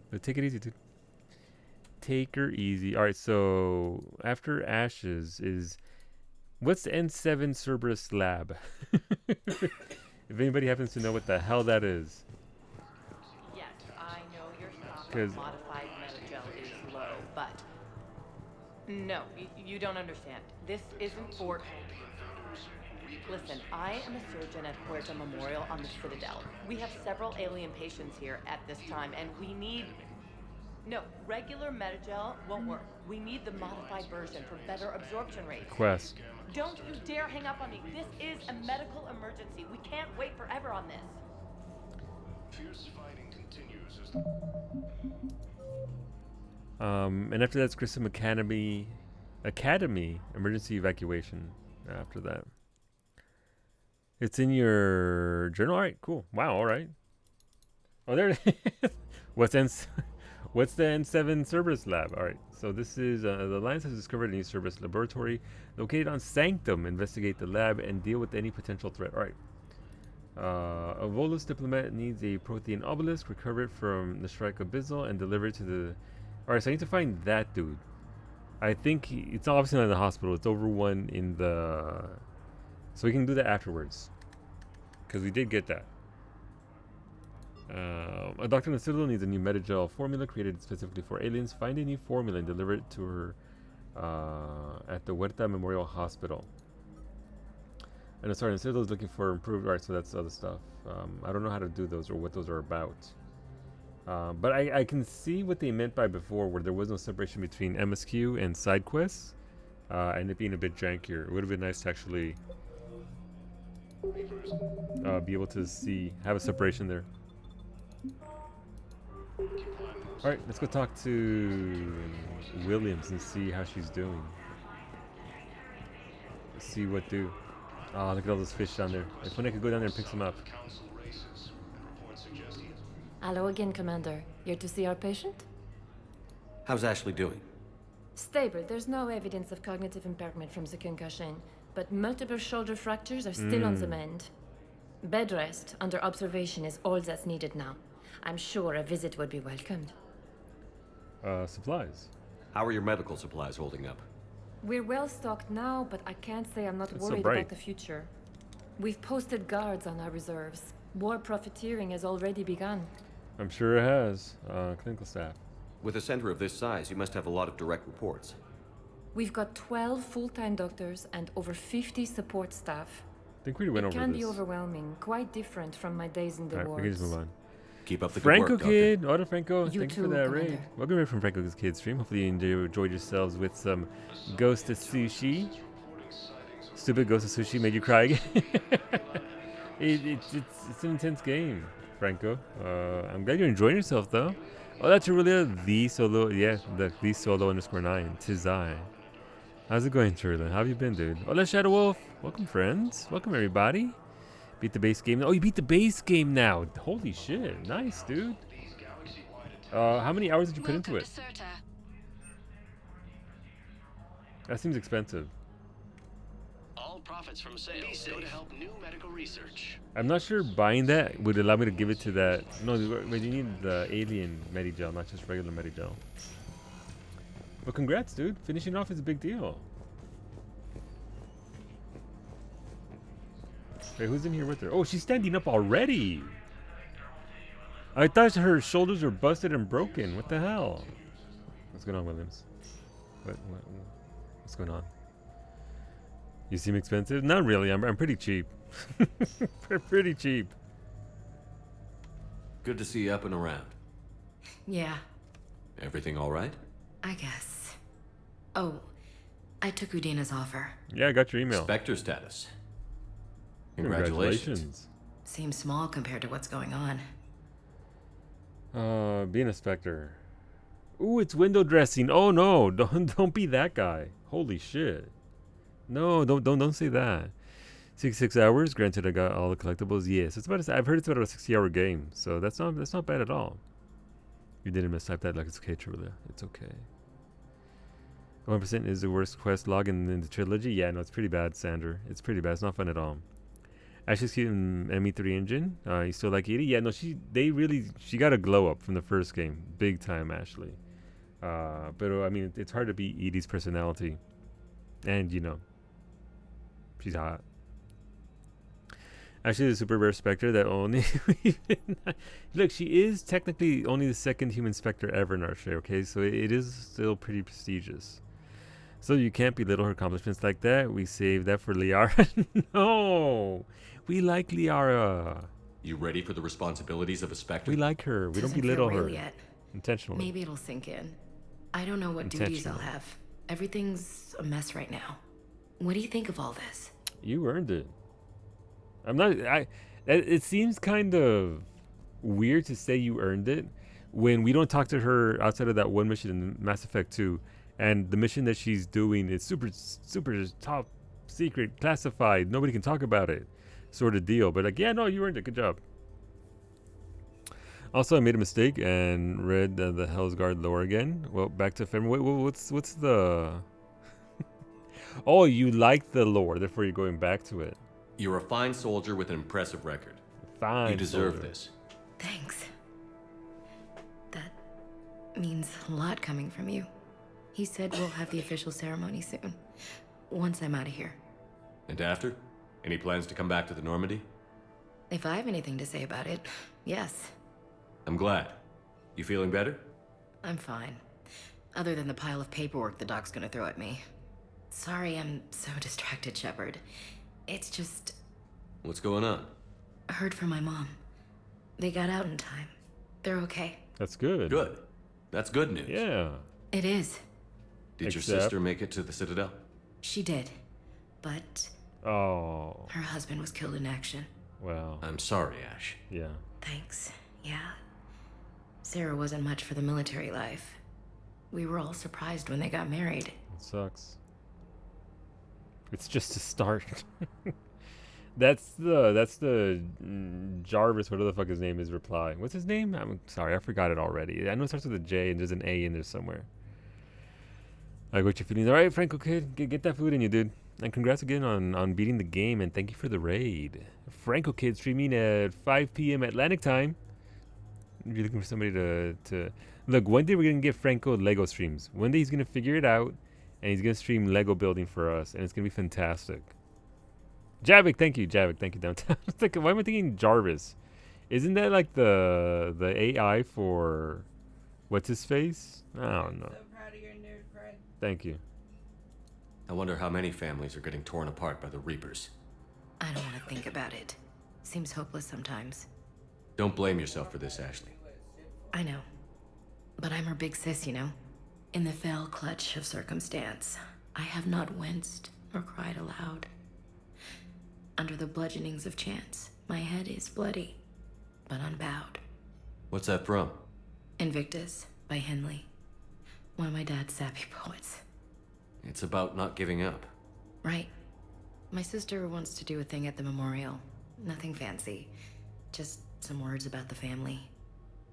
But take it easy, dude. Take her easy. Alright, so after Ashes is... What's the N7 Cerberus lab? If anybody happens to know what the hell that is. Yes, I know your stock of modified metagel is low, but... No, you don't understand. This isn't for... Listen, I am a surgeon at Huerta Memorial on the Citadel. We have several alien patients here at this time, and we need... No, regular metagel won't work. We need the modified version for better absorption rates. Quest. Don't you dare hang up on me. This is a medical emergency. We can't wait forever on this. Fierce fighting continues as and after that's Grissom Academy emergency evacuation after that. It's in your journal? Alright, cool. Wow, alright. Oh, there it is. What's the N7 Cerberus lab? Alright, so this is, the Alliance has discovered a new Cerberus laboratory located on Sanctum. Investigate the lab and deal with any potential threat. Alright. A Volus diplomat needs a Prothean obelisk, recover it from the Shrike Abyssal, and deliver it to the Alright, so I need to find that dude. I think it's obviously not in the hospital. It's over one in the... So we can do that afterwards. Because we did get that. A doctor in the Citadel needs a new Medigel formula created specifically for aliens. Find a new formula and deliver it to her at the Huerta Memorial Hospital. And the Sergeant in the Citadel is looking for improved... Alright, so that's other stuff. I don't know how to do those or what those are about. But I can see what they meant by before, where there was no separation between MSQ and side quests, and it being a bit jankier. It would have been nice to actually be able to have a separation there. All right, let's go talk to Williams and see how she's doing. Let's see what do. Oh, look at all those fish down there. If only I could go down there and pick some up. Hello again, Commander. Here to see our patient? How's Ashley doing? Stable. There's no evidence of cognitive impairment from the concussion, but multiple shoulder fractures are still on the mend. Bed rest under observation is all that's needed now. I'm sure a visit would be welcomed. Supplies. How are your medical supplies holding up? We're well stocked now, but I can't say I'm not It's so worried bright. about the future. We've posted guards on our reserves. War profiteering has already begun. I'm sure it has. Clinical staff. With a center of this size, you must have a lot of direct reports. We've got 12 full-time doctors and over 50 support staff. I think we went over It can this. be overwhelming, quite different from my days in the Alright, we can just wars. move on. Keep up the Franco good work, Kid, Auto Franco, You thank you too, for that raid. Commander. Welcome back from Franco's Kid stream. Hopefully you enjoyed yourselves with some Ghost of Sushi. Stupid Ghost of Sushi made you cry again. It's an intense game, Franco. I'm glad you're enjoying yourself though. Oh, that's Aurelia, the solo, yeah, the solo _9. Tis I. How's it going, Turlin? How have you been, dude? Hola, Shadow Wolf. Welcome, friends. Welcome, everybody. Beat the base game. Oh, you beat the base game now. Holy shit. Nice, dude. How many hours did you put into it? That seems expensive. All profits from sales go to help new medical research. I'm not sure buying that would allow me to give it to that. No, but you need the alien Medigel, not just regular Medigel. But congrats, dude. Finishing off is a big deal. Wait, who's in here with her? Oh, she's standing up already. I thought her shoulders were busted and broken. What the hell? What's going on, Williams? What's going on? You seem expensive? Not really. I'm pretty cheap. Pretty cheap. Good to see you up and around. Yeah, Everything all right? I guess. Oh, I took Udina's offer. Yeah, I got your email. Spectre status. Congratulations. Seems small compared to what's going on. Being a Spectre. Ooh, it's window dressing. Oh no, don't be that guy. Holy shit. No, don't say that. 66 hours. Granted, I got all the collectibles. Yes, it's about. I've heard it's about a 60-hour game, so that's not bad at all. You didn't mistype that, like it's okay, Trulia. It's okay. 1% is the worst quest log in the trilogy. Yeah, no, it's pretty bad, Sander. It's pretty bad. It's not fun at all. Ashley's cute in ME3 engine. You still like Edie? Yeah, no, she got a glow up from the first game, big time, Ashley. But I mean, it's hard to beat Edie's personality, and you know, she's hot. Actually, the super rare Spectre that only... Look, she is technically only the second human Spectre ever in our show, okay? So it is still pretty prestigious. So you can't belittle her accomplishments like that. We saved that for Liara. No! We like Liara. You ready for the responsibilities of a Spectre? We like her. We don't Doesn't belittle feel her. real yet. Intentionally. Maybe it'll sink in. I don't know what duties I'll have. Everything's a mess right now. What do you think of all this? You earned it. I'm not... It seems kind of weird to say you earned it when we don't talk to her outside of that one mission in Mass Effect 2, and the mission that she's doing is super top secret, classified, nobody can talk about it sort of deal. But like, yeah, no, you earned it. Good job. Also, I made a mistake and read the Hell's Guard lore again. Well, back to February. What's the... Oh, you like the lore, therefore you're going back to it. You're a fine soldier with an impressive record. Fine. You deserve soldier. this. Thanks. That means a lot coming from you. He said we'll have the official ceremony soon, once I'm out of here. And after? Any plans to come back to the Normandy? If I have anything to say about it, yes. I'm glad. You feeling better? I'm fine. Other than the pile of paperwork the doc's gonna throw at me. Sorry I'm so distracted, Shepard. It's just... What's going on? I heard from my mom. They got out in time. They're okay. That's good. Good. That's good news. Yeah. It is. Did your sister make it to the Citadel? She did. But... Oh. Her husband was killed in action. Well. I'm sorry, Ash. Yeah. Thanks. Yeah. Sarah wasn't much for the military life. We were all surprised when they got married. It sucks. It's just a start. That's the Jarvis, whatever the fuck his name is, reply. What's his name? I'm sorry, I forgot it already. I know it starts with a J and there's an A in there somewhere. Like, what your feelings? All right, Franco kid, get that food in you, dude. And congrats again on beating the game, and thank you for the raid. Franco kid streaming at 5 p.m. Atlantic time. If you're looking for somebody to look, one day we're gonna get Franco Lego streams. One day he's gonna figure it out, and he's gonna stream Lego building for us, and it's gonna be fantastic. Javik, thank you, downtown. It's like, why am I thinking Jarvis? Isn't that like the AI for what's his face? I don't know. So proud of your nerd pride. Thank you. I wonder how many families are getting torn apart by the Reapers. I don't want to think about it. Seems hopeless sometimes. Don't blame yourself for this, Ashley. I know. But I'm her big sis, you know? In the fell clutch of circumstance, I have not winced or cried aloud. Under the bludgeonings of chance, my head is bloody, but unbowed. What's that from? Invictus by Henley. One of my dad's sappy poets. It's about not giving up. Right. My sister wants to do a thing at the memorial. Nothing fancy. Just some words about the family.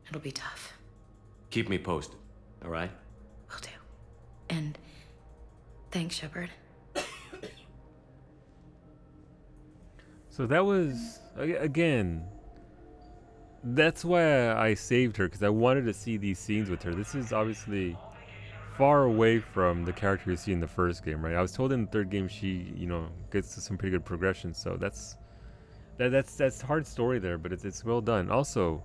It'll be tough. Keep me posted, all right? Will do. And thanks, Shepard. So that was, again, that's why I saved her, because I wanted to see these scenes with her. This is obviously far away from the character you see in the first game, right? I was told in the third game she, gets to some pretty good progression, so that's hard story there, but it's well done. Also,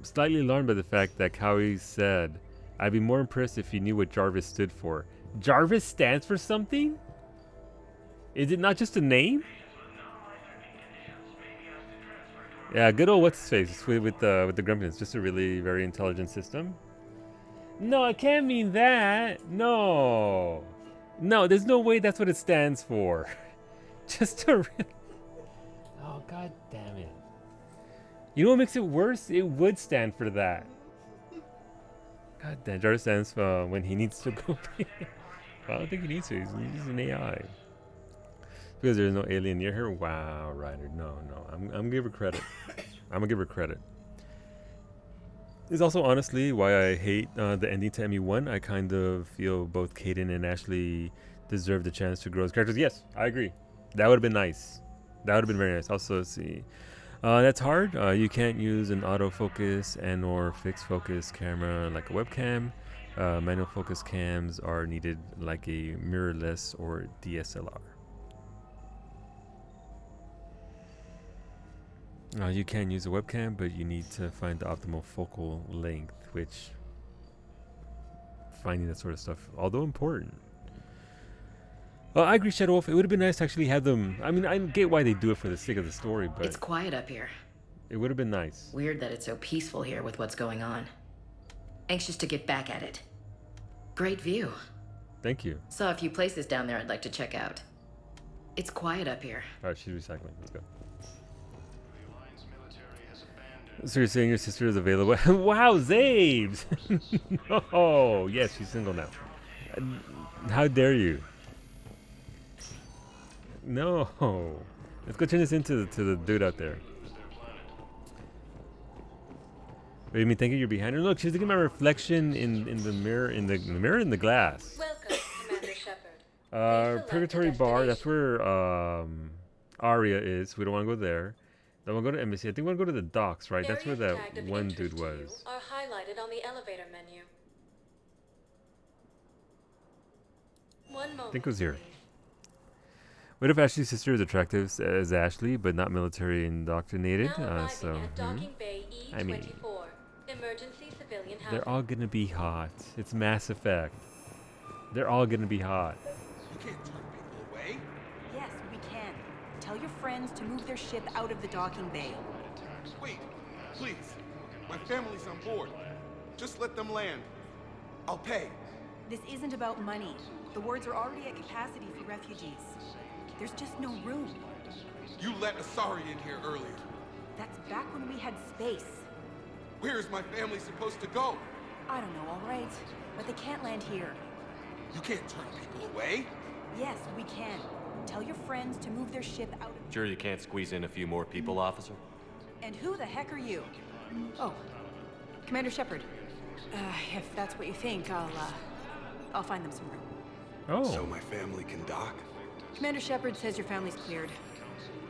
slightly alarmed by the fact that Cowie said, I'd be more impressed if you knew what Jarvis stood for. Jarvis stands for something? Is it not just a name? Yeah, good old what's his face with the grumpiness. Just a really very intelligent system. No, it can't mean that. No, there's no way that's what it stands for. Just a. Oh, god damn it! You know what makes it worse? It would stand for that. God damn, Jarvis stands for when he needs to go. I don't think he needs to. He's an AI. Because there's no alien near her. Wow, Ryder. No. I'm gonna give her credit. It's also honestly why I hate the ending to ME1. I kind of feel both Kaidan and Ashley deserve the chance to grow as characters. Yes, I agree. That would have been nice. That would have been very nice. Also, let's see. That's hard. You can't use an autofocus and or fixed focus camera like a webcam. Manual focus cams are needed like a mirrorless or DSLR. You can use a webcam, but you need to find the optimal focal length, which finding that sort of stuff, although important. I agree, Shadow Wolf. It would have been nice to actually have them. I mean, I get why they do it for the sake of the story, but it's quiet up here. It would have been nice. Weird that it's so peaceful here with what's going on. Anxious to get back at it. Great view. Thank you. Saw a few places down there I'd like to check out. It's quiet up here. All right, she's recycling. Let's go. So you're saying your sister is available? Wow, Zabes! Oh, yes, she's single now. How dare you? No. Let's go turn this into the dude out there. Wait, you mean thinking you're behind her? Look, she's looking at my reflection in the mirror, in the glass. Welcome, Commander Shepard. Purgatory Bar, that's where Aria is. We don't want to go there. Then we'll go to embassy. I think we'll go to the docks, right? That's where Areas that tagged of one interest dude to you was. Are highlighted on the elevator menu. One I moment. think it was here. What if Ashley's sister is attractive as Ashley, but not military indoctrinated? I mean, Emergency civilian housing. they're all gonna be hot. It's Mass Effect. They're all gonna be hot. You can't turn people away. Yes, we can. Tell your friends to move their ship out of the docking bay. Wait, please. My family's on board. Just let them land. I'll pay. This isn't about money. The wards are already at capacity for refugees. There's just no room. You let Asari in here earlier. That's back when we had space. Where is my family supposed to go? I don't know, all right. But they can't land here. You can't turn people away. Yes, we can. Tell your friends to move their ship out of... Sure you can't squeeze in a few more people, officer? And who the heck are you? Oh, Commander Shepard. If that's what you think, I'll find them some room. Oh. So my family can dock? Commander Shepard says your family's cleared.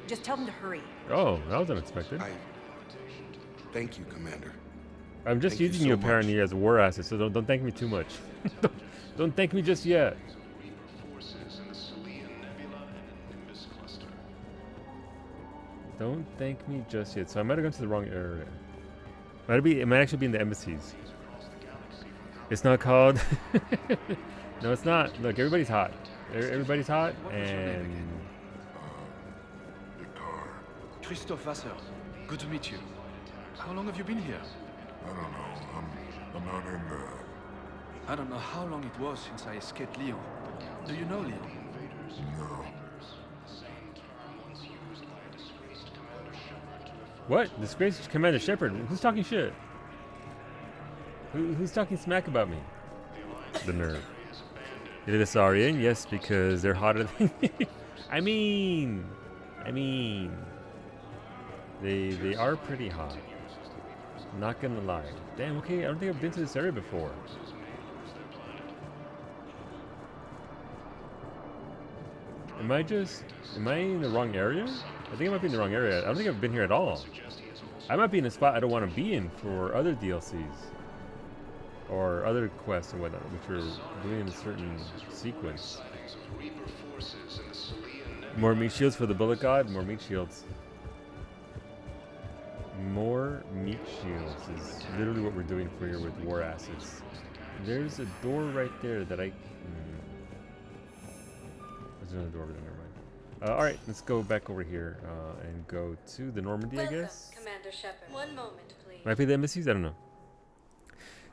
Just tell them to hurry. Oh, that was unexpected. Thank you, Commander. I'm just Thank using you you so apparently as a war asset, so don't thank me too much. don't thank me just yet. Don't thank me just yet. So I might have gone to the wrong area. It might actually be in the embassies. It's not called. No, it's not. Look, everybody's hot. Everybody's hot, and Christoph Wasser. Good to meet you. How long have you been here? I don't know. I'm not in there. I don't know how long it was since I escaped Leon. Do you know Leon? No. what? Disgraced Commander Shepard? Who's talking shit? Who's talking smack about me? The nerve. It is Asarian, yes, because they're hotter than I mean, they are pretty hot. Not gonna lie. Damn. Okay, I don't think I've been to this area before. Am I in the wrong area? I think I might be in the wrong area. I don't think I've been here at all. I might be in a spot I don't want to be in for other DLCs. Or other quests and whatnot, which we're doing in a certain sequence. More meat shields for the bullet god, more meat shields. More meat shields is literally what we're doing for here with war assets. There's a door right there that I... There's another door over there, never mind. Alright, let's go back over here and go to the Normandy, I guess. Commander Shepard. One moment, please. Might be the embassies? I don't know.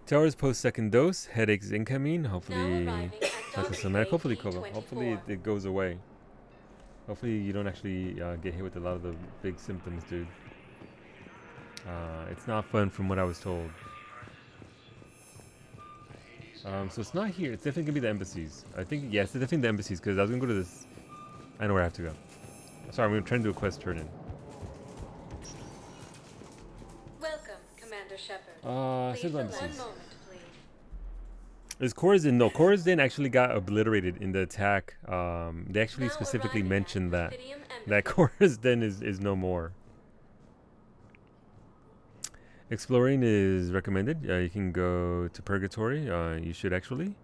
Towers post second dose. Headaches incoming. Hopefully, hopefully it goes away. Hopefully you don't actually get hit with a lot of the big symptoms, dude. It's not fun from what I was told. So it's not here. It's definitely gonna be the embassies. I think yes, it's definitely the embassies because I was gonna go to this. I know where I have to go. Sorry, I'm gonna try and do a quest turn in. Welcome, Commander Shepard. Please one moment, please. Is Corazin? No, Corazin actually got obliterated in the attack. They actually specifically mentioned that Corazin is no more. Exploring is recommended. You can go to Purgatory. You should actually.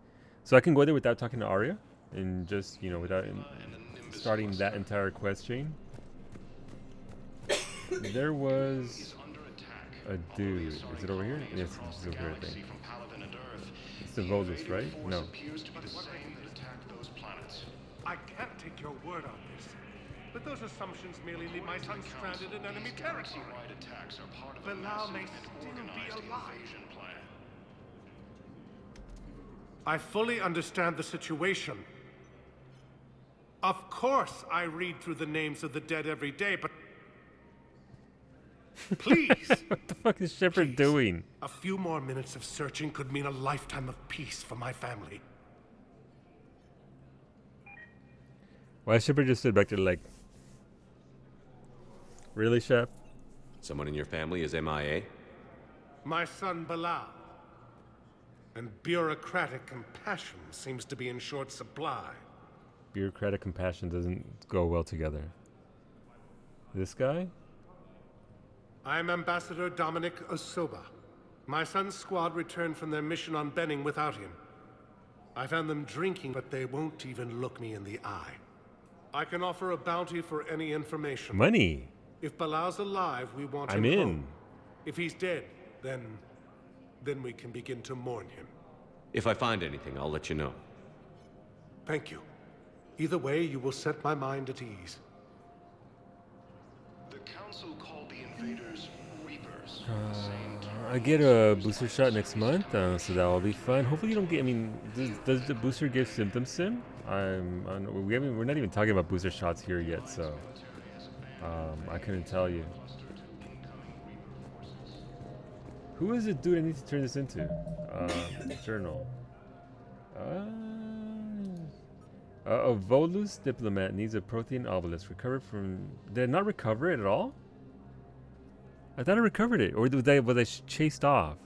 So I can go there without talking to Arya, and just without starting that entire quest chain. There was a dude. Is it over here? Yes, it's over here, I think. It's the Volus, right? No. I can't take your word on this, but those assumptions merely leave my son stranded in enemy territory. Bilal may still be alive. I fully understand the situation. Of course, I read through the names of the dead every day, but please! What the fuck is Shepard doing? A few more minutes of searching could mean a lifetime of peace for my family. Why Shepard just stood back there like... Really, Shep? Someone in your family is MIA? My son Bilal. And bureaucratic compassion seems to be in short supply. Bureaucratic compassion doesn't go well together. This guy? I'm Ambassador Dominic Osoba. My son's squad returned from their mission on Benning without him. I found them drinking, but they won't even look me in the eye. I can offer a bounty for any information. Money. If Bilal's alive, we want him I'm in. home. If he's dead, then we can begin to mourn him. If I find anything, I'll let you know. Thank you. Either way, you will set my mind at ease. The council called the invaders Reapers. I get a booster shot next month, so that'll be fun. Hopefully you don't get, I mean, does the booster give symptoms sim? We're not even talking about booster shots here yet, so I couldn't tell you. Who is it, dude? I need to turn this into journal. A Volus diplomat needs a protein obelisk. Recovered from... Did I not recover it at all? I thought I recovered it. Or was I chased off?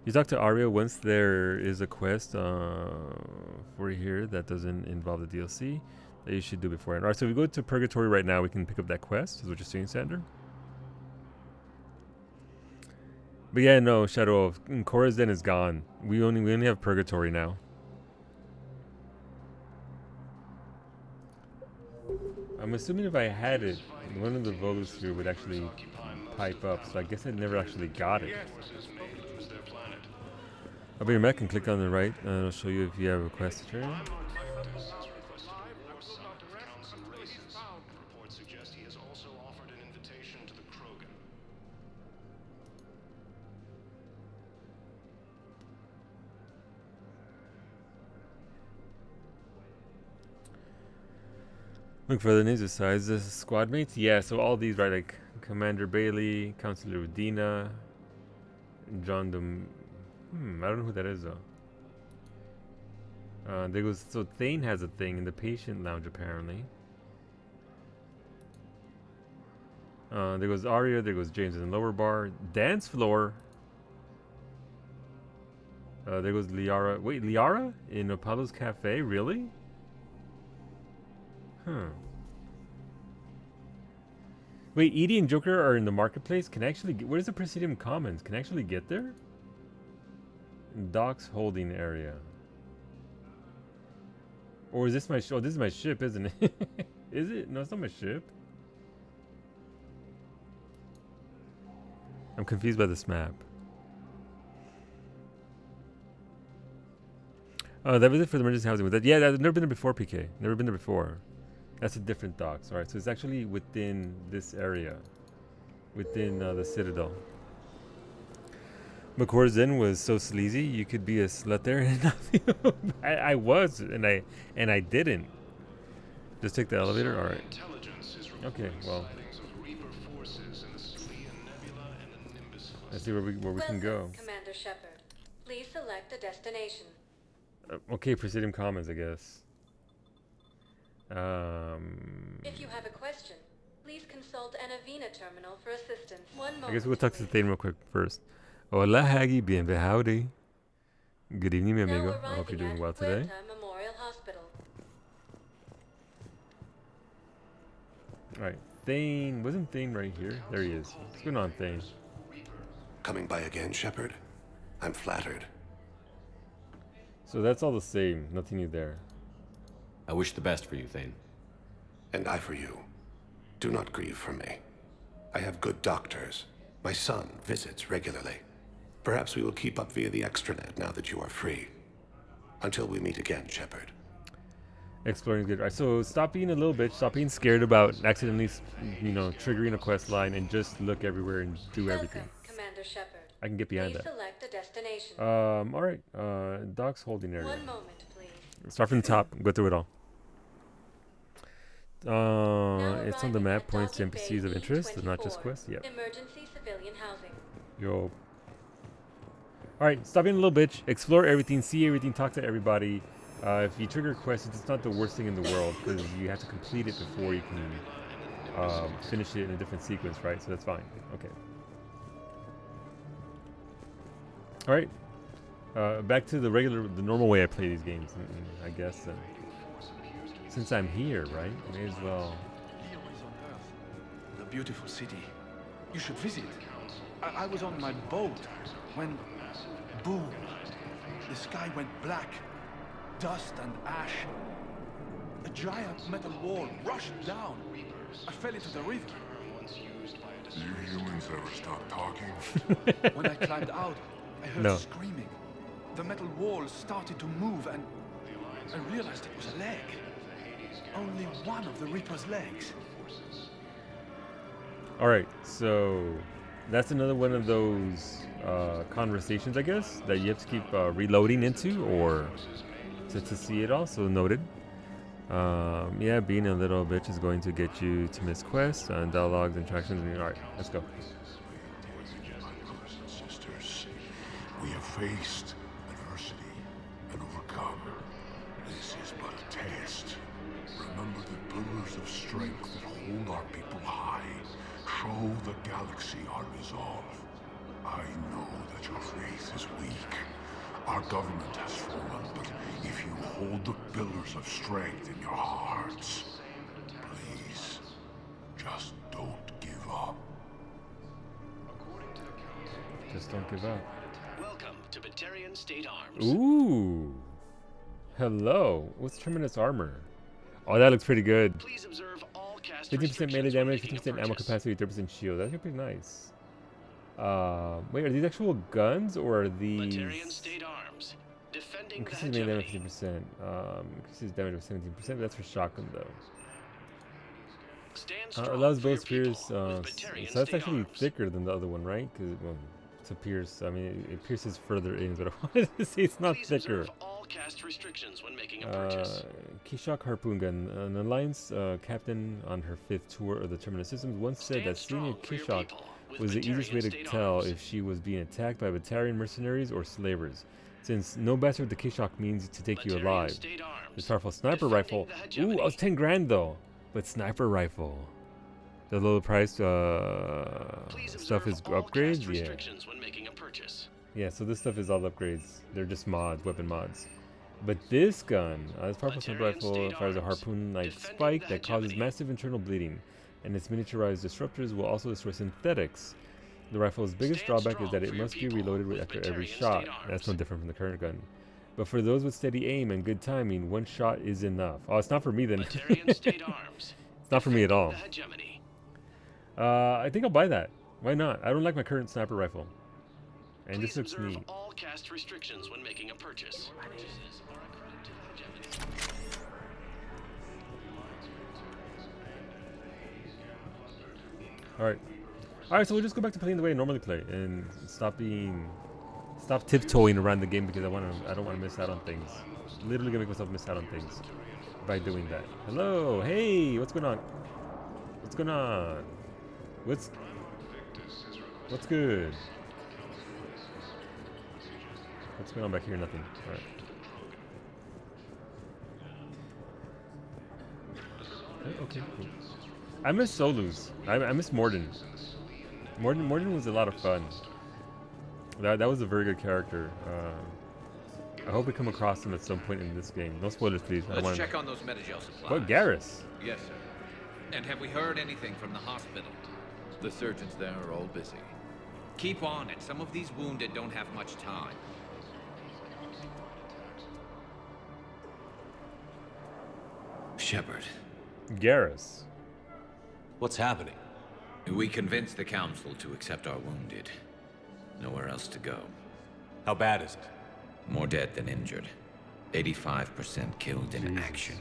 You talk to Aria once there is a quest for here that doesn't involve the DLC that you should do beforehand. Alright, so if we go to Purgatory right now, we can pick up that quest. Is what you're saying, Sander? But yeah, no, Shadow of Korra's Den is gone. We only have Purgatory now. I'm assuming if I had it, one of the Volus here would actually pipe up, so I guess I never actually got it. I'll be back and click on the right, and it'll show you if you have a quest to turn. Look for the news besides the squad mates. Yeah, so all these, right, like Commander Bailey, Counselor Udina, John I don't know who that is though. There goes, so Thane has a thing in the patient lounge apparently. There goes Arya, there goes James in the lower bar. Dance floor. There goes Liara. Wait, Liara? In Apollo's Cafe? Really? Huh. Wait, Edie and Joker are in the marketplace? Can I actually get... Where's the Presidium Commons? Can I actually get there? Docks holding area. Or is this my... Oh, this is my ship, isn't it? Is it? No, it's not my ship. I'm confused by this map. Oh, that was it for the emergency housing. With that, yeah, I've never been there before, PK. Never been there before. That's a different docks. Alright, so it's actually within this area. Within the Citadel. McCourt's Inn was so sleazy, you could be a slut there and not feel... I was, and I didn't. Just take the elevator? Alright. Okay, well. Let's see where we can go. Commander Shepard. Please select a destination. Okay, Presidium Commons, I guess. If you have a question, please consult an Avena terminal for assistance. One moment. I guess we'll talk to Thane real quick first. Hola, Haggy. Bienvenido. Howdy. Good evening, mi amigo. I hope you're doing well today. Memorial Hospital. Alright, Thane. Wasn't Thane right here? There he is. What's going on, Thane? Coming by again, Shepard? I'm flattered. So that's all the same. Nothing new there. I wish the best for you, Thane. And I for you. Do not grieve for me. I have good doctors. My son visits regularly. Perhaps we will keep up via the extranet now that you are free. Until we meet again, Shepard. Exploring is good. Alright, so stop being a little bitch. Stop being scared about accidentally, triggering a quest line and just look everywhere and do everything. Commander Shepard. I can get behind please that. Select a destination. Alright. Docks holding area. One moment, please. Start from the top. Go through it all. It's on the map. Points to NPCs of interest. It's not just quests. Yep. Emergency civilian housing. Yo. Alright, stop being a little bitch. Explore everything. See everything. Talk to everybody. If you trigger a quest, it's not the worst thing in the world because you have to complete it before you can finish it in a different sequence, right? So that's fine. Okay. Alright. Back to the normal way I play these games, I guess. Since I'm here, right? May as well. The beautiful city. You should visit. I was on my boat when, boom, the sky went black. Dust and ash. A giant metal wall rushed down. I fell into the river. Do you humans ever stop talking? When I climbed out, I heard screaming. The metal wall started to move and I realized it was a leg. Only one of the Reaper's legs. Alright, so that's another one of those conversations, I guess, that you have to keep reloading into or to see it all, so noted. Yeah, being a little bitch is going to get you to miss quests and dialogues, interactions, and alright, let's go. My brothers and sisters, we have faced adversity and overcome. This is but a test. Remember the pillars of strength that hold our people high. Show the galaxy our resolve. I know that your faith is weak. Our government has fallen, but if you hold the pillars of strength in your hearts, please, just don't give up. Just don't give up. Welcome to Batarian State Arms. Ooh. Hello. What's Terminus armor? Oh, that looks pretty good. Please observe all cast 50% melee damage, 50% ammo capacity, 30% shield. That's pretty nice. Wait, are these actual guns or are these? Batarian State Arms. Defending increases the melee hegemony. damage 50%. Increases damage of 17%. That's for shotgun though. Allows both spears. So that's actually thicker than the other one, right? Because well, to pierce. I mean, it pierces further in. But I wanted to say it's not thicker. All cast restrictions when making a purchase. Kishak Harpoon Gun. An Alliance captain on her 5th tour of the Terminus Systems once said that seeing a Kishak was the easiest way to tell if she was being attacked by Batarian mercenaries or slavers, since no bastard the Kishak means to take you alive. This powerful sniper rifle. Ooh, I was 10 grand though, but sniper rifle. The low price stuff is upgrades. Yeah. Yeah, so this stuff is all upgrades. They're just mods, weapon mods. But this gun, this powerful sniper rifle fires a harpoon-like spike that causes massive internal bleeding, and its miniaturized disruptors will also destroy synthetics. The rifle's biggest drawback is that it must be reloaded after every shot. That's no different from the current gun. But for those with steady aim and good timing, one shot is enough. Oh, it's not for me then. It's not for me at all. I think I'll buy that. Why not? I don't like my current sniper rifle. And this looks neat. All cast restrictions when making a purchase. Alright, so we'll just go back to playing the way I normally play and stop tiptoeing around the game because I don't want to miss out on things. Literally gonna make myself miss out on things by doing that. Hello, hey, what's going on? What's going on? What's good? What's going on back here? Nothing. Alright. Okay, cool. I miss Solus. I miss Mordin. Mordin was a lot of fun. That was a very good character. I hope we come across him at some point in this game. No spoilers, please. Let's check on those Metagel supplies. What, Garrus? Yes, sir. And have we heard anything from the hospital? The surgeons there are all busy. Keep on it. Some of these wounded don't have much time. Shepard. Garrus. What's happening? We convinced the Council to accept our wounded. Nowhere else to go. How bad is it? More dead than injured. 85% killed in action.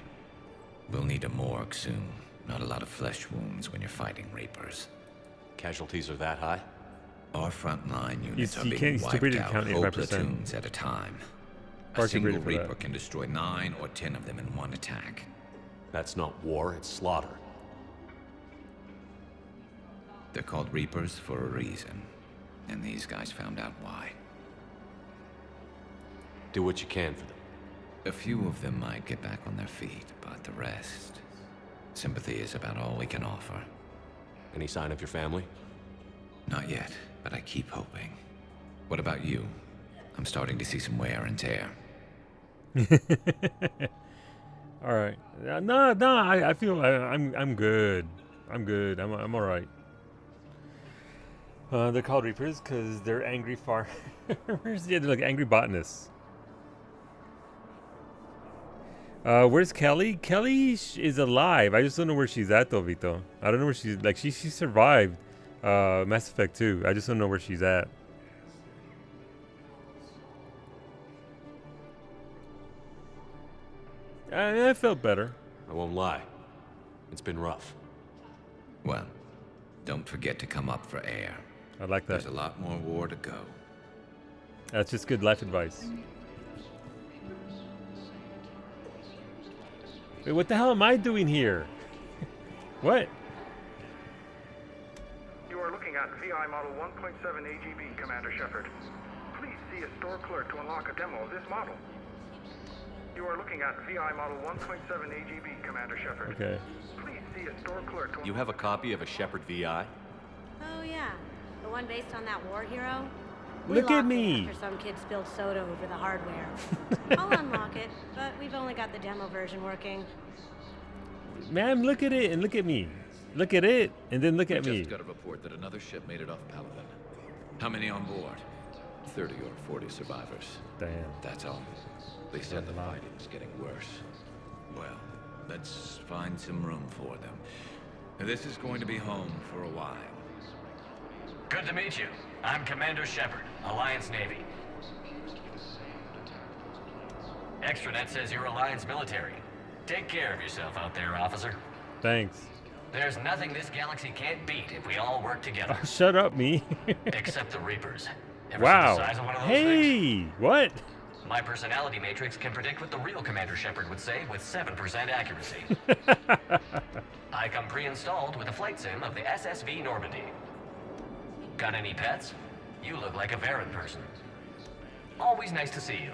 We'll need a morgue soon. Not a lot of flesh wounds when you're fighting Reapers. Casualties are that high? Our frontline units are being can't wiped out count whole 85%. platoons at a time. Far A too single greedy for Reaper that. can destroy 9 or 10 of them in one attack. That's not war, it's slaughter. They're called Reapers for a reason. And these guys found out why. Do what you can for them. A few of them might get back on their feet, but the rest... Sympathy is about all we can offer. Any sign of your family? Not yet, but I keep hoping. What about you? I'm starting to see some wear and tear. All right. No. I feel I'm good. I'm good. I'm all right. They're called Reapers because they're angry farmers. Yeah, they're like angry botanists. Where's Kelly? Kelly is alive. I just don't know where she's at though, Vito. I don't know where she's like. She survived Mass Effect 2. I just don't know where she's at. I felt better. I won't lie. It's been rough. Well, don't forget to come up for air. I like that. There's a lot more war to go. That's just good life advice. Wait, what the hell am I doing here? What? You are looking at VI Model 1.7 AGB, Commander Shepard. Please see a store clerk to unlock a demo of this model. You are looking at VI Model 1.7 AGB, Commander Shepard. Okay. Please see a store clerk to You have a copy of a Shepard VI? Oh yeah, the one based on that war hero. Look at me. After some kid spilled soda over the hardware. I'll unlock it, but we've only got the demo version working. Ma'am, look at it and look at me. Look at it and then look at me. We just got a report that another ship made it off Paladin. How many on board? 30 or 40 survivors. Damn. That's all. They said the fighting was getting worse. Well, let's find some room for them. This is going to be home for a while. Good to meet you. I'm Commander Shepard, Alliance Navy. Extranet says you're Alliance military. Take care of yourself out there, officer. Thanks. There's nothing this galaxy can't beat if we all work together. Oh, shut up, me. Except the Reapers. Ever Wow. see the size of one of those Hey, things? what? My personality matrix can predict what the real Commander Shepard would say with 7% accuracy. I come pre-installed with a flight sim of the SSV Normandy. Got any pets? You look like a Varen person. Always nice to see you.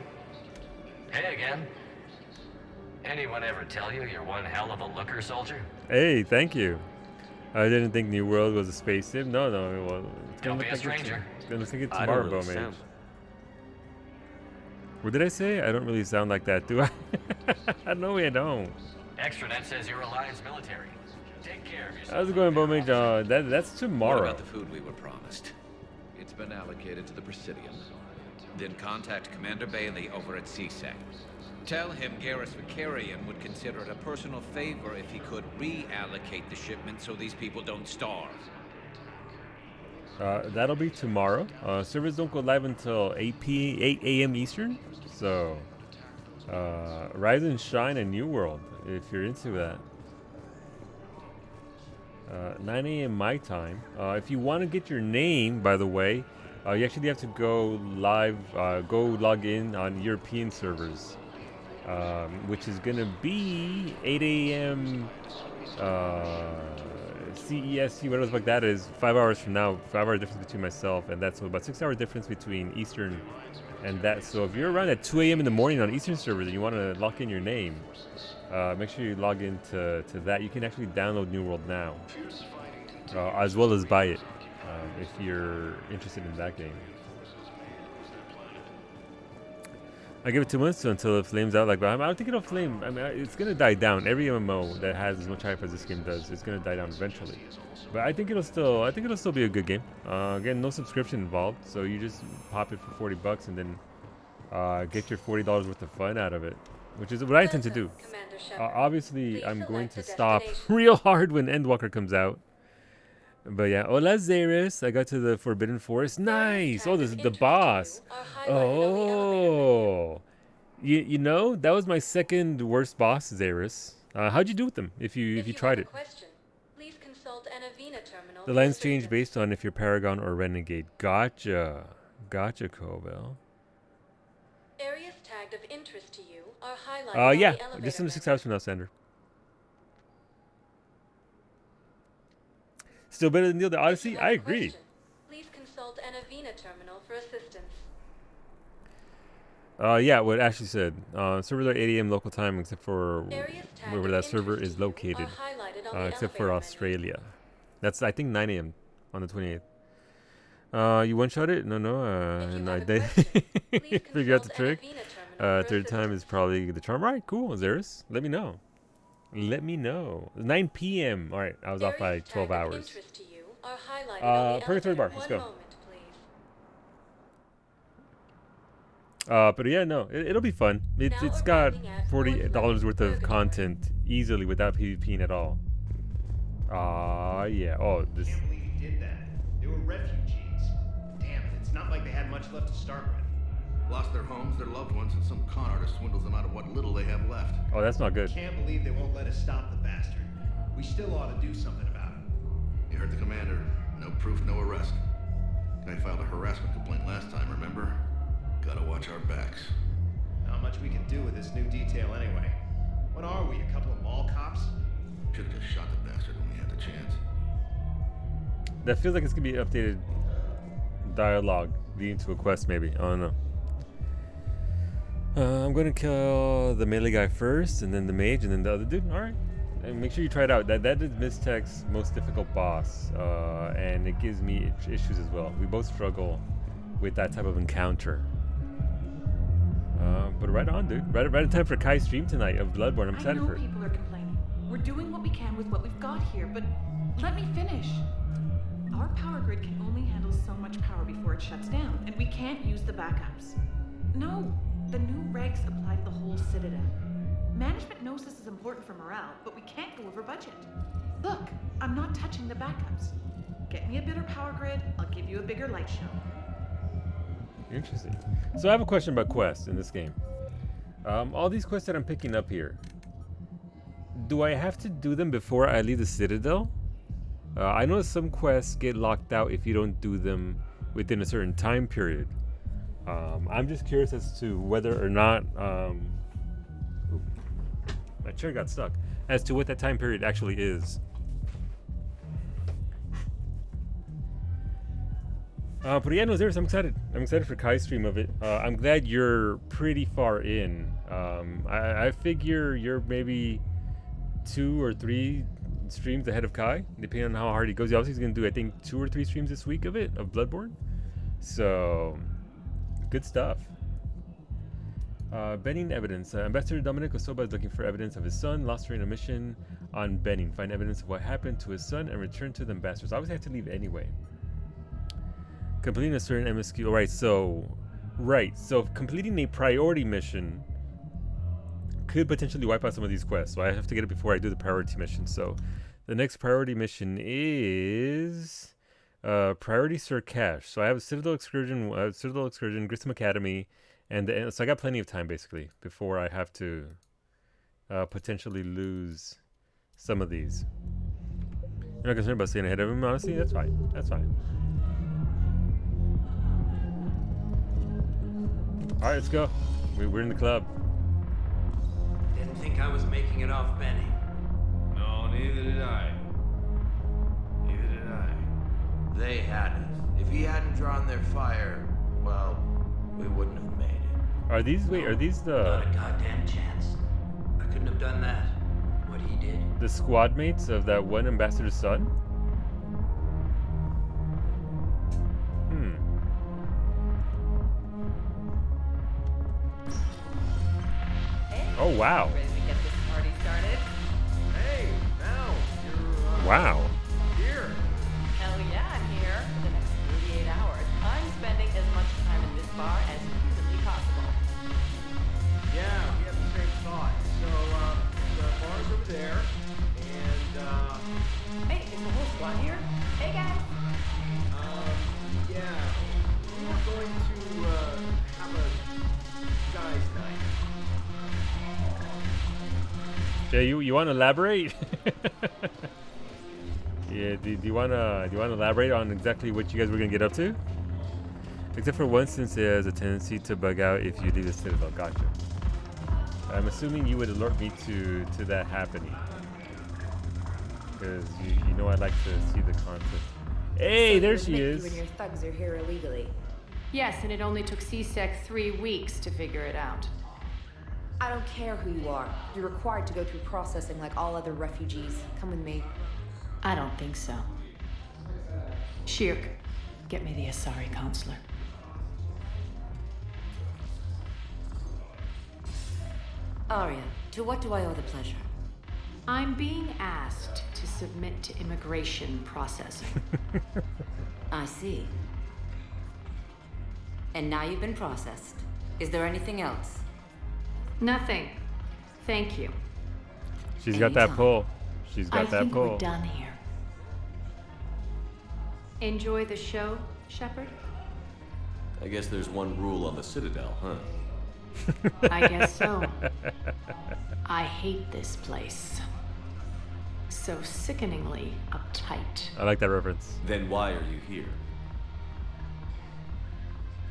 Hey again. Anyone ever tell you you're one hell of a looker, soldier? Hey, thank you. I didn't think New World was a space sim. No, well, it's Don't gonna be look a stranger. It's gonna look like it's I tomorrow, don't really Bowmage. sound. What did I say? I don't really sound like that, do I? No, I don't. Extranet says you're Alliance military. Take care of yourself. How's it going, Bowmage? That's What tomorrow. about the food we were promised? It's been allocated to the Presidium. Then contact Commander Bailey over at CSEC. Tell him Garrus Vakarian would consider it a personal favor if he could reallocate the shipment so these people don't starve. That'll be tomorrow. Servers don't go live until 8 a.m. Eastern. So, Rise and Shine and New World, if you're into that. 9 a.m. my time. If you want to get your name, by the way, you actually have to go live, go log in on European servers, which is going to be 8 a.m. CEST, whatever the fuck that is, 5 hours from now. 5 hour difference between myself and that, so about 6 hour difference between Eastern and that. So if you're around at 2 a.m. in the morning on Eastern servers and you want to lock in your name, make sure you log into that. You can actually download New World now, as well as buy it if you're interested in that game. I give it 2 months until it flames out. Like, I don't think it'll flame. I mean, it's gonna die down. Every MMO that has as much hype as this game does, it's gonna die down eventually. But I think it'll still be a good game. Again, no subscription involved, so you just pop it for $40 and then get your $40 worth of fun out of it, which is what I intend to do. Obviously, I'm going to stop real hard when Endwalker comes out. But yeah, hola Xeris. I got to the Forbidden Forest. Nice. Oh, this is the boss. Oh, you know that was my second worst boss, Xeris. How'd you do with them? If you tried it? The lines change based on if you're Paragon or Renegade. Gotcha, Cobel. Areas tagged of interest to you are highlighted. Yeah, just in 6 hours from now, Sander. Still better than the Odyssey? I agree. Please consult Anavina terminal for assistance. Yeah, what Ashley said. Servers are 8 a.m. local time, except for wherever that server is located, except for Australia. That's I think 9 a.m. on the 28th. You one-shot it? No. And I did figure out the trick. Third time is probably the charm. Right, cool, Xeris. Let me know. 9 p.m. All right, I was off by 12 hours. are highlighted on the Purgatory Bar. elevator. Let's One go. moment, please. But yeah, no, it'll be fun. It's got $40 worth of content easily without PvPing at all. Yeah. Oh, this. I can't believe he did that. They were refugees. Damn it, it's not like they had much left to start with. Lost their homes, their loved ones, and some con artist swindles them out of what little they have left. Oh, that's not good. Can't believe they won't let us stop the bastard. We still ought to do something about it. You heard the commander. No proof, no arrest. Guy filed a harassment complaint last time, remember? Gotta watch our backs. Not much we can do with this new detail anyway. What are we, a couple of mall cops? Should've just shot the bastard when we had the chance. That feels like it's gonna be updated dialogue leading to a quest, maybe. I don't know. I'm gonna kill the melee guy first, and then the mage, and then the other dude. All right. And make sure you try it out. That is Mystech's most difficult boss, and it gives me issues as well. We both struggle with that type of encounter. But right on, dude. Right in time for Kai's stream tonight of Bloodborne. I'm excited for it. People are complaining. We're doing what we can with what we've got here, but let me finish. Our power grid can only handle so much power before it shuts down, and we can't use the backups. No, the new regs apply to the whole Citadel. Management knows this is important for morale, but we can't go over budget. Look, I'm not touching the backups. Get me a better power grid, I'll give you a bigger light show. Interesting. So I have a question about quests in this game. All these quests that I'm picking up here, do I have to do them before I leave the Citadel? I know some quests get locked out if you don't do them within a certain time period. I'm just curious as to whether or not my chair got stuck, as to what that time period actually is. But yeah, no, serious, I'm excited. I'm excited for Kai's stream of it. I'm glad you're pretty far in. I figure you're maybe 2 or 3 streams ahead of Kai, depending on how hard he goes. He obviously is going to do, I think, 2 or 3 streams this week of it, of Bloodborne. So, good stuff. Benning evidence. Ambassador Dominic Osoba is looking for evidence of his son lost during a mission on Benning. Find evidence of what happened to his son and return to the ambassadors. I always have to leave anyway. Completing a certain MSQ. Right, so completing a priority mission could potentially wipe out some of these quests. So I have to get it before I do the priority mission. So the next priority mission is Priority Sir Cash. So I have a Citadel Excursion, Grissom Academy, and so I got plenty of time basically before I have to potentially lose some of these. You're not concerned about staying ahead of him, honestly? That's fine. That's fine. All right, let's go. We're in the club. Didn't think I was making it off Benny. No, neither did I. Neither did I. They had it. If he hadn't drawn their fire, well, we wouldn't have made it. Are these the... Not a goddamn chance. I couldn't have done that. What he did. The squad mates of that one ambassador's son? Oh, wow. Ready to get this party started? Hey, now you're wow. Here. Hell yeah, I'm here for the next 48 hours. I'm spending as much time in this bar as humanly possible. Yeah, we have the same thought. So, the bar's over there, and, Hey, is the whole squad here? Hey, guys. yeah, we were going to, have a guys' night. Yeah, you want to elaborate? Yeah, do you want to elaborate on exactly what you guys were gonna get up to? Except for one, since it has a tendency to bug out if you leave the Citadel. Gotcha. I'm assuming you would alert me to that happening, because you know I like to see the content. Hey, So there you she admit is. You and your thugs are here illegally. Yes, and it only took CSEC 3 weeks to figure it out. I don't care who you are. You're required to go through processing like all other refugees. Come with me. I don't think so. Shirk, get me the Asari consular. Arya, to what do I owe the pleasure? I'm being asked to submit to immigration processing. I see. And now you've been processed. Is there anything else? Nothing. Thank you. She's got that pull. She's got that I think pull. we're done here. Enjoy the show, Shepard? I guess there's one rule on the Citadel, huh? I guess so. I hate this place. So sickeningly uptight. I like that reference. Then why are you here?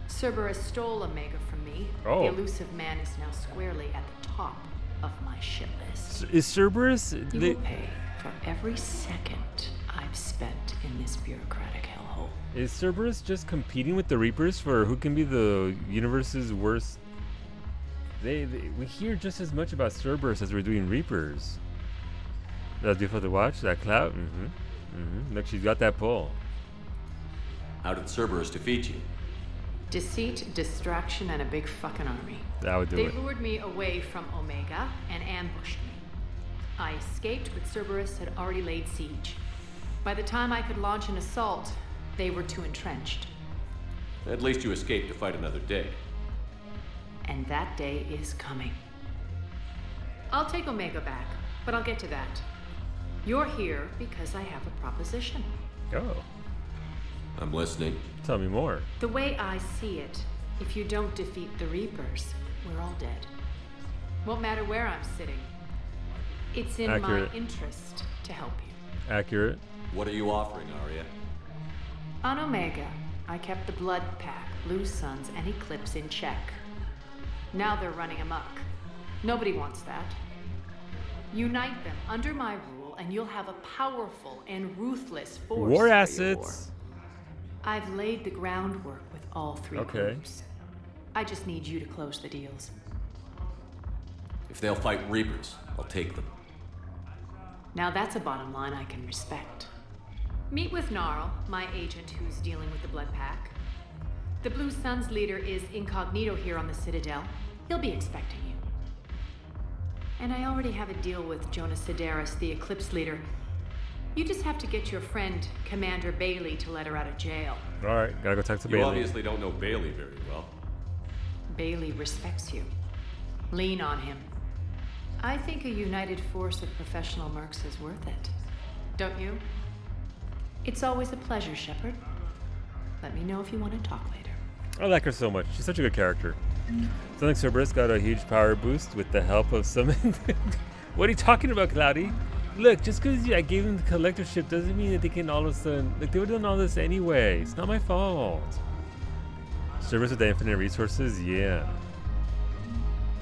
Cerberus stole Omega from me. Oh. The elusive man is now squarely at the top of my shit list. Is Cerberus? You will pay for every second I've spent in this bureaucratic hellhole. Is Cerberus just competing with the Reapers for who can be the universe's worst? We hear just as much about Cerberus as we're doing Reapers. That's beautiful to watch. That clout. Look, she's got that pull. How did Cerberus defeat you? Deceit, distraction, and a big fucking army. That would do They it. lured me away from Omega and ambushed me. I escaped, but Cerberus had already laid siege. By the time I could launch an assault, they were too entrenched. At least you escaped to fight another day. And that day is coming. I'll take Omega back, but I'll get to that. You're here because I have a proposition. Oh. I'm listening. Tell me more. The way I see it, if you don't defeat the Reapers, we're all dead. Won't matter where I'm sitting. It's in Accurate. my interest to help you. Accurate. What are you offering, Arya? On Omega, I kept the Blood Pack, Blue Suns, and Eclipse in check. Now they're running amok. Nobody wants that. Unite them under my rule, and you'll have a powerful and ruthless force. War for your assets. war. I've laid the groundwork with all three Okay. groups. I just need you to close the deals. If they'll fight Reapers, I'll take them. Now that's a bottom line I can respect. Meet with Gnarl, my agent who's dealing with the Blood Pack. The Blue Suns leader is incognito here on the Citadel. He'll be expecting you. And I already have a deal with Jonas Sidaris, the Eclipse leader. You just have to get your friend, Commander Bailey, to let her out of jail. All right, gotta go talk to You Bailey. obviously don't know Bailey very well. Bailey respects you. Lean on him. I think a united force of professional mercs is worth it. Don't you? It's always a pleasure, Shepard. Let me know if you want to talk later. I like her so much. She's such a good character. Sounds like Cerberus got a huge power boost with the help of some. What are you talking about, Cloudy? Look, just because I gave them the collectorship doesn't mean that they can all of a sudden. Like, they were doing all this anyway. It's not my fault. Cerberus with the infinite resources? Yeah.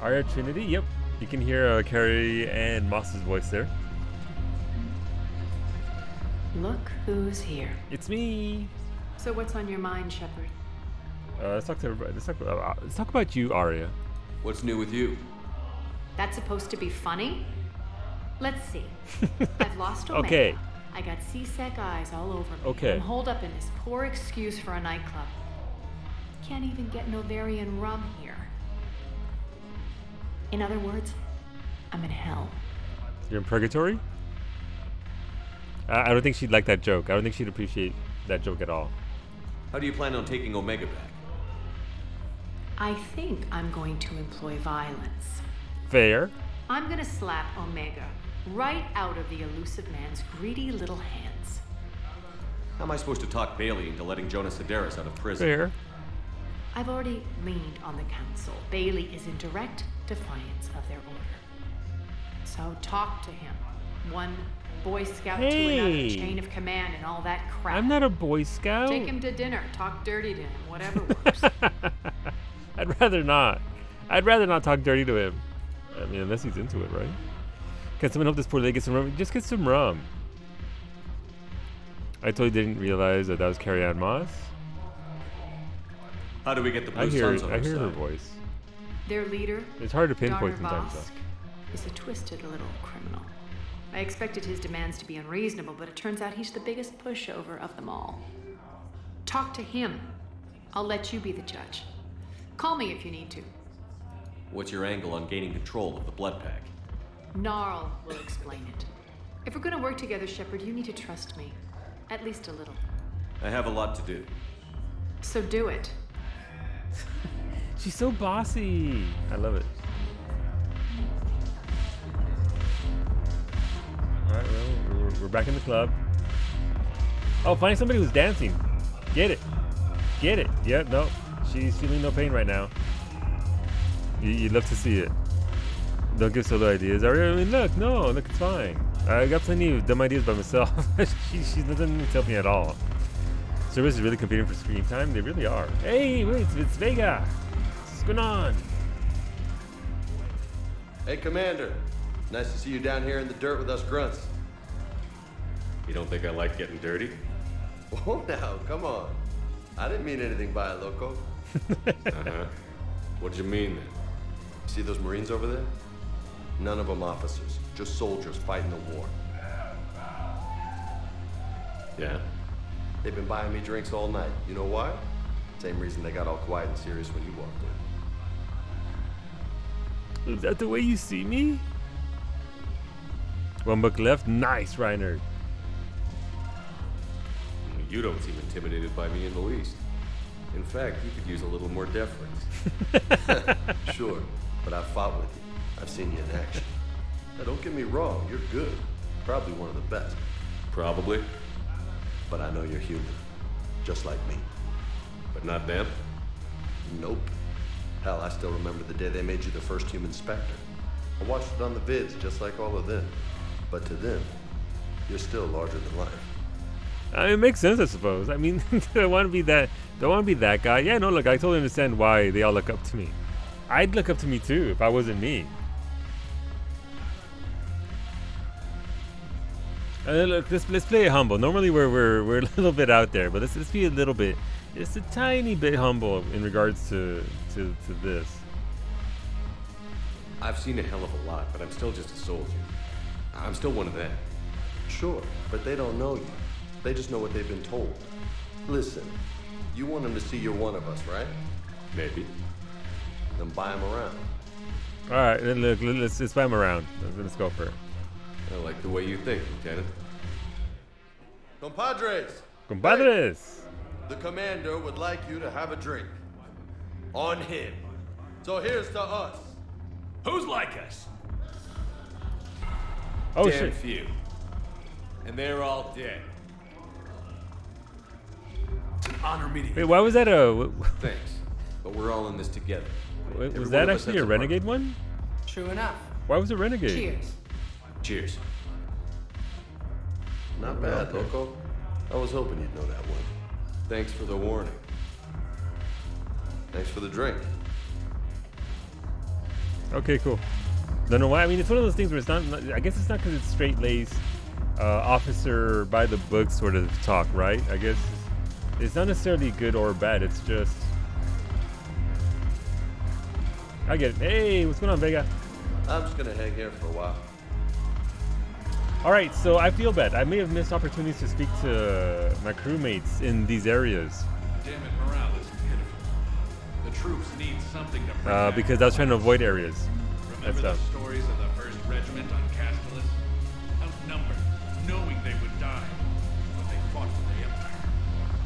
Arya Trinity? Yep. You can hear Carrie and Moss's voice there. Look who's here. It's me. So what's on your mind, Shepard? Let's talk to everybody. Let's talk about you, Arya. What's new with you? That's supposed to be funny? Let's see. I've lost Omega. Okay. I got C-Sec eyes all over me. Okay. I'm holed up in this poor excuse for a nightclub. Can't even get Novarian rum here. In other words, I'm in hell. You're in purgatory? I don't think she'd like that joke. I don't think she'd appreciate that joke at all. How do you plan on taking Omega back? I think I'm going to employ violence. Fair. I'm gonna slap Omega right out of the elusive man's greedy little hands. How am I supposed to talk Bailey into letting Jonas Sidaris out of prison? Fair. I've already leaned on the council. Bailey is in direct defiance of their order. So talk to him. One Boy Scout to another, Hey. chain of command and all that crap. I'm not a Boy Scout. Take him to dinner, talk dirty to him, whatever works. I'd rather not. I'd rather not talk dirty to him. I mean, unless he's into it, right? Can someone help this poor lady get some rum? Just get some rum. I totally didn't realize that was Carrie Ann Moss. How do we get the Blue I hear Suns on our her side? voice. Their leader, It's hard to pinpoint Darner sometimes, Vosk, is a twisted little criminal. I expected his demands to be unreasonable, but it turns out he's the biggest pushover of them all. Talk to him. I'll let you be the judge. Call me if you need to. What's your angle on gaining control of the Blood Pack? Gnarl will explain it. If we're gonna work together, Shepard, you need to trust me. At least a little. I have a lot to do. So do it. She's so bossy. I love it. Alright, well, we're back in the club. Oh, find somebody who's dancing. Get it. Get it. Yep, no. She's feeling no pain right now. You'd love to see it. Don't give Solo ideas. I mean, look, it's fine. I got plenty of dumb ideas by myself. she doesn't help me at all. Service is really competing for screen time. They really are. Hey, wait, it's Vega. What's going on? Hey, Commander. Nice to see you down here in the dirt with us grunts. You don't think I like getting dirty? Oh, now, come on. I didn't mean anything by it, loco. Uh-huh. What'd you mean, then? See those Marines over there? None of them officers, just soldiers fighting the war. Yeah? They've been buying me drinks all night. You know why? Same reason they got all quiet and serious when you walked in. Is that the way you see me? One book left. Nice, Reiner. You don't seem intimidated by me in the least. In fact, you could use a little more deference. Sure, but I've fought with you. I've seen you in action. Now, don't get me wrong, you're good. Probably one of the best. Probably. But I know you're human. Just like me. But not them? Nope. Hell, I still remember the day they made you the first human Spectre. I watched it on the vids, just like all of them. But to them, you're still larger than life. It makes sense, I suppose. I mean, do I want to be that guy? Yeah, no, look, I totally understand why they all look up to me. I'd look up to me too if I wasn't me. Look, let's play it humble. Normally we're a little bit out there, but let's be a little bit, just a tiny bit humble in regards to this. I've seen a hell of a lot, but I'm still just a soldier. I'm still one of them. Sure, but they don't know you. They just know what they've been told. Listen, you want them to see you're one of us, right? Maybe. Then buy them around. All right, look, let's buy them around. Let's go for it. I like the way you think, Lieutenant. Compadres! Compadres! Hey, the commander would like you to have a drink. On him. So here's to us. Who's like us? Oh, Damn shit. few. And they're all dead. It's an honor meeting. Wait, why was that a... Thanks, but we're all in this together. Wait, was that actually a renegade one? True enough. Why was it renegade? Cheers. Cheers. Not bad, loco. I was hoping you'd know that one. Thanks for the warning. Thanks for the drink. Okay, cool. Don't know why. I mean, it's one of those things where it's not. I guess it's not because it's straight-laced, officer by the book sort of talk, right? I guess it's not necessarily good or bad. It's just. I get it. Hey, what's going on, Vega? I'm just gonna hang here for a while. All right, so I feel bad. I may have missed opportunities to speak to my crewmates in these areas. Damn it, morale is pitiful. The troops need something to bring back because I was trying to avoid areas. Remember the stories of the 1st Regiment on Castellus? Outnumbered, knowing they would die, but they fought for the Empire.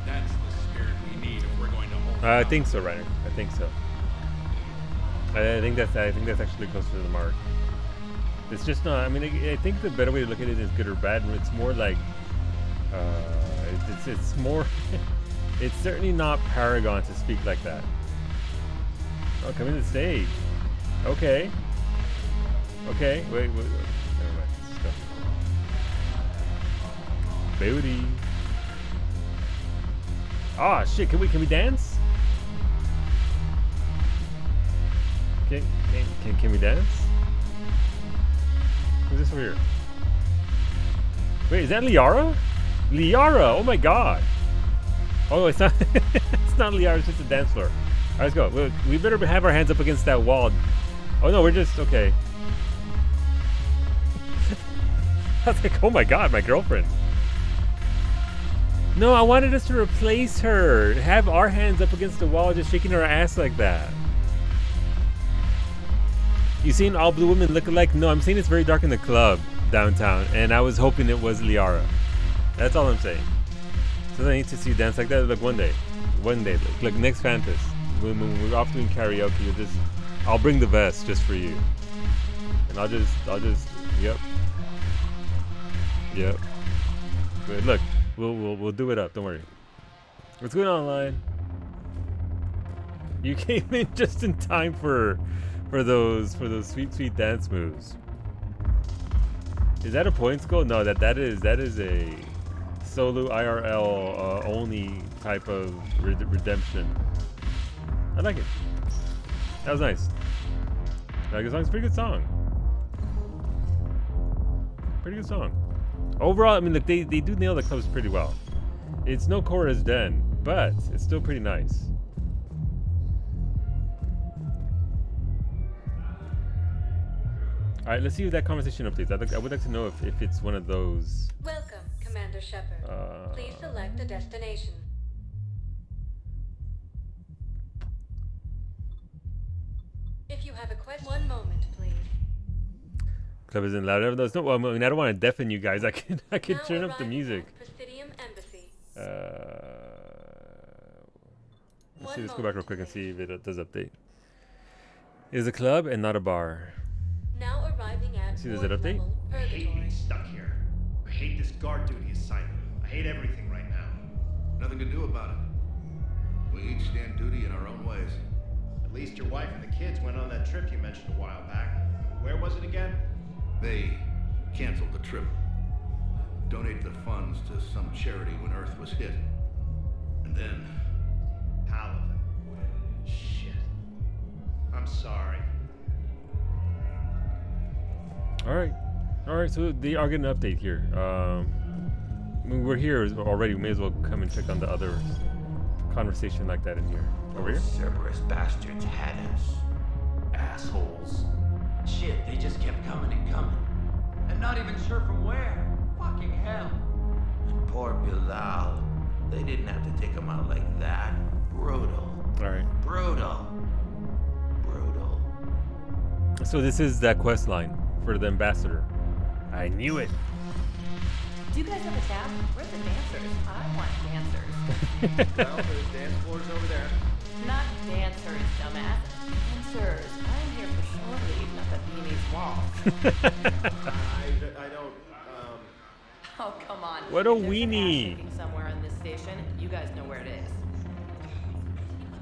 That's the spirit we need if we're going to hold I think so, Reiner. I think so. I think that's actually close to the mark. It's just not. I mean, I think the better way to look at it is good or bad. It's more like, it's more. It's certainly not Paragon to speak like that. Oh, come in the stage. Okay. Okay. Wait. Never mind. Let's go. Booty. Ah, shit. Can we dance? Can we dance? Who's this over here? Wait, is that Liara? Liara! Oh my god! Oh, it's not. It's not Liara. It's just a dance floor. All right, let's go. We better have our hands up against that wall. Oh no, we're just okay. I was like, oh my god, my girlfriend. No, I wanted us to replace her. Have our hands up against the wall, just shaking our ass like that. You seen all blue women look alike? No, I'm saying it's very dark in the club downtown, and I was hoping it was Liara. That's all I'm saying. So I need to see you dance like that. Look, one day, like next Fantas, when we're off doing karaoke, I'll bring the vest just for you, and I'll just, yep. But look, we'll do it up. Don't worry. What's going on online? You came in just in time for those sweet dance moves. Is that a points goal? No, that is a solo IRL only type of redemption. I like it. That was nice. I like the song. It's a pretty good song. Pretty good song. Overall, I mean, look, they do nail the clubs pretty well. It's no Cora's Den, but it's still pretty nice. All right, let's see if that conversation updates. I would like to know if it's one of those. Welcome, Commander Shepard. Please select a destination. If you have a question, one moment, please. Club isn't loud enough. No, it's not. Well, I mean, I don't want to deafen you guys. I can turn up the music. Presidium Embassy. Let's go back real quick and see if it does update. It is a club and not a bar. Now arriving at see, does it update? I hate being stuck here. I hate this guard duty assignment. I hate everything right now. Nothing to do about it. We each stand duty in our own ways. At least your wife and the kids went on that trip you mentioned a while back. Where was it again? They canceled the trip. Donated the funds to some charity when Earth was hit. And then... Palaven. Shit. I'm sorry. All right. So they are getting an update here. I mean, we're here already. We may as well come and check on the other conversation like that in here. Over here. Cerberus bastards had us. Assholes. Shit, they just kept coming and coming. And not even sure from where. Fucking hell. And poor Bilal. They didn't have to take him out like that. Brutal. All right. Brutal. So this is that quest line for the ambassador. I knew it. Do you guys have a tab? Where's the dancers? I want dancers. Well, there's dance floors over there. Not dancers, dumbass. Dancers. I'm here for shore leave, not the beanie's wall. I don't, Oh, come on. What a If there's an weenie. ass shaking somewhere in this station. You guys know where it is.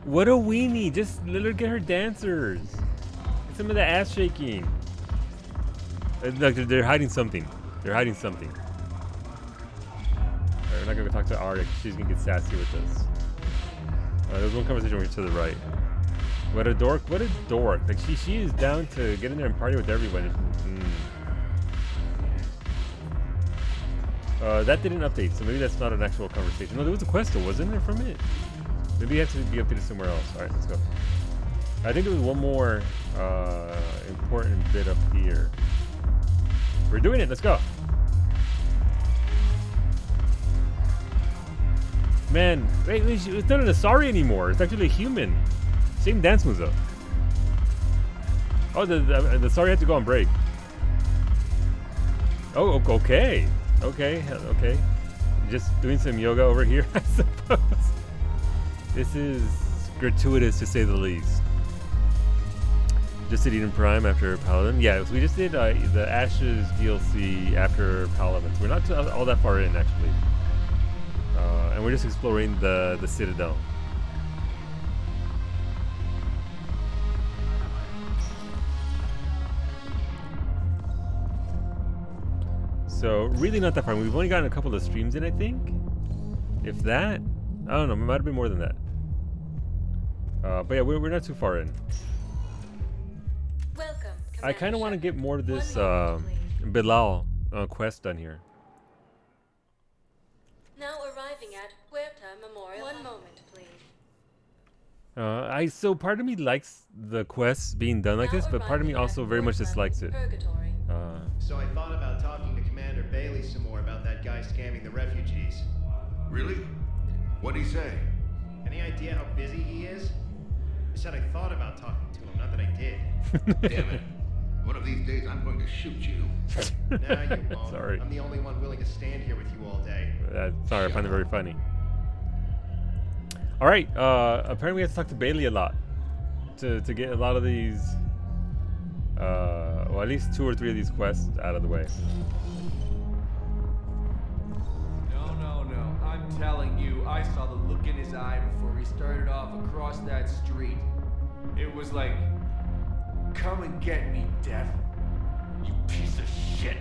What a weenie. Just let her get her dancers. Get some of the ass shaking. Look, they're hiding something. They're hiding something. Alright, we're not gonna talk to Arya. She's gonna get sassy with us. There's one conversation over to the right. What a dork. What a dork. Like she is down to get in there and party with everyone. That didn't update, so maybe that's not an actual conversation. No, there was a quest, though, wasn't there, from it? Maybe it has to be updated somewhere else. Alright, let's go. I think there was one more important bit up here. We're doing it, let's go. Man, wait, it's not an Asari anymore. It's actually a human. Same dance moves, though. Oh, the Asari had to go on break. Oh, okay. Okay. Just doing some yoga over here, I suppose. This is gratuitous, to say the least. Just did Eden Prime after Paladin. Yeah, so we just did the Ashes DLC after Paladin. So we're not all that far in, actually. And we're just exploring the Citadel. So really not that far. We've only gotten a couple of streams in, I think. If that, I don't know. It might have been more than that. But yeah, we're not too far in. Welcome. I kind of want to get more of this Bilal quest done here. Now arriving at Huerta Memorial. One moment, please. So part of me likes the quests being done like this, but part of me also very much dislikes it. So I thought about talking to Commander Bailey some more about that guy scamming the refugees. Really? What'd he say? Any idea how busy he is? I said I thought about talking to him, not that I did. Damn it. One of these days, I'm going to shoot you. Nah, you won't. Sorry. I'm the only one willing to stand here with you all day. Sorry, I find it very funny. All right. Apparently, we have to talk to Bailey a lot to get a lot of these. Well, at least 2 or 3 of these quests out of the way. No. I'm telling you, I saw the look in his eye before he started off across that street. It was like, come and get me, Death. You piece of shit.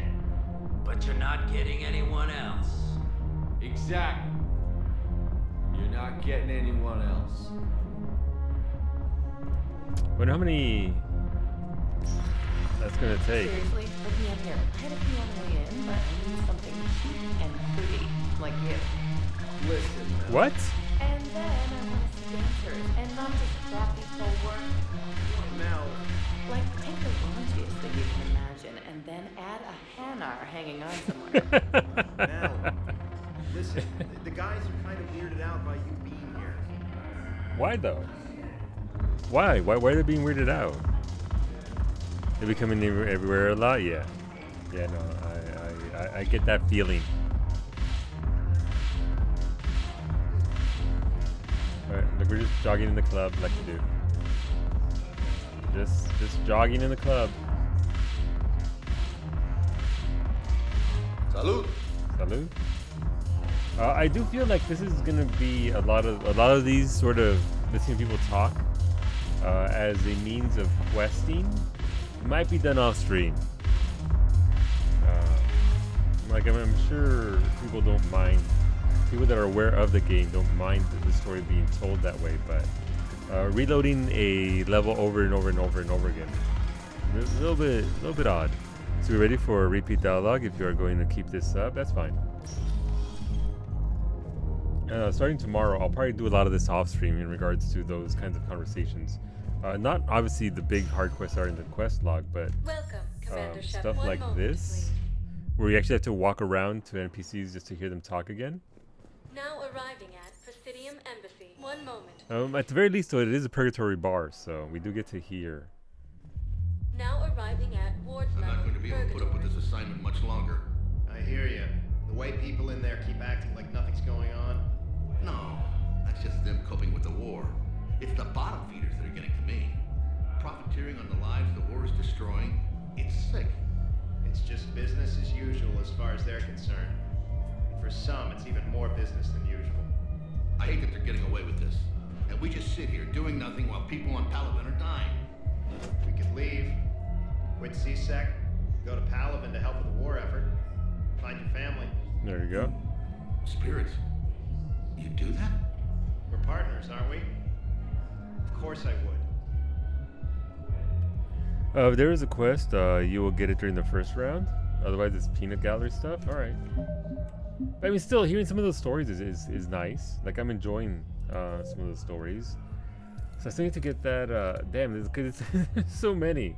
But you're not getting anyone else. Exactly. You're not getting anyone else. Wonder how many that's gonna take. Seriously, look me up here. I had a key on the way in, but I need something cheap and pretty, like you. Listen, man. What? And then I want to see dancers, and not just crappy pole work. Now, like, take the raunchiest that you can imagine, and then add a hanar hanging on somewhere. Now, listen, the guys are kind of weirded out by you being here. Why though? Why are they being weirded out? They be coming everywhere a lot, yeah. Yeah, no, I get that feeling. Alright, look, we're just jogging in the club like you do. Just jogging in the club. Salud. Salud. I do feel like this is gonna be a lot of these sort of listening to people talk as a means of questing. It might be done off stream. Like I'm sure people don't mind. People that are aware of the game don't mind the story being told that way, but reloading a level over and over and over and over again, a little bit odd. So we're ready for a repeat dialogue. If you are going to keep this up, that's fine. Starting tomorrow, I'll probably do a lot of this off stream in regards to those kinds of conversations. Not obviously the big hard quests are in the quest log, but stuff like this, where you actually have to walk around to NPCs just to hear them talk again. Now arriving at Presidium Embassy. 1 moment. At the very least, though, it is a purgatory bar, so we do get to hear. Now arriving at Ward's I'm not going to be able to put up with this assignment much longer. I hear you. The way people in there keep acting like nothing's going on. No, that's just them coping with the war. It's the bottom feeders that are getting to me. Profiteering on the lives the war is destroying. It's sick. It's just business as usual as far as they're concerned. For some, it's even more business than usual. I hate that they're getting away with this. And we just sit here doing nothing while people on Palaven are dying. We could leave, quit CSEC, go to Palaven to help with the war effort, find your family. There you go. Spirits, you do that? We're partners, aren't we? Of course I would. If there is a quest, you will get it during the first round. Otherwise, it's peanut gallery stuff. All right. I mean, still, hearing some of those stories is nice. Like, I'm enjoying some of those stories. So I still need to get that. Damn, because it's so many.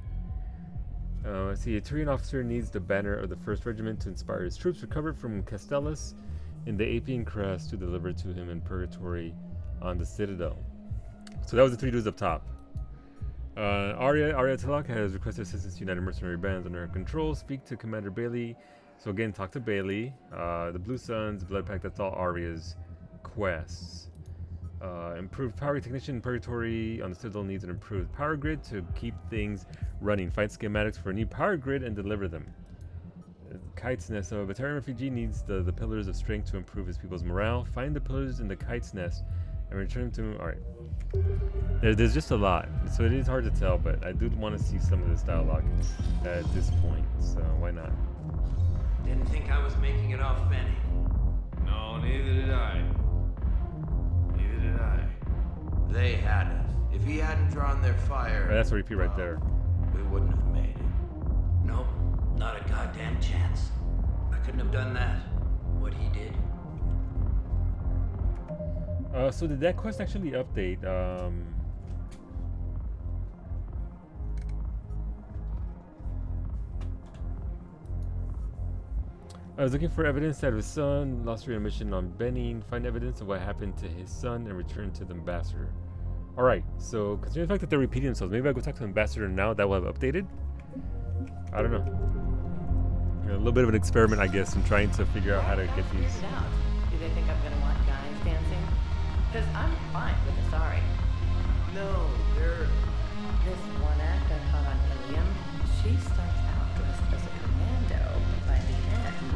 Let's see. A Tyrian officer needs the banner of the 1st Regiment to inspire his troops recovered from Castellus in the Apian Crest to deliver to him in Purgatory on the Citadel. So that was the 3 dudes up top. Arya Telak has requested assistance to United Mercenary Bands under her control. Speak to Commander Bailey. So again, talk to Bailey. The Blue Suns, Blood Pact, that's all Arya's quests. Improved power technician in Purgatory on the Citadel needs an improved power grid to keep things running. Find schematics for a new power grid and deliver them. Kite's Nest. So a Batarian refugee needs the Pillars of Strength to improve his people's morale. Find the pillars in the Kite's Nest and return them to... Alright. There's just a lot. So it is hard to tell, but I do want to see some of this dialogue at this point. So why not? Didn't think I was making it off, Benny. No, neither did I. Neither did I. They had us. If he hadn't drawn their fire... Right, that's a repeat right there. We wouldn't have made it. Nope, not a goddamn chance. I couldn't have done that. What he did. So did that quest actually update? I was looking for evidence that his son lost a mission on Benin. Find evidence of what happened to his son and return to the ambassador. Alright, so considering the fact that they're repeating themselves, maybe I'll go talk to the ambassador now. That will have updated. I don't know. A little bit of an experiment, I guess, in trying to figure out how to get these. Do they think I'm gonna want guys dancing? Because I'm fine with Asari. No, they're... This one act I caught on Ilium, she starts out dressed as a commando, but by the end...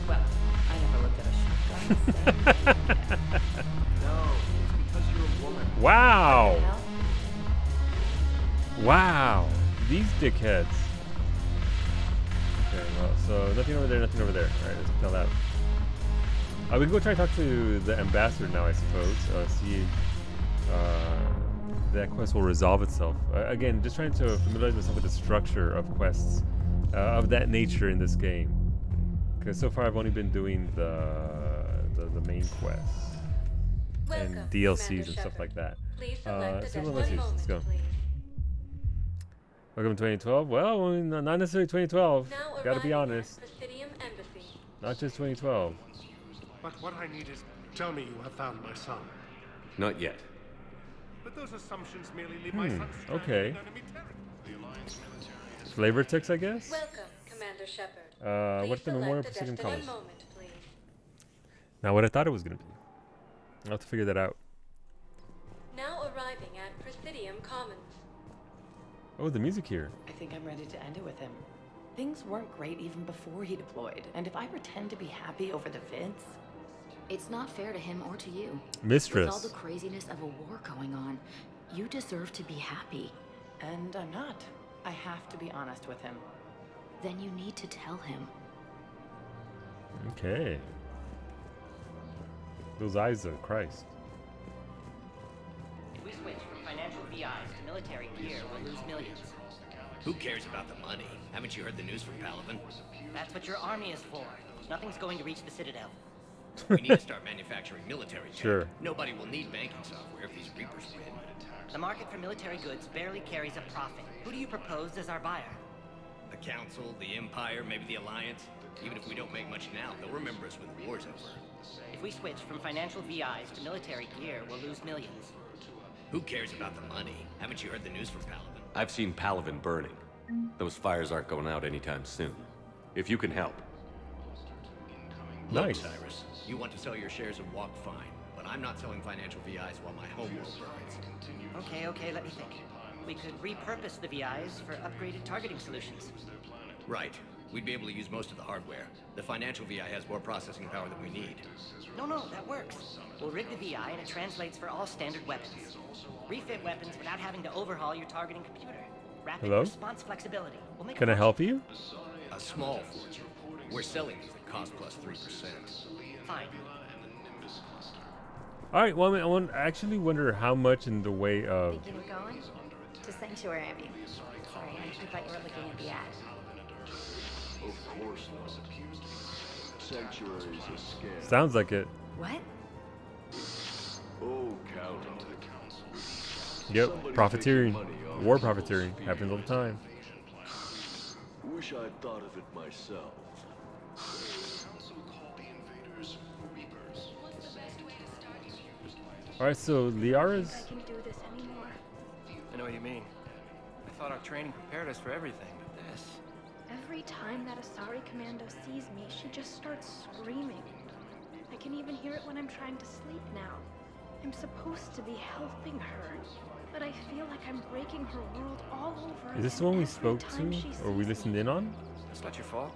Well, I never looked at a shotgun the same way. No, it's because you're a woman. Wow! Wow! These dickheads. Okay, well, so nothing over there, nothing over there. Alright, let's tell that. We can go try to talk to the ambassador now, I suppose. See that quest will resolve itself. Again, just trying to familiarize myself with the structure of quests of that nature in this game. Because so far I've only been doing the main quests and DLCs and stuff like that. Let's go. Welcome to 2012. Well, not necessarily 2012. Gotta be honest. Not just 2012. But what I need is, tell me you have found my son. Not yet. But those assumptions merely leave my son Okay. enemy territory. Flavor text, I guess? Welcome, Commander Shepard. What's the Memorial Please Precision select a Colors? destined moment, please. Not what I thought it was going to be. I'll have to figure that out. Now arriving at Presidium Commons. Oh, the music here. I think I'm ready to end it with him. Things weren't great even before he deployed, and if I pretend to be happy over the vids... It's not fair to him or to you. Mistress. With all the craziness of a war going on, you deserve to be happy. And I'm not. I have to be honest with him. Then you need to tell him. Okay. Those eyes are Christ. If we switch from financial VIs to military gear, we'll lose millions. Who cares about the money? Haven't you heard the news from Palaven? That's what your army is for. Nothing's going to reach the Citadel. We need to start manufacturing military tech. Sure. Nobody will need banking software if these Reapers win. The market for military goods barely carries a profit. Who do you propose as our buyer? The Council, the Empire, maybe the Alliance. Even if we don't make much now, they'll remember us when the war's over. If we switch from financial VIs to military gear, we'll lose millions. Who cares about the money? Haven't you heard the news from Palaven? I've seen Palaven burning. Those fires aren't going out anytime soon. If you can help. Nice. Look, Cyrus, you want to sell your shares and walk fine, but I'm not selling financial VIs while my homeworld burns. Okay, let me think. We could repurpose the VIs for upgraded targeting solutions. Right. We'd be able to use most of the hardware. The financial VI has more processing power than we need. No, that works. We'll rig the VI and it translates for all standard weapons. Refit weapons without having to overhaul your targeting computer. Rapid response flexibility. We'll make Can I help you? A small fortune. We're selling these at cost plus 3%. Fine. All right. Well, I actually wonder how much in the way of. Thinking of going to Sanctuary? I mean, sorry, I thought you were looking at the ad. Of course not. Sanctuary is a scam. Sounds like it. What? Oh, count on it. Yep. Profiteering. War profiteering happens all the time. Wish I'd thought of it myself. Alright, so Liara's. I can do this anymore. I know what you mean. I thought our training prepared us for everything, but this... Every time that Asari commando sees me, she just starts screaming. I can even hear it when I'm trying to sleep now. I'm supposed to be helping her, but I feel like I'm breaking her world all over. Is this the one we spoke to, or we listened in on? It's not your fault.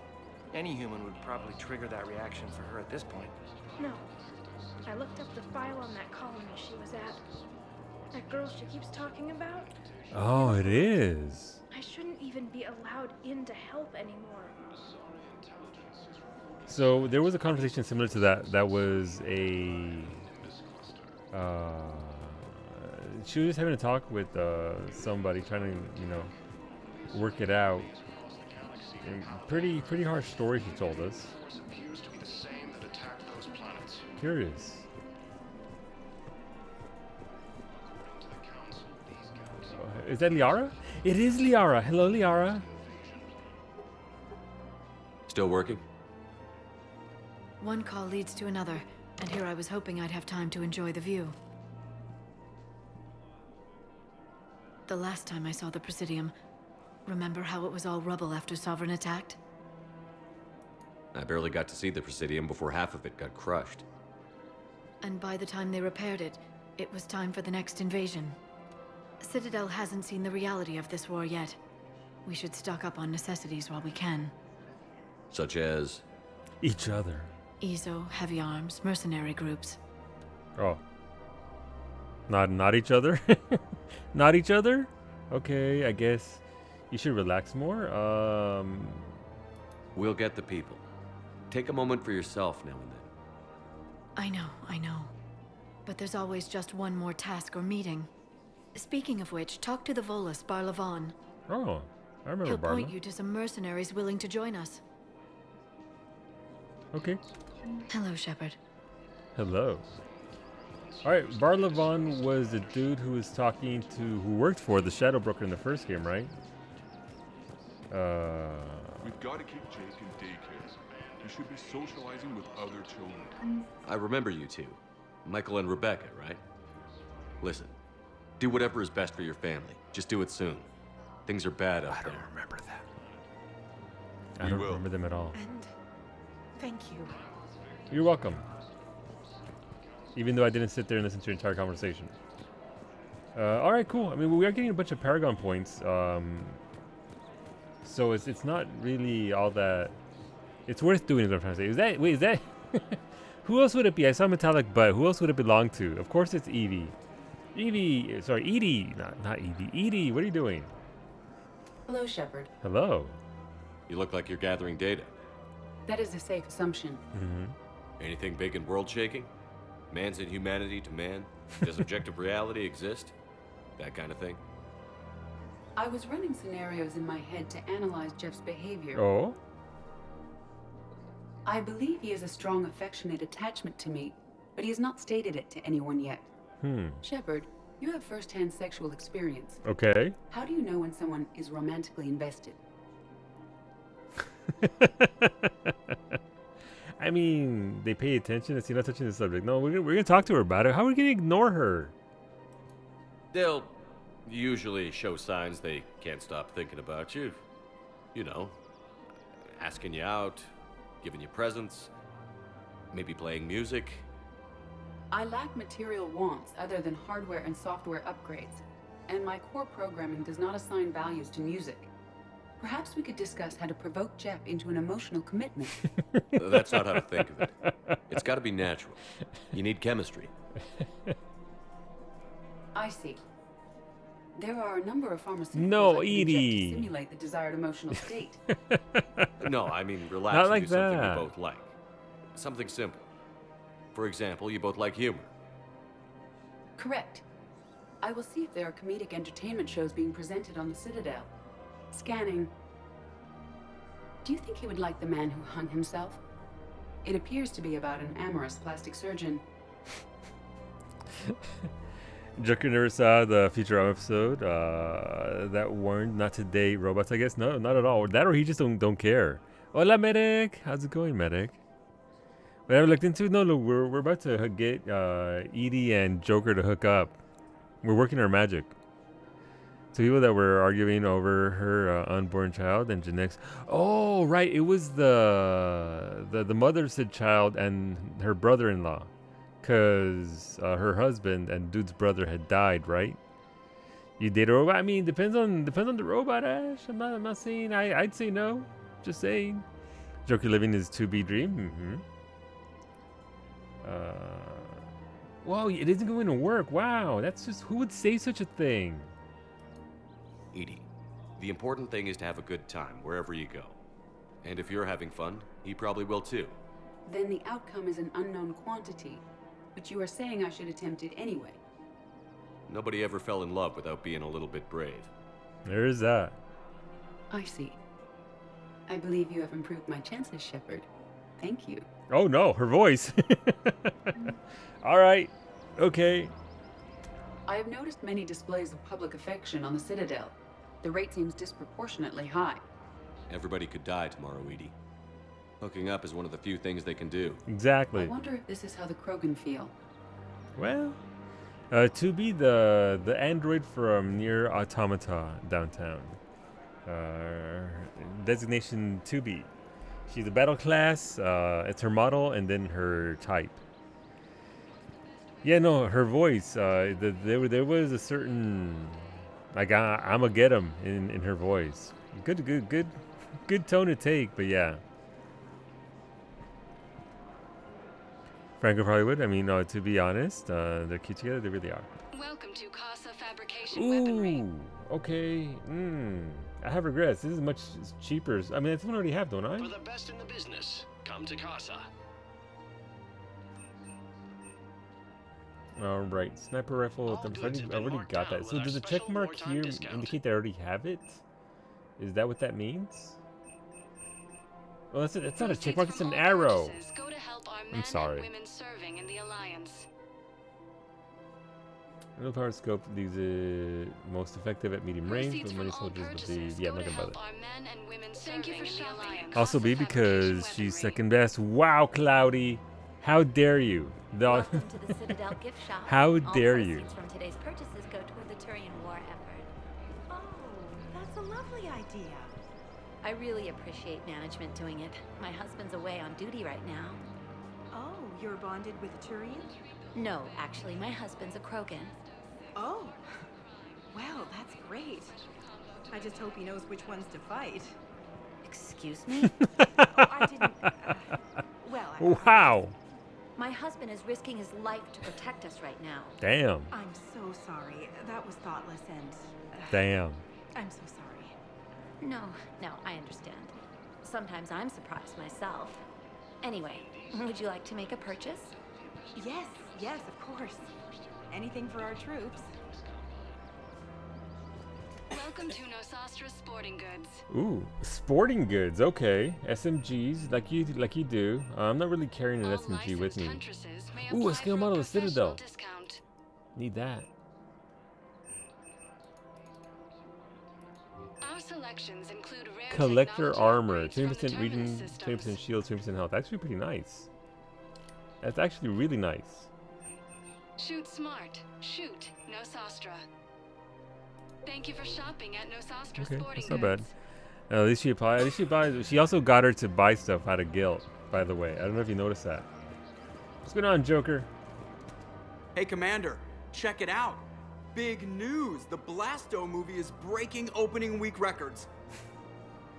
Any human would probably trigger that reaction for her at this point. No. I looked up the file on that colony she was at. That girl she keeps talking about? Oh, it is. I shouldn't even be allowed in to help anymore. So there was a conversation similar to that. That was a. She was just having a talk with somebody, trying to, work it out. And pretty harsh story she told us. Curious. Is that Liara? It is Liara. Hello, Liara. Still working? One call leads to another, and here I was hoping I'd have time to enjoy the view. The last time I saw the Presidium, Remember how it was all rubble after Sovereign attacked? I barely got to see the Presidium before half of it got crushed. And by the time they repaired it, it was time for the next invasion. Citadel hasn't seen the reality of this war yet. We should stock up on necessities while we can. Such as? Each other. EZO, heavy arms, mercenary groups. Oh. Not each other? Not each other? Okay, I guess you should relax more. We'll get the people. Take a moment for yourself now and then. I know. But there's always just one more task or meeting. Speaking of which, talk to the Volus, Barlavan. Oh, I remember He'll Barla. point you to some mercenaries willing to join us. Okay. Hello, Shepard. Hello. Alright, Barlavan was the dude who was talking to, who worked for the Shadow Broker in the first game, right? We've got to keep Jake in daycare. He should be socializing with other children. I remember you two. Michael and Rebecca, right? Listen, do whatever is best for your family. Just do it soon. Things are bad up there. I don't remember that. I don't remember them at all. And thank you. You're welcome. Even though I didn't sit there and listen to your entire conversation. Alright, cool. I mean, we are getting a bunch of Paragon points. So it's not really all that... It's worth doing, is what I'm trying to say. Is that... Who else would it be? I saw Metallic Butt. Who else would it belong to? Of course it's Evie. Edie. Not Evie. Edie, what are you doing? Hello, Shepard. Hello. You look like you're gathering data. That is a safe assumption. Mm-hmm. Anything big and world-shaking? Man's inhumanity to man? Does objective reality exist? That kind of thing? I was running scenarios in my head to analyze Jeff's behavior. Oh? I believe he has a strong affectionate attachment to me, but he has not stated it to anyone yet. Shepard, you have first-hand sexual experience. Okay. How do you know when someone is romantically invested? I mean, they pay attention. It's not touching the subject. No, we're gonna talk to her about it. How are we gonna ignore her? They'll usually show signs they can't stop thinking about you. You know, asking you out, giving you presents, maybe playing music. I lack material wants other than hardware and software upgrades, and my core programming does not assign values to music. Perhaps we could discuss how to provoke Jeff into an emotional commitment. That's not how to think of it. It's got to be natural. You need chemistry. I see. There are a number of pharmaceuticals No, I can inject Edie. to simulate the desired emotional state. No, I mean relax Not and like do something that. you both like. Something simple. For example, you both like humor. Correct. I will see if there are comedic entertainment shows being presented on the Citadel. Scanning. Do you think he would like The Man Who Hung Himself? It appears to be about an amorous plastic surgeon. Joker never saw the Futurama episode that warned not to date robots, I guess. No, not at all. That or he just don't care. Hola, Medic. How's it going, Medic? What I looked into? No, look, we're about to get Edie and Joker to hook up. We're working our magic. So people that were arguing over her unborn child and genetics. Oh, right. It was the mother said child and her brother-in-law. Because her husband and dude's brother had died, right? You date a robot? I mean, depends on the robot, Ash. I'm not saying I'd say no. Just saying. Joker living his to-be dream. Whoa, it isn't going to work. Wow, that's just, who would say such a thing? Edie, the important thing is to have a good time wherever you go. And if you're having fun, he probably will too. Then the outcome is an unknown quantity, but you are saying I should attempt it anyway. Nobody ever fell in love without being a little bit brave. There is that. I see. I believe you have improved my chances, Shepard. Thank you. Oh no, her voice. All right. Okay. I have noticed many displays of public affection on the Citadel. The rate seems disproportionately high. Everybody could die tomorrow, Edie. Hooking up is one of the few things they can do. Exactly. I wonder if this is how the Krogan feel. Well, to be the android from Near Automata downtown. Designation 2B. She's a battle class. It's her model and then her type. Yeah, no, her voice. There was a certain, like, I'ma get him in her voice. Good tone to take, but yeah. Franco probably would. I mean, to be honest, they're cute together. They really are. Welcome to Casa Fabrication Weaponry. Okay. I have regrets. This is much cheaper. I mean, that's one I already have, don't I? For the best in the business, come to Casa. All right, sniper rifle. I already got that. So does the check mark here indicate that I already have it? Is that what that means? Well, it's not a check mark. It's an arrow. I'm sorry. No power scope. These are most effective at medium range, but many soldiers believe. Yeah, I'm not gonna bother. Also, B, because she's second best. Wow, Cloudy, how dare you? Welcome to the Citadel gift shop. How dare you? All proceeds from today's purchases go toward the Turian war effort. Oh, that's a lovely idea. I really appreciate management doing it. My husband's away on duty right now. Oh, you're bonded with a Turian? No, actually, my husband's a Krogan. Oh, well, that's great. I just hope he knows which ones to fight. Excuse me? I didn't. Well, Wow. My husband is risking his life to protect us right now. Damn. I'm so sorry. That was thoughtless and. Damn. I'm so sorry. No, I understand. Sometimes I'm surprised myself. Anyway, would you like to make a purchase? Yes, of course. Anything for our troops. Welcome to Nosastra Sporting Goods. Ooh, sporting goods. Okay, SMGs like you do. I'm not really carrying an SMG with me. Ooh, a scale model of Citadel. Need that. Our selections include rare Collector technology armor, upgrades from 20% the region, Terminus systems. 20% shield, 20% health. Actually, pretty nice. That's actually really nice. Shoot smart. Shoot Nosastra. Thank you for shopping at Nosastra Okay, Sporting that's not Goods. bad. At least she applied. At least she buys. She also got her to buy stuff out of guilt. By the way, I don't know if you noticed that. What's going on, Joker? Hey, Commander, check it out. Big news! The Blasto movie is breaking opening week records.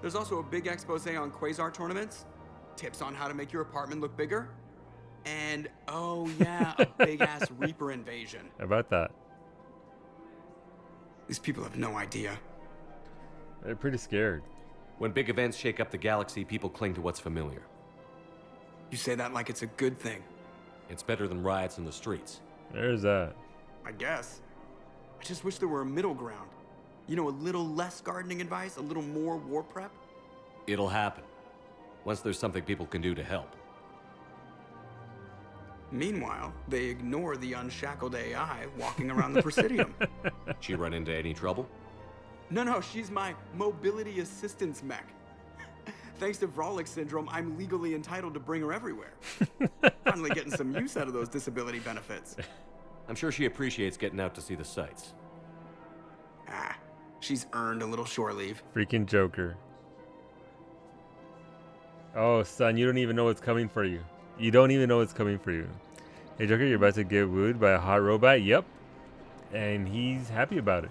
There's also a big expose on Quasar tournaments, tips on how to make your apartment look bigger, and oh yeah, a big-ass Reaper invasion. How about that? These people have no idea. They're pretty scared. When big events shake up the galaxy, people cling to what's familiar. You say that like it's a good thing. It's better than riots in the streets. There's that. I guess. I just wish there were a middle ground. You know, a little less gardening advice, a little more war prep. It'll happen. Once there's something people can do to help. Meanwhile, they ignore the unshackled AI walking around the Presidium. She run into any trouble? No, she's my mobility assistance mech. Thanks to Vrolic syndrome, I'm legally entitled to bring her everywhere. Finally getting some use out of those disability benefits. I'm sure she appreciates getting out to see the sights. Ah, she's earned a little shore leave. Freaking Joker. Oh, son, you don't even know what's coming for you. You don't even know what's coming for you. Hey, Joker, you're about to get wooed by a hot robot? Yep. And he's happy about it.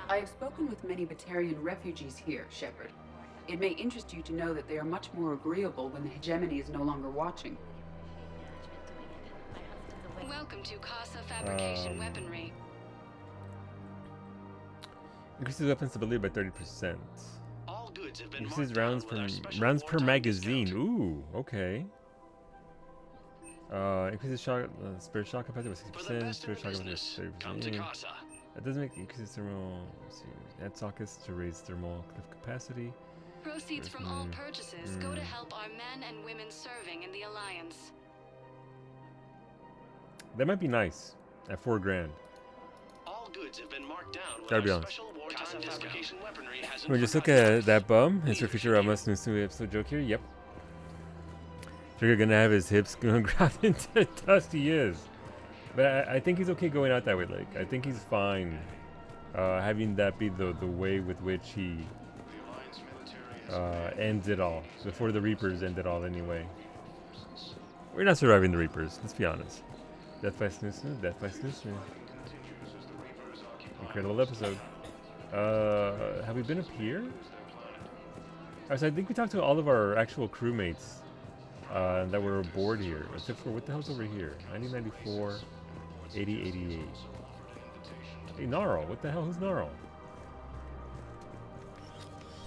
I have spoken with many Batarian refugees here, Shepard. It may interest you to know that they are much more agreeable when the hegemony is no longer watching. Welcome to Casa Fabrication Weaponry. Increases weapon stability by 30%. All goods have been Increases rounds per magazine. Ooh, okay. Increases spirit shock capacity by 60%. Spirit shock capacity by 30%. That doesn't make increases thermal. Let's see. Add sockets to raise thermal capacity. Proceeds from all purchases go to help our men and women serving in the Alliance. That might be nice at $4,000. All goods have been marked down with Gotta be our honest. special wartime discount. Weaponry has We just look at that bum. It's for future almost new episode joke here. Yep. Joker gonna have his hips grabbed into dust. He is. But I think he's okay going out that way. Like, I think he's fine having that be the way with which he ends it all, before the Reapers end it all anyway. We're not surviving the Reapers, let's be honest. Death by Snoo, Death by Snoo. Incredible episode. Have we been up here? Alright, so I think we talked to all of our actual crewmates that were aboard here, except for what the hell's over here? 1994, 8088. Hey, Gnarl, what the hell? Who's Gnarl?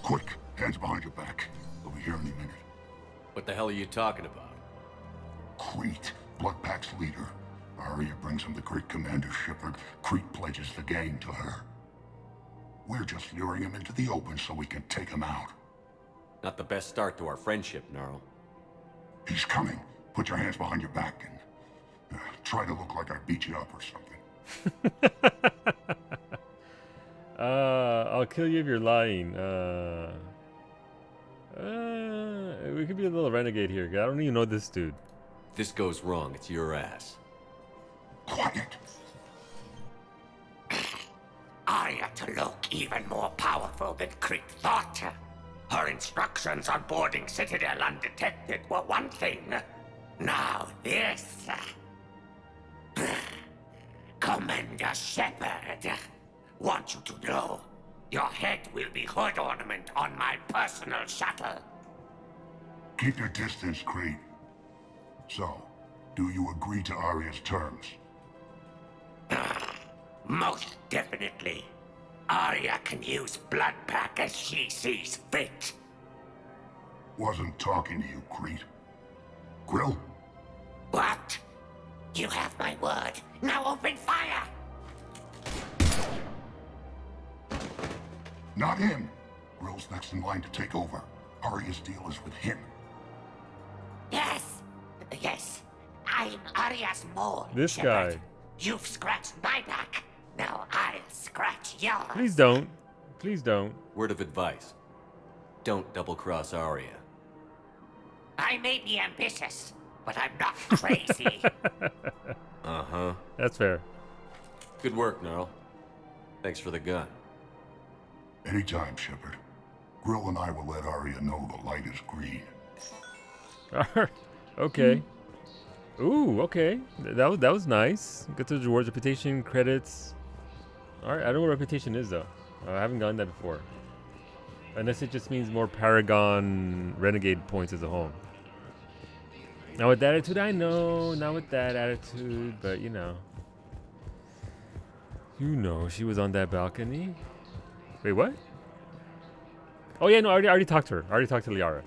Quick, hands behind your back. We'll be here any minute. What the hell are you talking about? Crete, Bloodpack's leader. Arya brings him the great Commander Shepard. Crete pledges the gang to her. We're just luring him into the open so we can take him out. Not the best start to our friendship, Gnarl. He's coming. Put your hands behind your back and try to look like I beat you up or something. I'll kill you if you're lying. We could be a little renegade here. I don't even know this dude. If this goes wrong, it's your ass. Quiet. Arya to look even more powerful than Crete thought. Her instructions on boarding Citadel undetected were one thing. Now this. Commander Shepard, want you to know, your head will be hood ornament on my personal shuttle. Keep your distance, Crete. So, do you agree to Arya's terms? Most definitely. Arya can use Bloodpack as she sees fit. Wasn't talking to you, Crete. Grill? What? You have my word. Now open fire! Not him. Grill's next in line to take over. Arya's deal is with him. Yes. I'm Arya's mole. This Shepard. guy. You've scratched my back. Now I'll scratch yours. Please don't. Please don't. Word of advice. Don't double-cross Arya. I may be ambitious, but I'm not crazy. Uh-huh. That's fair. Good work, Gnarl. Thanks for the gun. Anytime, Shepard. Grill and I will let Arya know the light is green. Okay. Ooh, okay. That was nice. Get those rewards, reputation, credits. Alright, I don't know what reputation is though. I haven't gotten that before. Unless it just means more Paragon Renegade points as a whole. Now with that attitude, I know. Not with that attitude, but you know. You know, she was on that balcony. Wait, what? Oh yeah, no, I already talked to her. I already talked to Liara.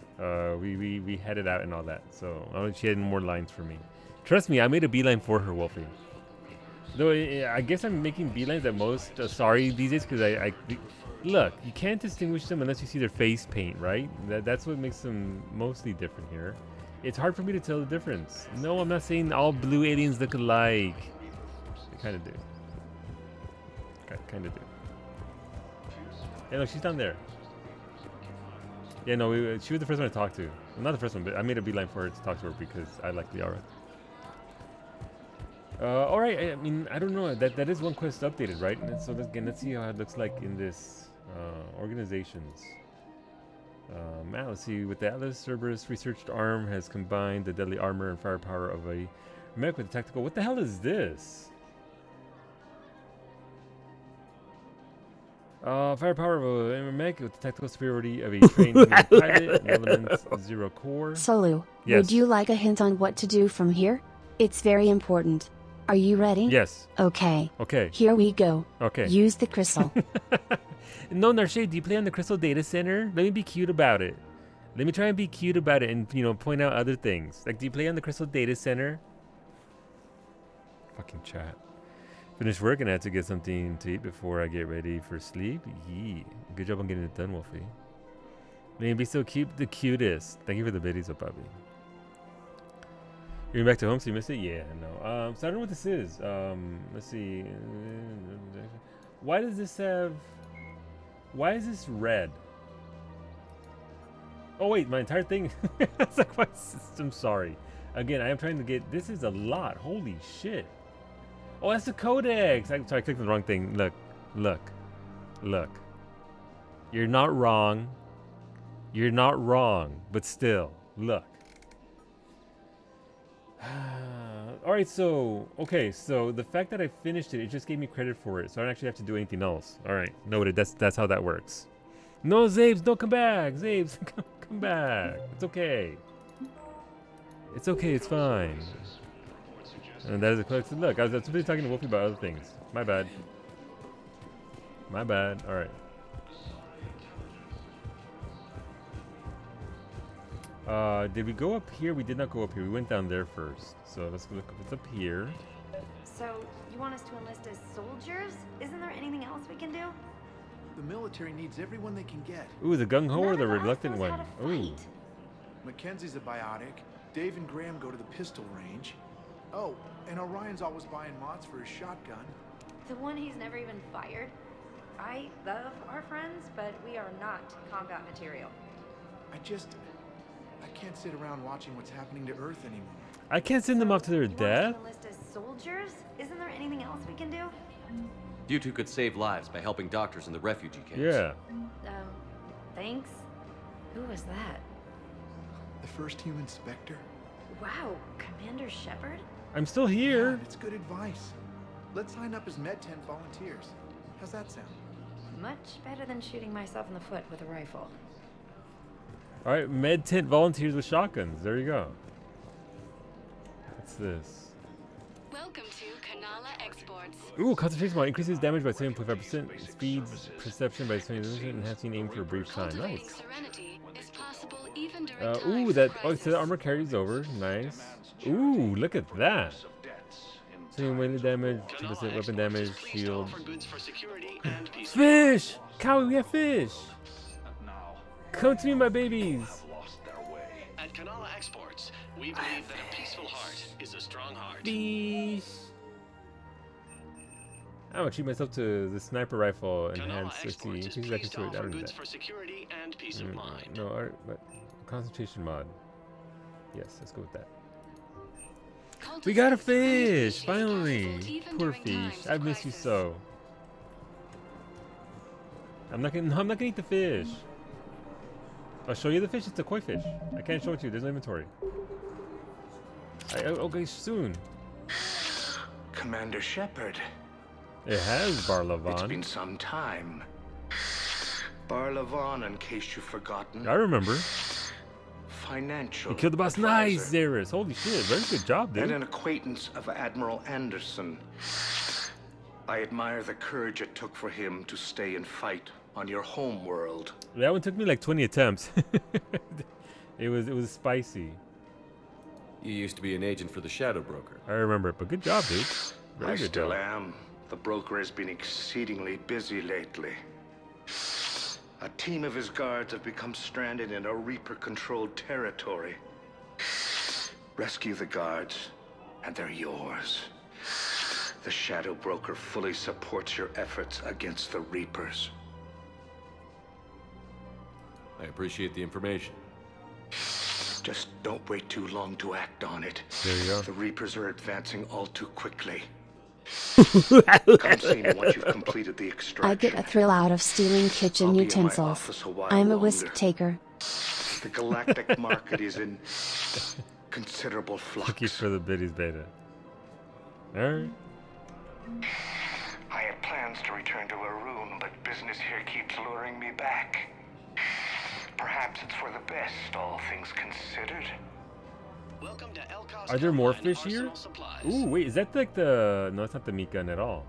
We headed out and all that. So she had more lines for me. Trust me, I made a beeline for her, Wolfie. Though I guess I'm making beelines at most. Sorry these days, because I look. You can't distinguish them unless you see their face paint, right? That's what makes them mostly different here. It's hard for me to tell the difference. No, I'm not saying all blue aliens look alike. They kind of do. Kind of do. Yeah, no, she's down there. Yeah, no, she was the first one I talked to. Well, not the first one, but I made a beeline for her to talk to her because I like Liara. All right. I mean, I don't know. That is one quest updated, right? And so again, let's see how it looks like in this organizations. Man, let's see. With the Atlas, Cerberus researched arm has combined the deadly armor and firepower of a mech with the tactical. What the hell is this? Firepower of a mech with the tactical superiority of a trained human pilot and elements 0 core. Solu, yes. Would you like a hint on what to do from here? It's very important. Are you ready? Yes. Okay. Okay. Here we go. Okay. Use the crystal. No, Narshe, do you play on the Crystal Data Center? Let me be cute about it. Let me try and be cute about it and, you know, point out other things. Like, do you play on the Crystal Data Center? Fucking chat. Finish work and I have to get something to eat before I get ready for sleep. Yee. Good job on getting it done, Wolfie. Man, be so cute, the cutest. Thank you for the biddies, oh, Bobby. You're back to home, so you missed it? Yeah, no. So I don't know what this is. Let's see. Why does this have... Why is this red? Oh, wait, my entire thing... It's like my system, sorry. Again, I am trying to get... This is a lot. Holy shit. Oh, that's the codex. Sorry, I clicked on the wrong thing. Look. Look. You're not wrong. You're not wrong. But still, look. Alright, so, okay, so the fact that I finished it, it just gave me credit for it. So I don't actually have to do anything else. Alright, noted. That's how that works. No, Zabes, don't come back. Zabes, come back. It's okay. It's okay, it's fine. And that is a collected look. I was simply talking to Wolfie about other things. My bad. My bad. Alright. Did we go up here? We did not go up here. We went down there first. So let's look what's up here. So, you want us to enlist as soldiers? Isn't there anything else we can do? The military needs everyone they can get. Ooh, the gung-ho or the reluctant one? Ooh. Mackenzie's a biotic. Dave and Graham go to the pistol range. Oh, and Orion's always buying mods for his shotgun. The one he's never even fired? I love our friends, but we are not combat material. I can't sit around watching what's happening to Earth anymore. I can't send them off to their death. Enlist as soldiers? Isn't there anything else we can do? You two could save lives by helping doctors in the refugee camps. Yeah. Thanks. Who was that? The first human Spectre. Wow, Commander Shepard? I'm still here. Yeah, it's good advice. Let's sign up as Med Tent volunteers. How's that sound? Much better than shooting myself in the foot with a rifle. Alright, Med Tent volunteers with shotguns. There you go. What's this? Welcome to Kanala Exports. Ooh, concentration mod increases damage by 7.5%, speeds perception by 20%, enhancing aim for a brief time. Nice. Serenity is possible even during Ooh, that so the armor carries over. Nice. Ooh, look at that. Same weighted damage, 2% weapon damage, shield. Fish! Cowie, we have fish! Come to me, my babies! At Kanala Exports, we believe that a peaceful heart is a strong heart. Fish! I'm gonna treat myself to the sniper rifle enhanced. Let's see, increases I can show it. I don't need that. For security and peace of mind. No, but concentration mod. Yes, let's go with that. We got a fish! Finally! Poor fish. I've missed you so. I'm not gonna eat the fish. I'll show you the fish. It's a koi fish. I can't show it to you. There's no inventory. Okay, soon. Commander Shepard. It has Barlavan. It's been some time. Barlavan, in case you've forgotten. I remember. Financial. You killed the boss. Nice, Zaris. Holy shit. Very good job, dude. And an acquaintance of Admiral Anderson. I admire the courage it took for him to stay and fight on your home world. That one took me like 20 attempts. It was spicy. You used to be an agent for the Shadow Broker. I remember it, but good job, dude. Very I good still job. am. The broker has been exceedingly busy lately. A team of his guards have become stranded in a Reaper-controlled territory. Rescue the guards, and they're yours. The Shadow Broker fully supports your efforts against the Reapers. I appreciate the information. Just don't wait too long to act on it. There you go. The Reapers are advancing all too quickly. Come see me once you've completed the extraction. I get a thrill out of stealing kitchen I'll be in my utensils. office a while I'm a longer. risk taker. The galactic market is in considerable flux. Cookies for the biddies beta. Alright. I had plans to return to Arun, but business here keeps luring me back. Perhaps it's for the best, all things considered. Welcome to Elcos Are there more Combine fish here? Arsenal Supplies. Ooh, wait, is that like the... No, it's not the meat gun at all.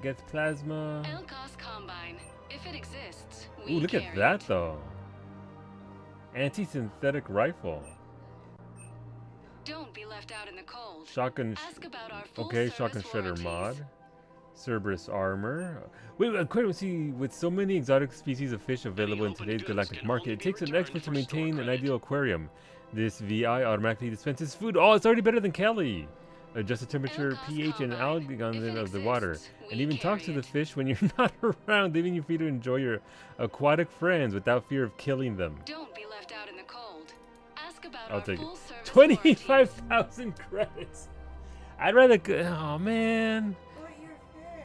Get plasma. Elcos Combine. If it exists, Ooh, we look at carry that it. though. Anti-synthetic rifle. Don't be left out in the cold. Shotgun. Ask about our full Okay, service shotgun shredder warranties. mod. Cerberus armor. Wait, see, with so many exotic species of fish available in today's galactic market, it takes an expert to maintain an ideal aquarium. This VI automatically dispenses food. Oh, it's already better than Kelly. Adjust the temperature, pH, and algae content of the water, and even talks to the fish when you're not around, leaving you free to enjoy your aquatic friends without fear of killing them. Don't be left out in the cold. Ask about I'll our take it. full service 25,000 credits. I'd rather. Oh man.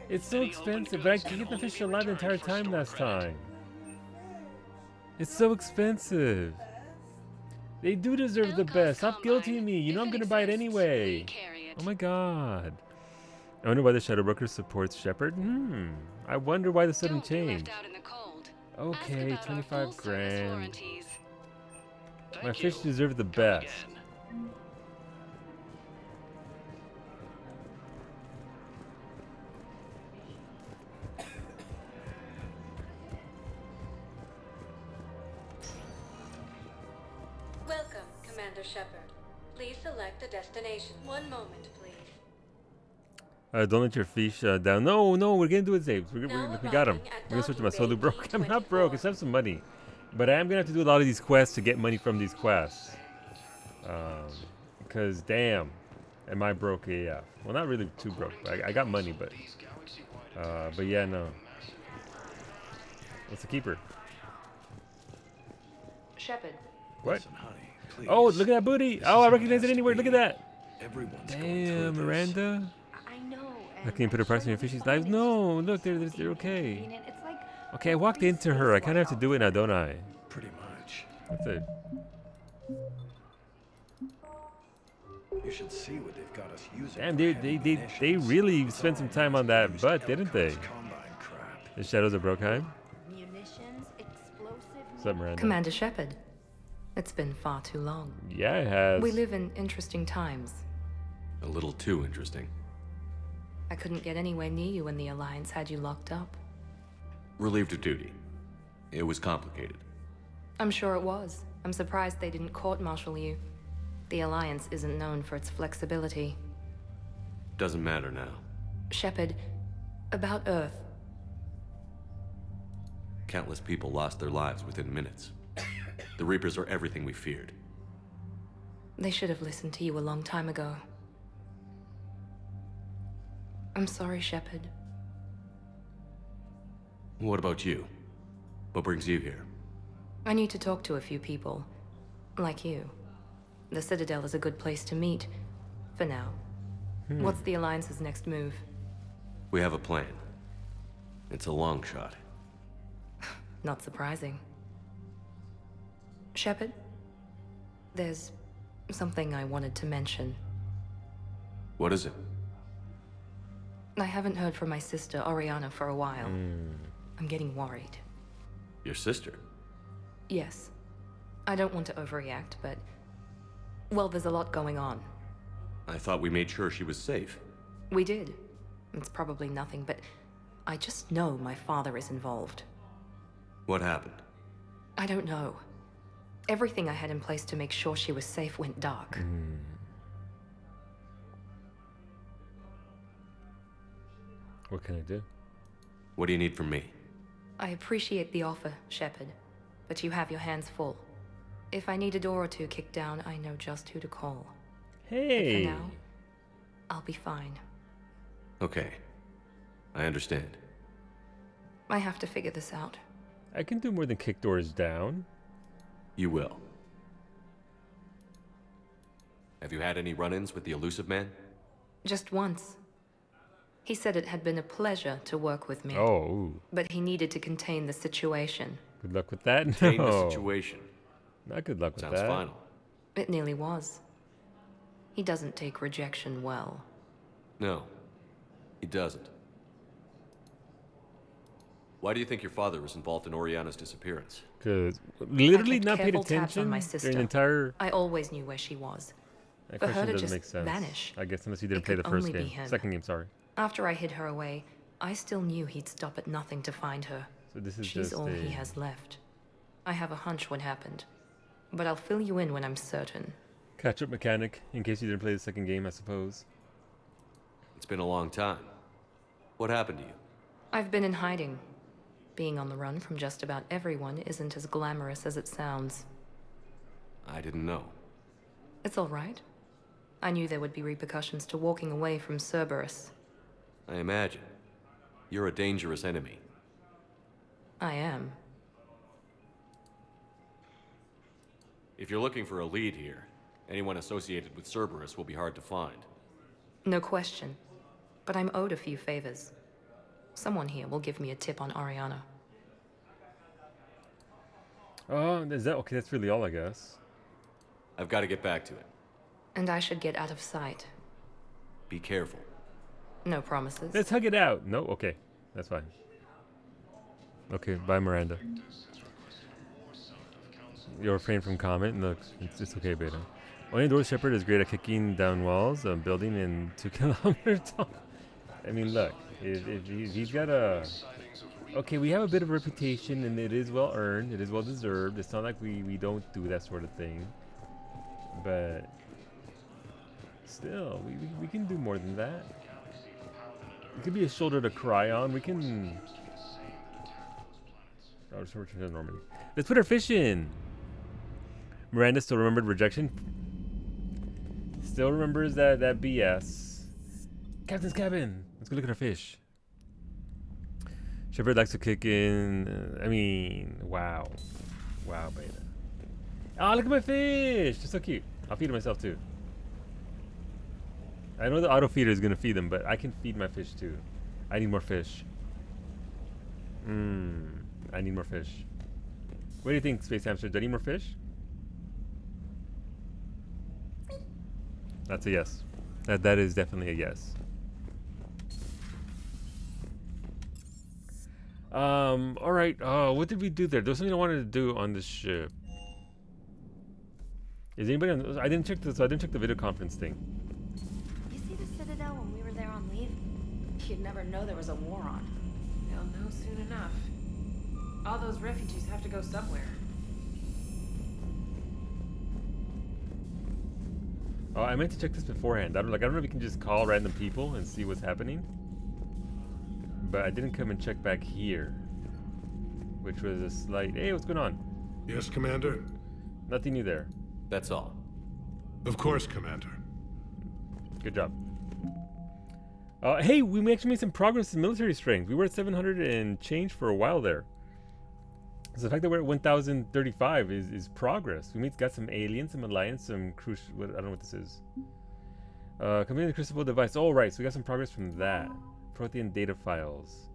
It's so expensive, but I can get the fish alive the entire time last time. It's so expensive. They do deserve the best. Stop guilting me. You know I'm gonna buy it anyway. Oh my god. I wonder why the Shadow Broker supports Shepard. I wonder why the sudden change. Okay, 25 grand. My fish deserve the best. Welcome, Commander Shepard. Please select a destination. One moment, please. Don't let your fish down. No, we're gonna do it, Zabes. We got him. We're gonna switch to my solo broke. I'm not broke. I just have some money, but I am gonna have to do a lot of these quests to get money from these quests. Because damn, am I broke AF? Well, not really too broke. But I got money, but yeah, no. What's the keeper? Shepard. What? Listen, honey, please. Oh, look at that booty! Oh, I recognize it anywhere. Look at that. Everyone's Damn, Miranda. I know. How can you put a price on your fishies' lives? No, look, they're okay. Okay, I walked into her. I kind of have to do it now, don't I? Pretty much. That's it. You should see what they've got us using. Damn, they really spent some time on that butt, didn't they? The Shadows of Brokheim. Munitions, explosive. What's up, Miranda? Commander Shepard. It's been far too long. Yeah, it has. We live in interesting times. A little too interesting. I couldn't get anywhere near you when the Alliance had you locked up. Relieved of duty. It was complicated. I'm sure it was. I'm surprised they didn't court-martial you. The Alliance isn't known for its flexibility. Doesn't matter now. Shepard, about Earth. Countless people lost their lives within minutes. The Reapers are everything we feared. They should have listened to you a long time ago. I'm sorry, Shepard. What about you? What brings you here? I need to talk to a few people. Like you. The Citadel is a good place to meet. For now. What's the Alliance's next move? We have a plan. It's a long shot. Not surprising. Shepard? There's something I wanted to mention. What is it? I haven't heard from my sister, Oriana, for a while. I'm getting worried. Your sister? Yes. I don't want to overreact, but... well, there's a lot going on. I thought we made sure she was safe. We did. It's probably nothing, but... I just know my father is involved. What happened? I don't know. Everything I had in place to make sure she was safe went dark. What can I do? What do you need from me? I appreciate the offer, Shepard, but you have your hands full. If I need a door or two kicked down, I know just who to call. Hey! But for now, I'll be fine. Okay. I understand. I have to figure this out. I can do more than kick doors down. You will. Have you had any run-ins with the Elusive Man? Just once. He said it had been a pleasure to work with me. Oh. But he needed to contain the situation. Good luck with that. Contain No. the situation. Not good luck with Sounds that. final. It nearly was. He doesn't take rejection well. No, he doesn't. Why do you think your father was involved in Oriana's disappearance? Because literally I kept not paid careful tabs on attention my during sister. the entire... I always knew where she was. That For her question to doesn't just make sense. vanish. I guess unless you didn't It play the could first only be game. him. Second game, sorry. After I hid her away, I still knew he'd stop at nothing to find her. So this is She's just all a... he has left. I have a hunch what happened. But I'll fill you in when I'm certain. catch-up mechanic, in case you didn't play the second game, I suppose. It's been a long time. What happened to you? I've been in hiding. Being on the run from just about everyone isn't as glamorous as it sounds. I didn't know. It's all right. I knew there would be repercussions to walking away from Cerberus. I imagine. You're a dangerous enemy. I am. If you're looking for a lead here, anyone associated with Cerberus will be hard to find. No question. But I'm owed a few favors. Someone here will give me a tip on Ariana. Oh, is that okay? That's really all, I guess. I've got to get back to it. And I should get out of sight. Be careful. No promises. Let's hug it out. No, okay, that's fine. Okay, bye, Miranda. You'll refrain from comment. No, it's okay, Beta. Only Doris Shepard is great at kicking down walls, building in 2 kilometers tall. I mean, look, if he's got a... Okay, we have a bit of a reputation, and it is well earned. It is well deserved. It's not like we don't do that sort of thing. But still, we can do more than that. It could be a shoulder to cry on. We can... Oh, just return to Normandy. Let's put our fish in. Miranda still remembered rejection. Still remembers that BS. Captain's cabin. Let's go look at our fish. Shepard likes to kick in. I mean, wow. Wow, Beta. Oh, look at my fish. They're so cute. I'll feed them myself too. I know the auto feeder is gonna feed them, but I can feed my fish too. I need more fish. I need more fish. What do you think, Space Hamster? Do I need more fish? That's a yes. That is definitely a yes. All right. What did we do there? There was something I wanted to do on this ship. Is anybody on? I didn't check this. I didn't check the video conference thing. You see the Citadel when we were there on leave? You'd never know there was a war on. They'll know soon enough. All those refugees have to go somewhere. Oh, I meant to check this beforehand. I don't know if you can just call random people and see what's happening. But I didn't come and check back here, which was a slight. Hey, what's going on? Yes, Commander? Nothing new there. That's all. Of course, Commander. Good job. Hey, we actually made some progress in military strength. We were at 700 and change for a while there. So the fact that we're at 1,035 is progress. We got some aliens, some alliance, some cruise. I don't know what this is. Completing the Crucible device. Oh, right. So we got some progress from that. Protean data files.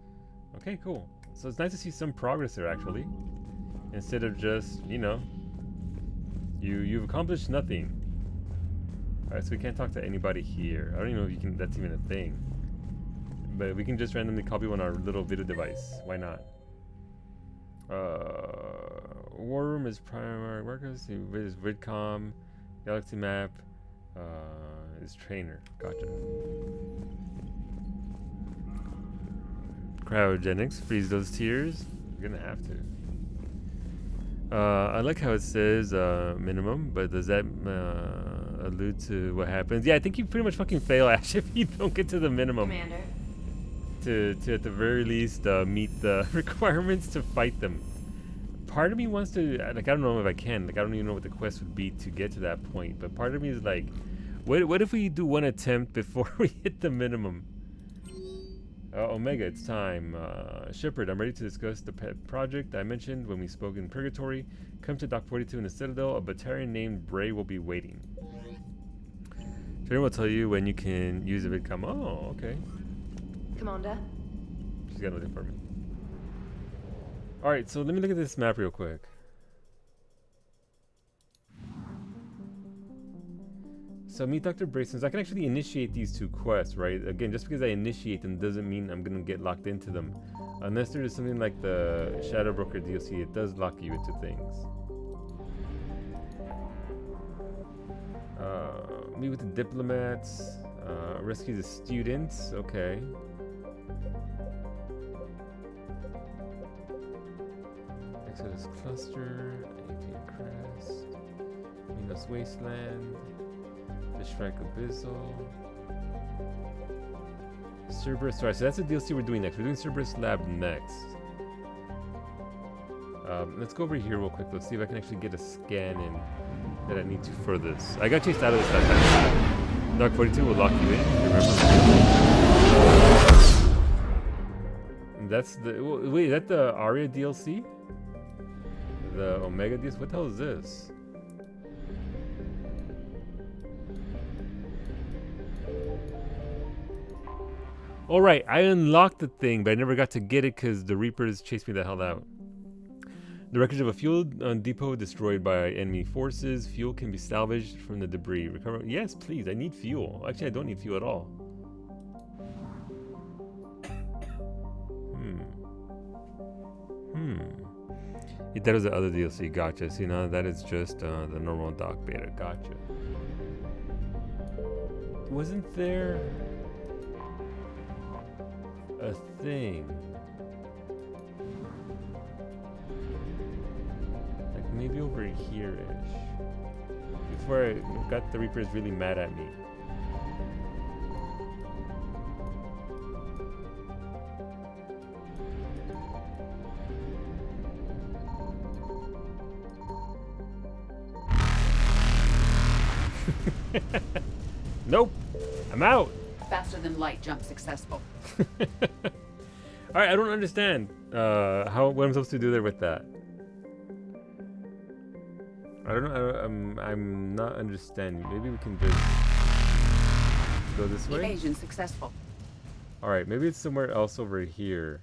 Okay, cool. So it's nice to see some progress there, actually. Instead of just, you know, you've accomplished nothing. Alright, so we can't talk to anybody here. I don't even know if you can. That's even a thing. But we can just randomly copy one on our little video device. Why not? War Room is primary workers. Is VidCom, Galaxy Map, is Trainer. Gotcha. Cryogenics, freeze those tears. You're gonna have to. I like how it says minimum, but does that allude to what happens? Yeah, I think you pretty much fucking fail, Ash, if you don't get to the minimum. Commander. To at the very least meet the requirements to fight them. Part of me wants to, like, I don't know if I can. Like, I don't even know what the quest would be to get to that point. But part of me is like, what if we do one attempt before we hit the minimum? Omega, it's time. Shepard, I'm ready to discuss the pet project I mentioned when we spoke in Purgatory. Come to Dock 42 in the Citadel. A Batarian named Bray will be waiting. Sharon will tell you when you can use a VidCom. Oh, okay. Commander. She's got nothing for me. Alright, so let me look at this map real quick. So meet Dr. Braysons. I can actually initiate these two quests, right? Again, just because I initiate them doesn't mean I'm gonna get locked into them. Unless there is something like the Shadow Broker DLC, it does lock you into things. Meet with the diplomats. Rescue the students. Okay. Exodus Cluster. Avian Crest. Minos Wasteland. The Shrike Abyssal. Cerberus. Sorry, so that's the DLC we're doing next. We're doing Cerberus Lab next. Let's go over here real quick. Let's see if I can actually get a scan in that I need to for this. I got chased out of this last time. Dock 42 will lock you in, remember? That's the... Wait, is that the Aria DLC? The Omega DLC? What the hell is this? All right, I unlocked the thing, but I never got to get it because the Reapers chased me the hell out. The wreckage of a fuel depot destroyed by enemy forces. Fuel can be salvaged from the debris. Recover. Yes, please. I need fuel. Actually, I don't need fuel at all. Yeah, that was the other DLC. Gotcha. See, now that is just the normal dock beta. Gotcha. Wasn't there a thing? Like maybe over here-ish. Before I got the Reapers really mad at me. Nope. I'm out. Faster than light jump successful. Alright, I don't understand what I'm supposed to do there with that. I don't know. I'm not understanding. Maybe we can just go this way. Evasion successful. Alright, maybe it's somewhere else over here.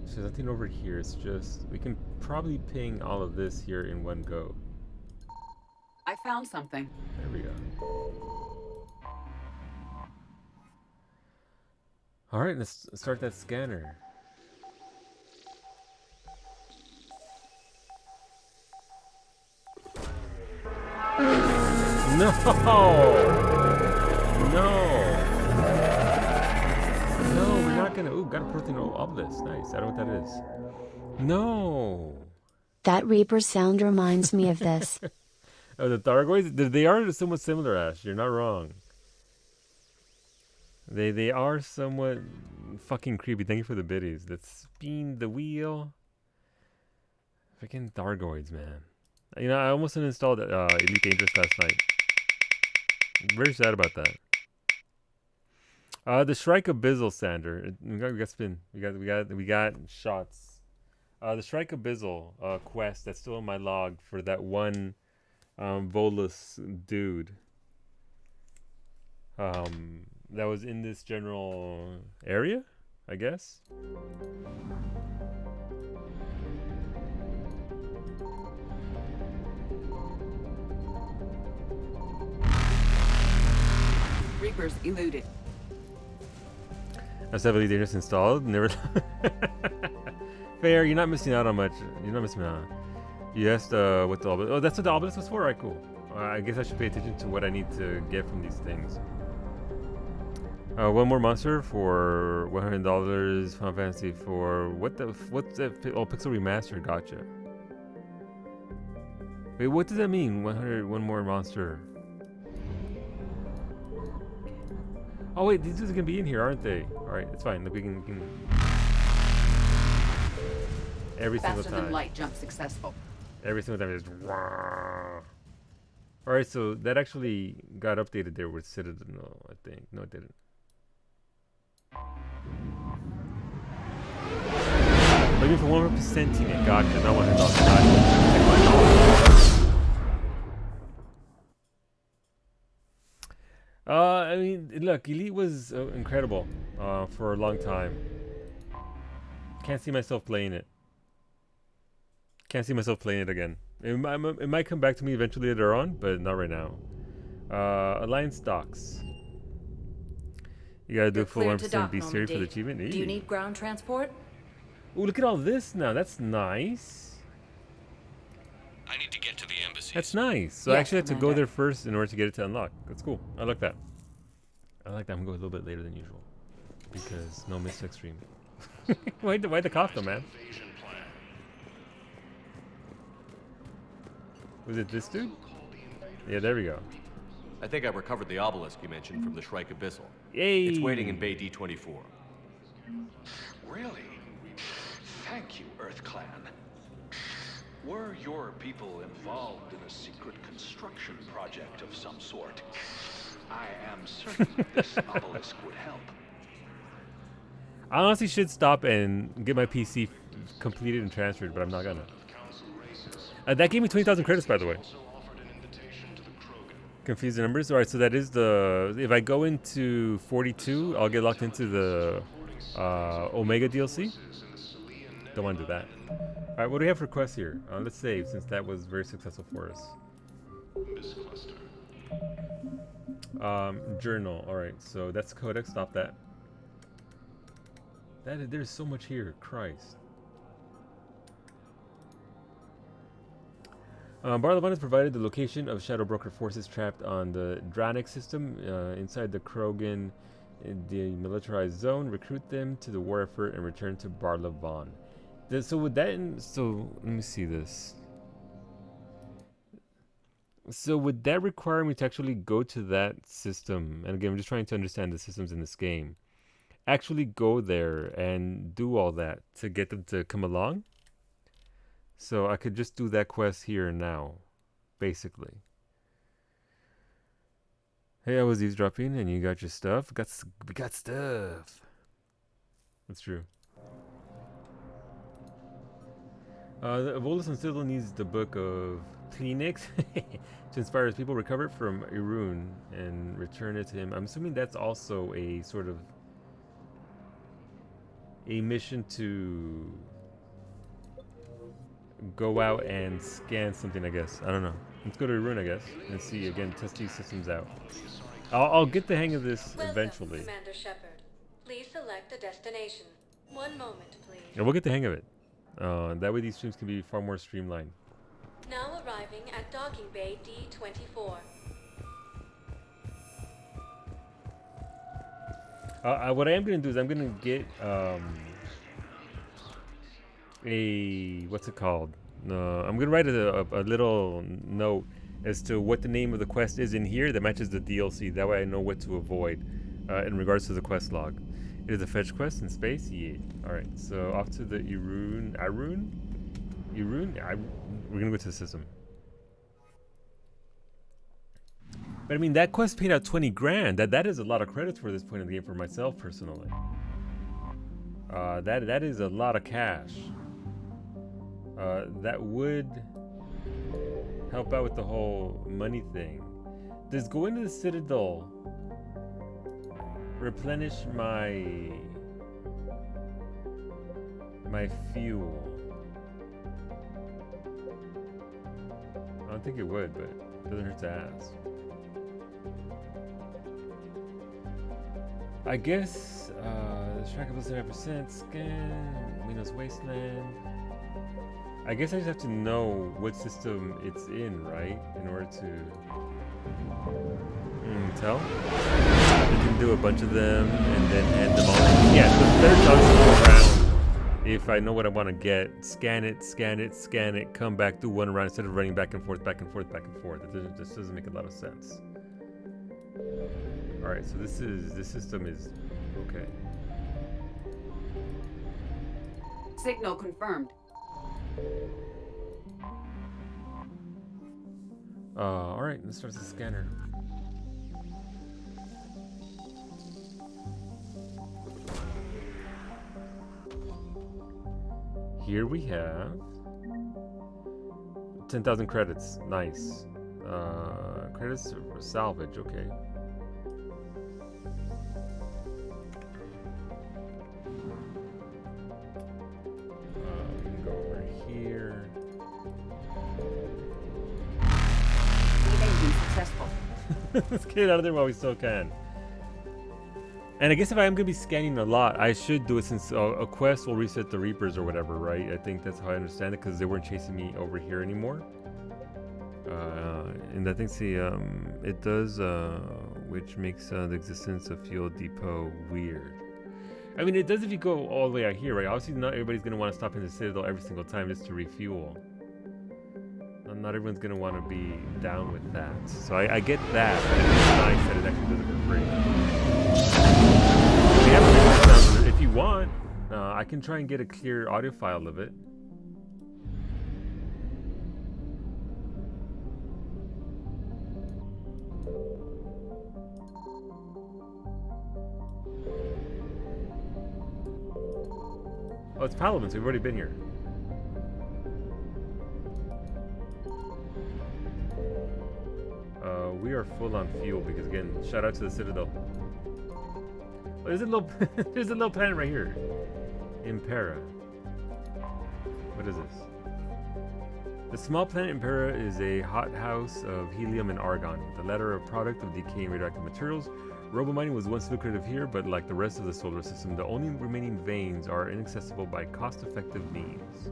So there's nothing over here. It's just we can probably ping all of this here in one go. I found something. There we go. All right, let's start that scanner. No! No, we're not gonna. Ooh, got a protein obelisk. Nice. I don't know what that is. No. That Reaper sound reminds me of this. Oh, the Thargoids? They are somewhat similar, Ash. You're not wrong. They are somewhat fucking creepy. Thank you for the biddies. Let's spin the wheel. Freaking Thargoids, man. You know, I almost uninstalled Elite Dangerous last night. I'm very sad about that. The Shrike Abyssal Sander. We got spin. We got shots. The Shrike Abyssal quest that's still in my log for that one Volus dude. That was in this general area, I guess. Reapers eluded. I have Elite Dangerous installed. Never. Fair. You're not missing out on much. You're not missing out. You asked what the obelisk. Oh, that's what the obelisk was for. Alright, cool. I guess I should pay attention to what I need to get from these things. One more monster for $100. Final Fantasy for what's the oh, Pixel Remastered. Gotcha. Wait, what does that mean? 100. One more monster. Oh wait, these dudes are gonna be in here, aren't they? All right, it's fine. Look, we can every single time. Faster than light jump successful. Every single time, it's all right. So that actually got updated there with Citadel, I think. No, it didn't. Looking for 1% in it. Gotcha. Not $100. I mean, look, Elite was incredible for a long time. Can't see myself playing it. Can't see myself playing it again. It might come back to me eventually later on, but not right now. Alliance docks. You gotta do a full 1% be serious for the achievement. Do you need ground transport? Ooh, look at all this now. That's nice. I need to get to the embassy. That's nice. So I actually had to go there first in order to get it to unlock. That's cool. I like that. I like that. I'm going a little bit later than usual because no miss extreme. why the cough though, man? Was it this dude? Yeah, there we go. I think I recovered the obelisk you mentioned from the Shrike Abyssal. Yay! It's waiting in Bay D24. Really? Thank you, Earth Clan. Were your people involved in a secret construction project of some sort, I am certain this obelisk would help. I honestly should stop and get my PC completed and transferred, but I'm not gonna. That gave me 20,000 credits, by the way. Confuse the numbers. All right, so that is the. If I go into 42, I'll get locked into the Omega DLC. Don't want to do that. All right, what do we have for quests here? Let's save, since that was very successful for us. Journal. All right, so that's Codex. Stop that. There's so much here. Christ. Barlavan has provided the location of Shadow Broker forces trapped on the Dranik system inside the Krogan demilitarized zone. Recruit them to the war effort and return to Barlavan. So would that? So let me see this. So would that require me to actually go to that system? And again, I'm just trying to understand the systems in this game. Actually go there and do all that to get them to come along? So I could just do that quest here and now, basically. Hey, I was eavesdropping and you got your stuff. We got stuff. That's true. Volus still needs the book of Kleenex to inspire his people recover from Irun and return it to him. I'm assuming that's also a sort of a mission to go out and scan something, I guess. I don't know. Let's go to Irun, I guess, and see again. Test these systems out. I'll get the hang of this eventually. Commander Shepard. Please select a destination. One moment, please. And we'll get the hang of it. That way these streams can be far more streamlined. Now arriving at Docking Bay D-24. What I am going to do is I'm going to get what's it called? I'm going to write a little note as to what the name of the quest is in here that matches the DLC. That way I know what to avoid in regards to the quest log. It is a fetch quest in space? Yeah. Alright, so off to the Irun? We're going to go to the system. But I mean, that quest paid out 20 grand. That is a lot of credits for this point in the game for myself personally. That is a lot of cash. That would help out with the whole money thing. Does going to the Citadel replenish my fuel? I don't think it would, but it doesn't hurt to ask. I guess trackable 7% scan, Minos Wasteland. I guess I just have to know what system it's in, right? In order to tell. You can do a bunch of them and then end them all. Yeah, the third go around. If I know what I want to get, scan it, scan it, scan it, come back, do one round instead of running back and forth, back and forth, back and forth. This doesn't make a lot of sense. All right, so this system is okay. Signal confirmed. All right, let's start the scanner. Here we have 10,000 credits. Nice. Credits for salvage. Okay. We can go over here. Successful. Let's get it out of there while we still can. And I guess if I am going to be scanning a lot, I should do it since a quest will reset the Reapers or whatever, right? I think that's how I understand it, because they weren't chasing me over here anymore. And I think, see, it does, which makes the existence of Fuel Depot weird. I mean, it does if you go all the way out here, right? Obviously, not everybody's going to want to stop in the Citadel every single time just to refuel. Not everyone's going to want to be down with that. So I get that. But it's nice that it actually does it for free. We have a sound. If you want, I can try and get a clear audio file of it. Oh, it's Palaven, so we've already been here. We are full on fuel because, again, shout out to the Citadel. Oh, there's a little, there's a little planet right here. Impera. What is this? The small planet Impera is a hothouse of helium and argon. The latter a product of decaying radioactive materials. Robomining was once lucrative here, but like the rest of the solar system, the only remaining veins are inaccessible by cost-effective means.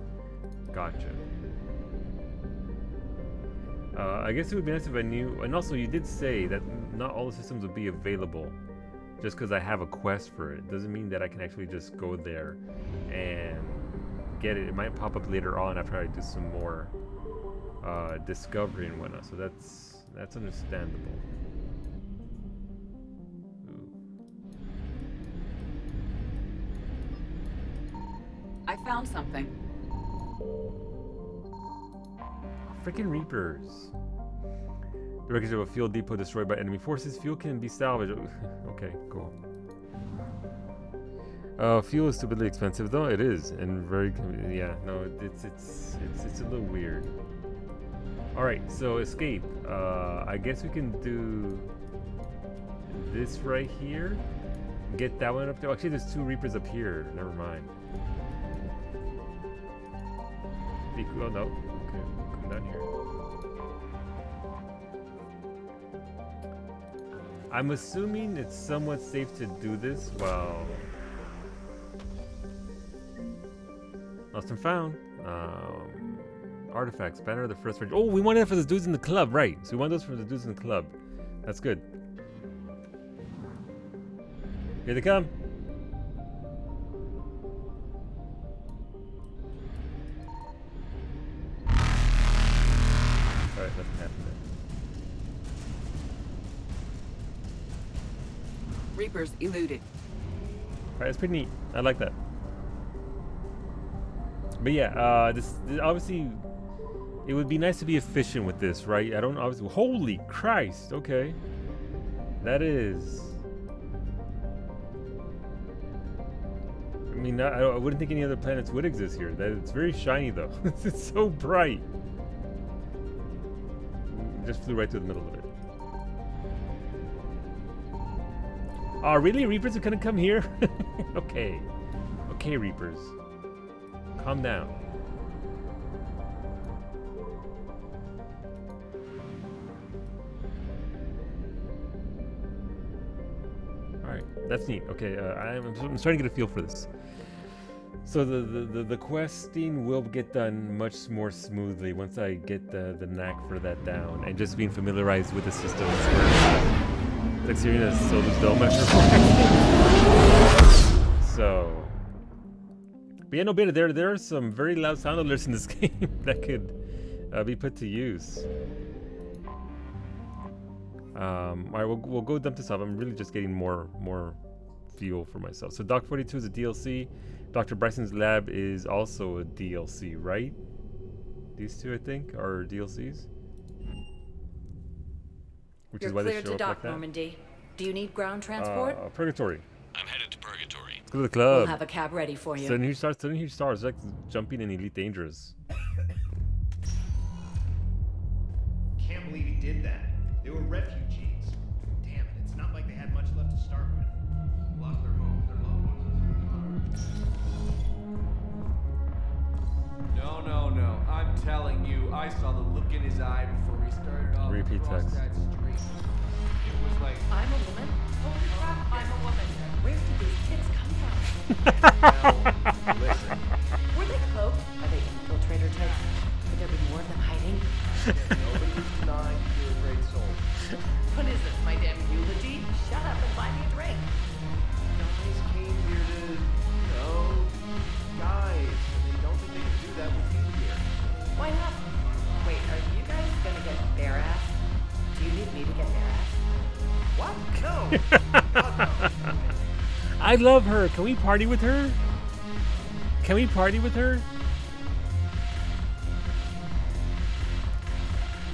Gotcha. I guess it would be nice if I knew, and also you did say that not all the systems would be available just because I have a quest for it. Doesn't mean that I can actually just go there and get it. It might pop up later on after I do some more discovery and whatnot, so that's understandable. I found something. Freaking Reapers. The wreckage of a fuel depot destroyed by enemy forces. Fuel can be salvaged. Okay, cool. Fuel is stupidly expensive, though. It is, and very yeah. No, it's a little weird. All right, so escape. I guess we can do this right here. Get that one up there. Actually, there's two Reapers up here. Never mind. Be cool. Oh, no. Okay, come down here. I'm assuming it's somewhat safe to do this while lost and found. Artifacts, banner of the first range. Oh, we wanted that for the dudes in the club, right? So we want those for the dudes in the club. That's good. Here they come. Alright, nothing happened there. Reapers eluded. Alright, it's pretty neat. I like that. But yeah, this obviously, it would be nice to be efficient with this, right? I don't obviously. Holy Christ! Okay, that is. I mean, I wouldn't think any other planets would exist here. That it's very shiny though. It's so bright. Just flew right through the middle of it. Oh, really? Reapers are gonna come here? Okay. Okay, Reapers. Calm down. Alright, that's neat. Okay, I'm starting to get a feel for this. So the questing will get done much more smoothly once I get the knack for that down and just being familiarized with the systems. Like Serena Solar's Dome after. So, but yeah, no beta. There are some very loud sound alerts in this game that could be put to use. All right, we'll go dump this off. I'm really just getting more fuel for myself. So Doc 42 is a DLC. Dr. Bryson's lab is also a DLC, right? These two, I think, are DLCs. Which You're is why they cleared show to up dock, like that. Normandy. Do you need ground transport? Purgatory. I'm headed to Purgatory. Let's go to the club. We'll have a cab ready for you. Sudden huge stars, like jumping in Elite Dangerous. Can't believe he did that. They were refugees. Damn it, it's not like they had much left to start with. Lost their homes, their loved ones. No. I'm telling you, I saw the look in his eye before we started off. Repeat text. That street. It was like, I'm a woman? Holy crap, I'm a woman. Where did these tits come from? Listen. Were they cloaked? Are they infiltrator types? Could there be more of them hiding? Nobody's denying you're a great soul. What is this, my damn eulogy? Shut up and buy me a drink. Guys came here to, guys. And they don't think they can do that with you here. Why not? Wait, are you guys gonna get bare ass? Do you need me to get bare ass? What? No. I love her. Can we party with her? Can we party with her?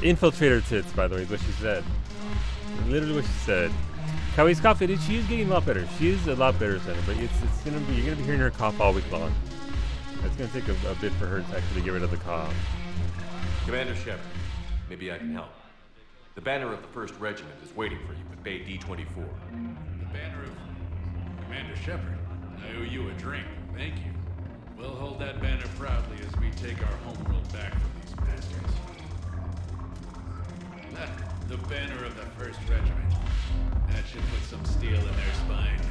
Infiltrator tits, by the way, is what she said. Literally what she said. Kawhi's cough, she is getting a lot better. She is a lot better, Senator, but it's gonna be, you're gonna be hearing her cough all week long. It's gonna take a bit for her to actually get rid of the comm. Commander Shepard, maybe I can help. The banner of the 1st Regiment is waiting for you at Bay D-24. The banner of Commander Shepard. I owe you a drink. Thank you. We'll hold that banner proudly as we take our homeworld back from these bastards. The banner of the 1st Regiment. That should put some steel in their spine.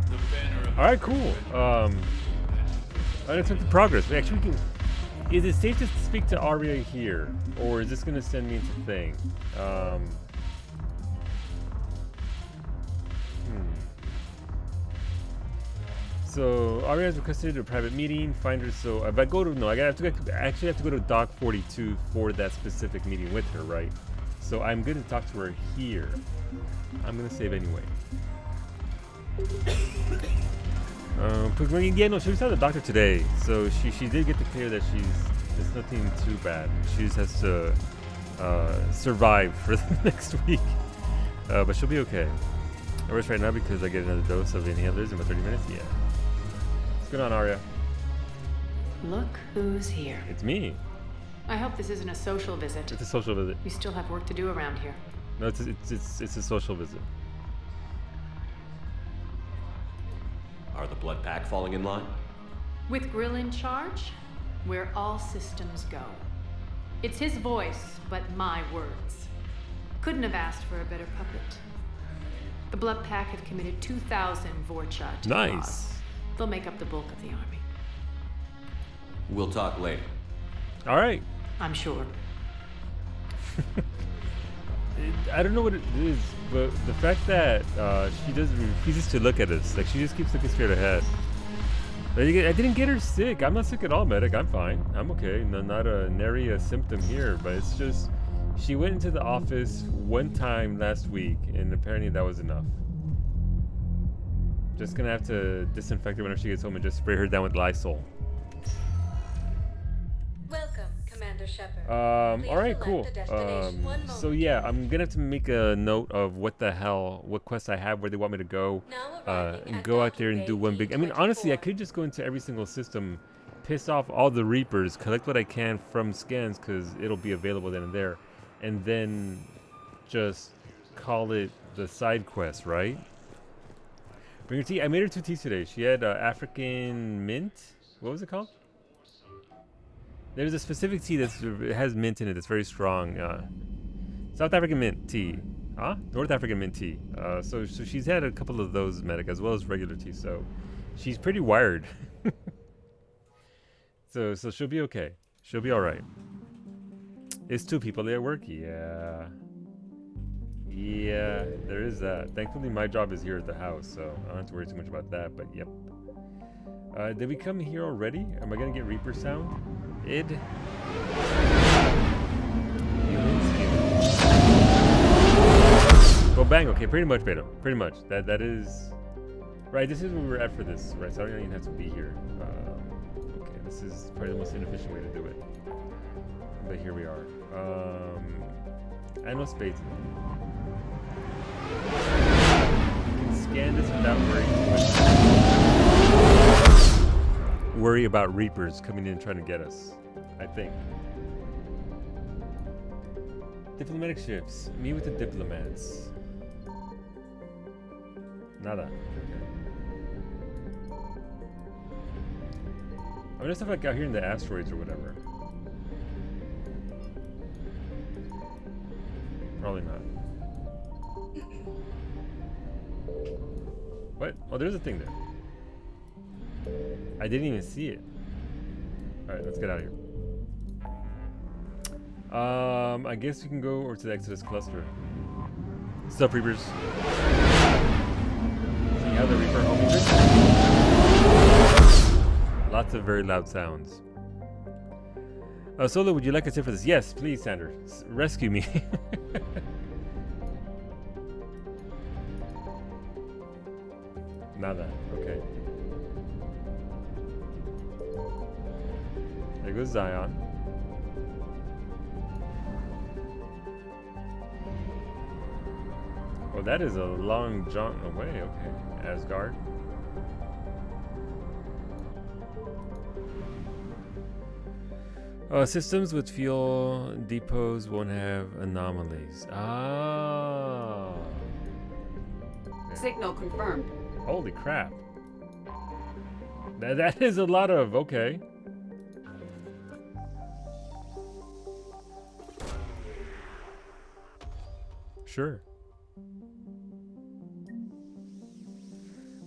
The banner of All right, cool. Unexpected progress. Actually, we can. Is it safe to speak to Arya here, or is this gonna send me into Thing? So Arya has requested a private meeting. Find her. So if I go to I actually have to go to Dock 42 for that specific meeting with her, right? So I'm going to talk to her here. I'm gonna save anyway. Yeah, no, she was at the doctor today, so she did get the clear that it's nothing too bad. She just has to survive for the next week, but she'll be okay. I rest right now because I get another dose of inhalers in about 30 minutes. Yeah. What's going on, Arya? Look who's here. It's me. I hope this isn't a social visit. It's a social visit. We still have work to do around here. No, it's a social visit. Are the Blood Pack falling in line? With Grill in charge, where all systems go. It's his voice, but my words. Couldn't have asked for a better puppet. The Blood Pack have committed 2,000 Vorcha to the Nice. cause. They'll make up the bulk of the army. We'll talk later. All right. I'm sure. I don't know what it is, but the fact that she just refuses to look at us, like she just keeps looking straight ahead. I didn't get her sick. I'm not sick at all, medic. I'm fine. I'm okay. No, not a nary a symptom here, but it's just she went into the office one time last week, and apparently that was enough. Just gonna have to disinfect her whenever she gets home and just spray her down with Lysol. Welcome, Commander Shepard. All right, cool. So yeah, I'm gonna have to make a note of what quest I have, where they want me to go, and go out there and do one big. I mean, honestly, I could just go into every single system, piss off all the Reapers, collect what I can from scans, because it'll be available then and there, and then just call it the side quest, right? Bring her tea. I made her 2 teas today. She had African mint. What was it called? There's a specific tea that has mint in it. That's very strong. South African mint tea. Huh? North African mint tea. So she's had a couple of those, medic, as well as regular tea. So she's pretty wired. so she'll be okay. She'll be all right. It's 2 people there at work. Yeah. Yeah, there is that. Thankfully, my job is here at the house, so I don't have to worry too much about that. But yep. Did we come here already? Am I gonna get Reaper sound? Go bang. Okay, pretty much, Beta. Pretty much. That is right. This is where we were at for this, right? So I don't even have to be here. Okay, this is probably the most inefficient way to do it. But here we are. I know spades. You can scan this without worry about Reapers coming in and trying to get us, I think. Diplomatic shifts. Meet with the diplomats. Nada. Okay. I mean, stuff like out here in the asteroids or whatever. Probably not. What? Oh, there's a thing there. I didn't even see it. Alright, let's get out of here. I guess we can go over to the Exodus cluster. What's up, Reapers? See how the Reaper homing is? Lots of very loud sounds. Solo, would you like a tip for this? Yes, please, Sander. Rescue me. Nada. Okay. There goes Zion. Oh, that is a long jaunt away. Okay. Asgard. Systems with fuel depots won't have anomalies. Ah. Signal confirmed. Holy crap. That is a lot of, okay. Sure.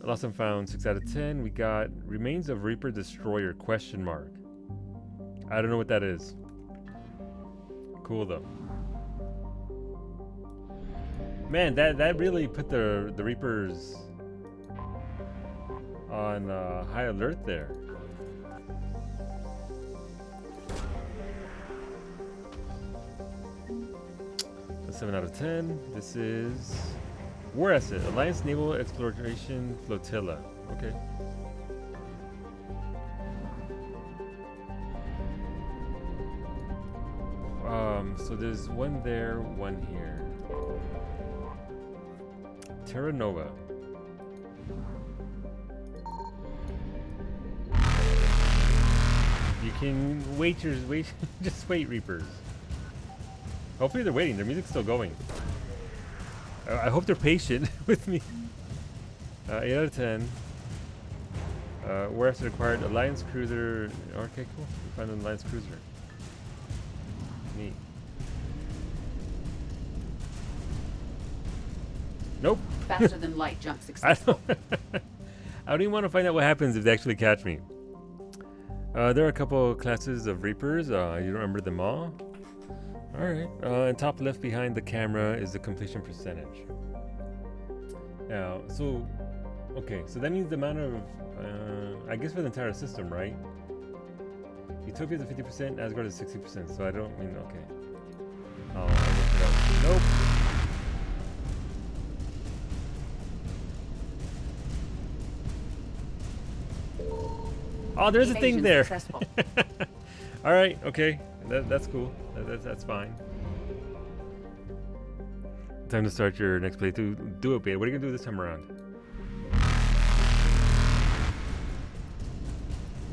Lost and found, 6 out of 10. We got remains of Reaper Destroyer, question mark. I don't know what that is. Cool though. Man, that really put the Reapers on high alert there. A 7 out of 10. This is War Asset, Alliance Naval Exploration Flotilla. Okay. So there's one there, one here. Terra Nova. You can wait, just wait, Reapers. Hopefully they're waiting. Their music's still going. I hope they're patient with me. 8 out of 10. War Asset acquired Alliance Cruiser. Okay, cool. We found an Alliance Cruiser. Neat. Nope. Faster than light jump successful. I don't even want to find out what happens if they actually catch me. There are a couple classes of Reapers. You don't remember them all? Alright. And top left behind the camera is the completion percentage. Now, so... Okay, so that means the amount of... I guess for the entire system, right? Utopia is 50%, Asgard is 60%, so I don't mean... Okay. I'll look it up. Nope! Oh, there's a thing there. All right, okay, that's cool. That's fine. Time to start your next playthrough. Do it, babe. What are you gonna do this time around?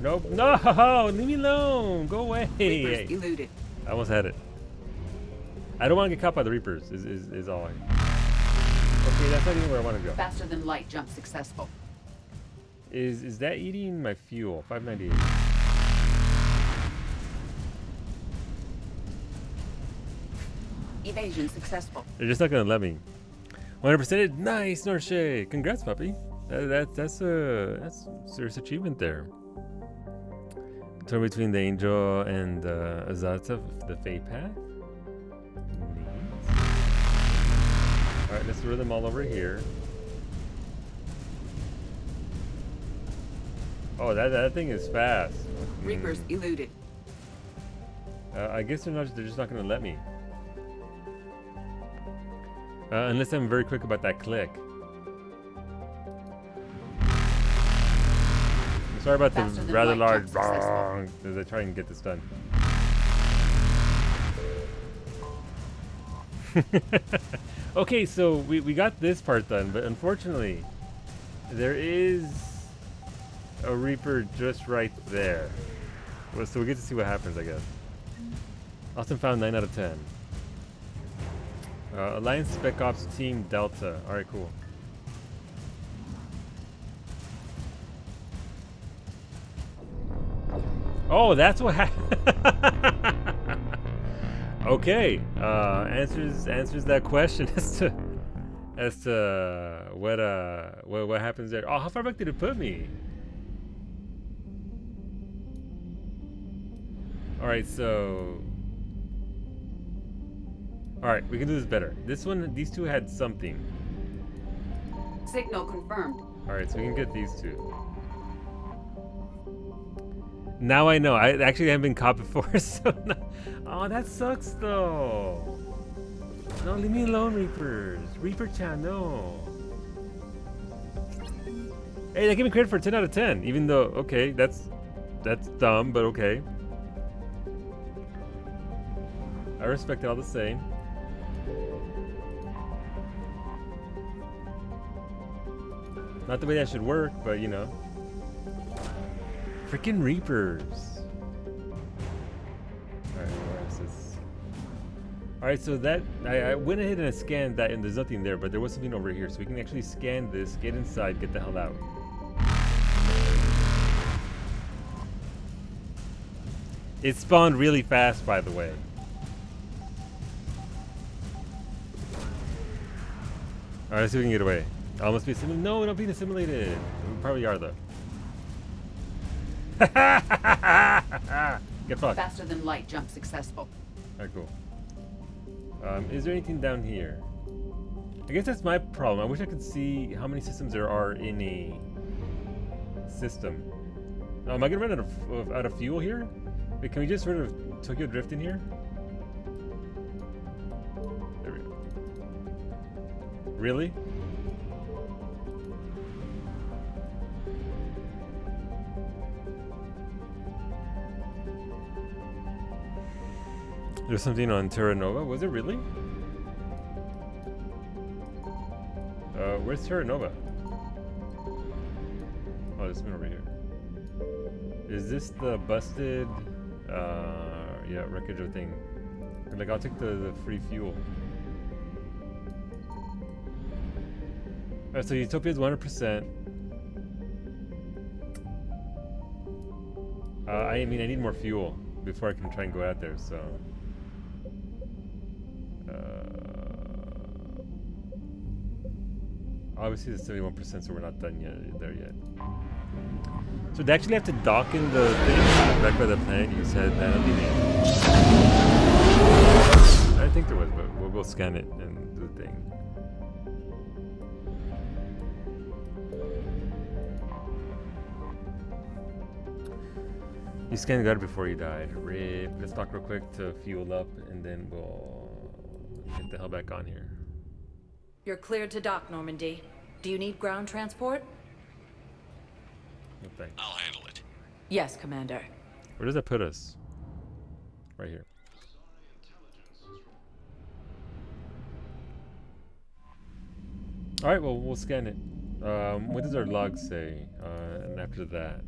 Nope. No, leave me alone. Go away. Reapers eluded. I almost had it. I don't want to get caught by the Reapers. Is all. Okay, that's not even where I want to go. Faster than light jump successful. Is that eating my fuel? 598. Evasion successful. They're just not gonna let me. 100%. Nice, Norshay. Congrats, puppy. That's a serious achievement there. Turn between the Angel and Azata, the Fate Path. Neat. All right, let's throw them all over here. Oh, that thing is fast. Reapers eluded. I guess they're just not gonna let me. Unless I'm very quick about that click. I'm sorry about the rather large bong as I try and get this done. Okay, so we got this part done, but unfortunately, there is a Reaper just right there. Well, so we get to see what happens, I guess. Austin found 9 out of 10. Alliance Spec Ops Team Delta. Alright, cool. Oh, that's what happened. Okay. Answers that question as to what happens there. Oh, how far back did it put me? Alright, so... Alright, we can do this better. This one, these two had something. Signal confirmed. Alright, so we can get these two. Now I know. I actually haven't been caught before, so... Oh, that sucks, though. No, leave me alone, Reapers. Reaper-chan, no. Hey, they gave me credit for 10 out of 10, even though, okay, that's dumb, but okay. I respect it all the same. Not the way that should work, but you know. Freaking Reapers. Alright, so that I went ahead and I scanned that, and there's nothing there, but there was something over here, so we can actually scan this, get inside, get the hell out. It spawned really fast, by the way. Alright, let's see if we can get away. I must be assimilated. No, we're not being assimilated. We probably are, though. Get fucked. Faster than light jump successful. Alright, cool. Is there anything down here? I guess that's my problem. I wish I could see how many systems there are in a system. Am I gonna run out of fuel here? Wait, can we just sort of Tokyo Drift in here? There we go. Really? There's something on Terra Nova? Was it really? Where's Terra Nova? Oh, this one over here. Is this the busted, yeah, wreckage of thing? Like, I'll take the free fuel. Alright, so Utopia is 100%. I mean, I need more fuel before I can try and go out there, so... obviously it's 71%, so we're not done there yet. So they actually have to dock in the thing back by the planet. You said that. I think there was, but we'll scan it and do the thing. You scanned the guard before you died. Rip. Let's dock real quick to fuel up, and then we'll get the hell back on here. You're cleared to dock, Normandy. Do you need ground transport? No thanks. I'll handle it. Yes, Commander. Where does that put us? Right here. Alright, well, we'll scan it. What does our log say? And after that.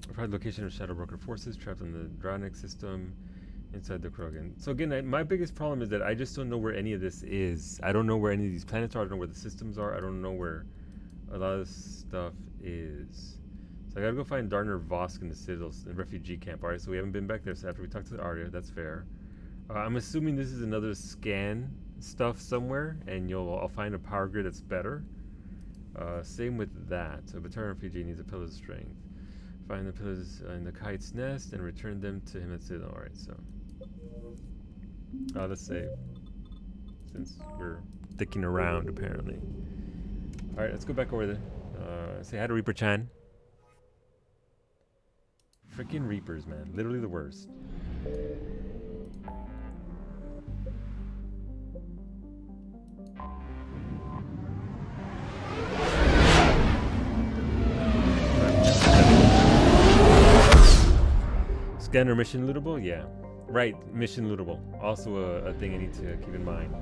Provide location of Shadow Broker forces trapped in the Dranik system inside the Krogan. So again, my biggest problem is that I just don't know where any of this is. I don't know where any of these planets are. I don't know where the systems are. I don't know where a lot of stuff is. So I gotta go find Darner Vosk in the Citadel refugee camp. Alright, so we haven't been back there, so after we talk to Arya, that's fair. I'm assuming this is another scan stuff somewhere, and I'll find a power grid that's better. Same with that. So a Battalion refugee needs a pillar of strength. Find the pillars in the kite's nest and return them to him at Citadel. Alright, so let's save, since we're dicking around apparently. Alright, let's go back over there. Say hi to Reaper Chan. Freaking Reapers, man. Literally the worst. Scanner mission lootable? Yeah. Right, mission lootable. Also a thing I need to keep in mind.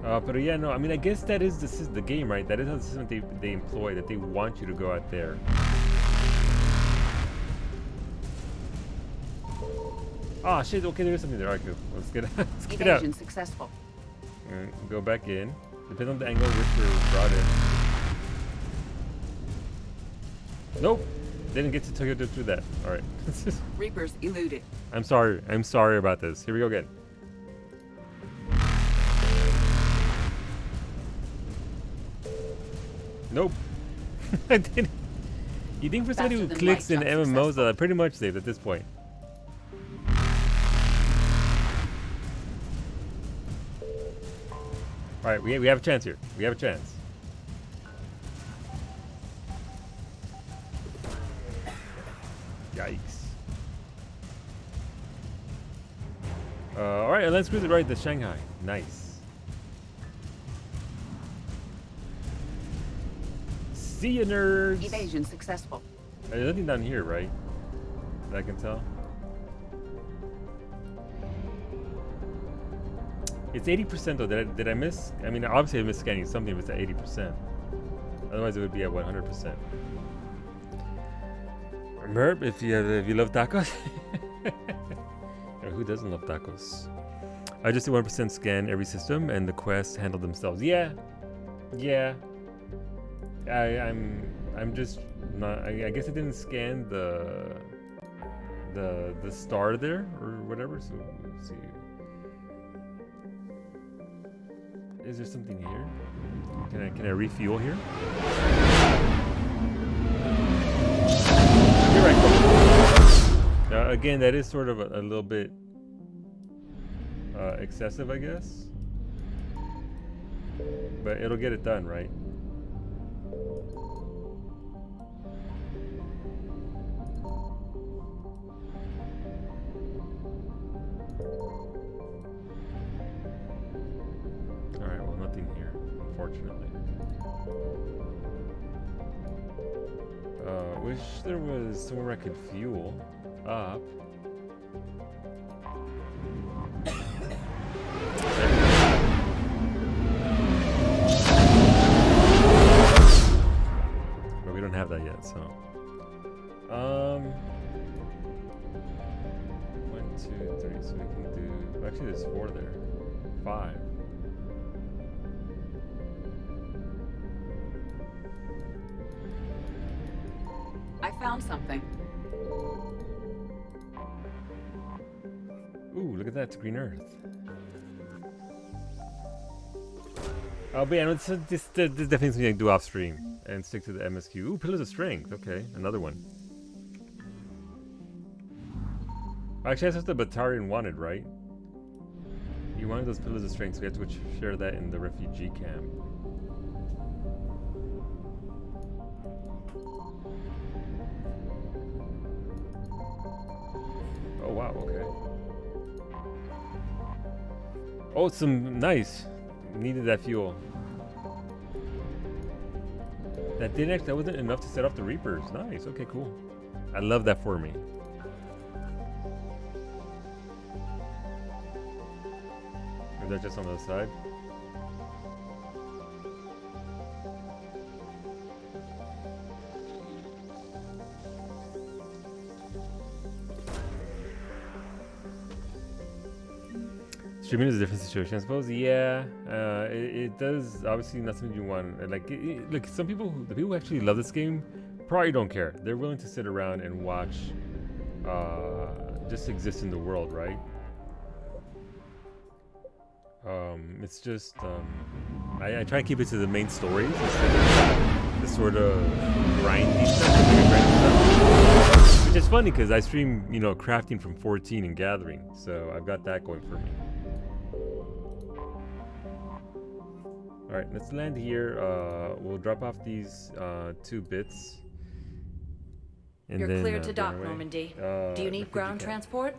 But yeah, no, I mean, I guess that is the game, right? That is how the system they employ, that they want you to go out there. Oh shit, okay, there is something there. Alright, cool. Let's get out. Let's get out. Evasion successful. Alright, go back in. Depends on the angle which we're brought in. Nope. Didn't get to Tokyo through that. Alright. Reapers eluded. I'm sorry. I'm sorry about this. Here we go again. Nope. I didn't. You think for somebody who clicks in MMOs, I pretty much saved at this point. Alright, we have a chance here. We have a chance. Yikes. Alright, let's cruise it right to Shanghai. Nice. See you, nerds! Evasion successful. There's nothing down here, right? That I can tell. It's 80% though. Did I miss? I mean, obviously I missed scanning something if it's at 80%. Otherwise, it would be at 100%. Merp, if you love tacos. Who doesn't love tacos? I just do 1% scan every system, and the quests handle themselves. Yeah. I'm just not. I guess I didn't scan the star there or whatever. So let's see. Is there something here? Can I refuel here? Here I go. Again, that is sort of a little bit excessive, I guess. But it'll get it done, right? Alright, well, nothing here, unfortunately. Wish there was somewhere I could fuel up. But we don't have that yet, so. 1, 2, 3, so we can do. Actually, there's 4 there. 5. I found something. Ooh, look at that, it's Green Earth. Oh, but yeah, this definitely something I can do off stream and stick to the MSQ. Ooh, Pillars of Strength. Okay, another one. Actually, that's what the Batarian wanted, right? He wanted those Pillars of Strength, so we have to share that in the refugee camp. Oh, wow, okay. Oh, some nice. Needed that fuel. That wasn't enough to set off the Reapers. Nice. Okay, cool. I love that for me. Or is that just on the other side? Streaming is a different situation, I suppose. Yeah, it does. Obviously, not something you want. Like, look, the people who actually love this game probably don't care. They're willing to sit around and watch, just exist in the world, right? It's just, I try to keep it to the main stories instead of the sort of grindy stuff, which is funny because I stream, crafting from 14 and gathering, so I've got that going for me. Alright, let's land here. We'll drop off these 2 bits. And You're then, cleared to dock, Normandy. Do you need ground transport?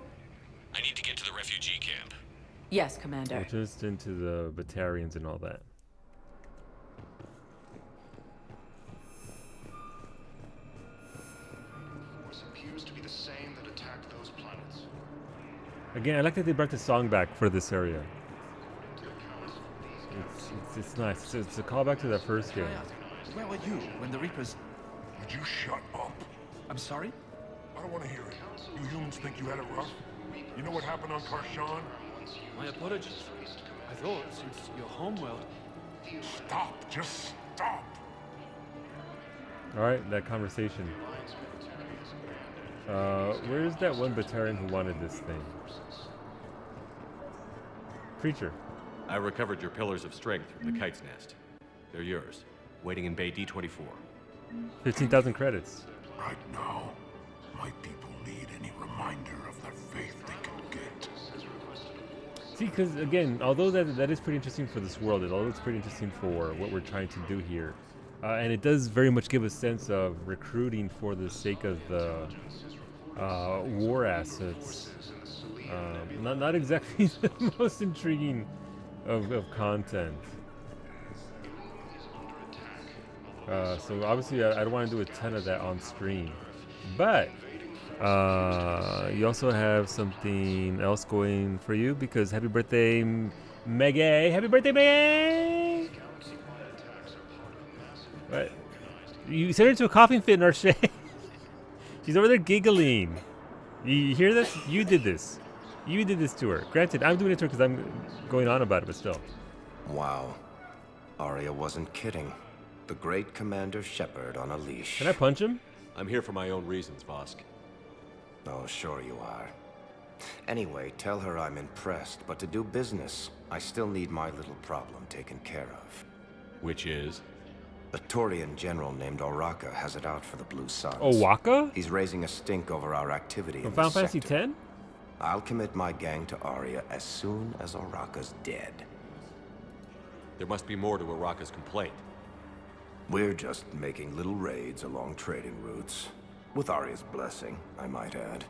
I need to get to the refugee camp. Yes, Commander. We'll just into the Batarians and all that. Force appears to be the same that attacked those planets. Again, I like that they brought the song back for this area. It's nice. It's a callback to that first game. Where were you when the Reapers... Would you shut up? I'm sorry? I don't want to hear it. You humans think you had it rough? You know what happened on Karshan? My apologies. I thought, since your homeworld... Stop. Just stop. Alright, that conversation. Where's that one Batarian who wanted this thing? Preacher. I recovered your Pillars of Strength from the Kite's Nest. They're yours, waiting in Bay D-24. 15,000 credits. Right now, my people need any reminder of the faith they can get. See, because again, although that is pretty interesting for this world, although it's pretty interesting for what we're trying to do here, and it does very much give a sense of recruiting for the sake of the war assets. Not exactly the most intriguing of content. So obviously I don't want to do a ton of that on stream, but you also have something else going for you because happy birthday Megay! Happy birthday Megay! What? You sent her to a coughing fit, Narshay. She's over there giggling. You hear this? You did this. You did this to her. Granted, I'm doing it to her because I'm going on about it, but still. Wow. Arya wasn't kidding. The great Commander Shepard on a leash. Can I punch him? I'm here for my own reasons, Vosk. Oh, sure you are. Anyway, tell her I'm impressed, but to do business, I still need my little problem taken care of. Which is? A Turian general named Oraka has it out for the Blue Suns. Owaka? He's raising a stink over our activity From in Final this Fantasy sector. X? I'll commit my gang to Arya as soon as Oraka's dead. There must be more to Oraka's complaint. We're just making little raids along trading routes. With Arya's blessing, I might add.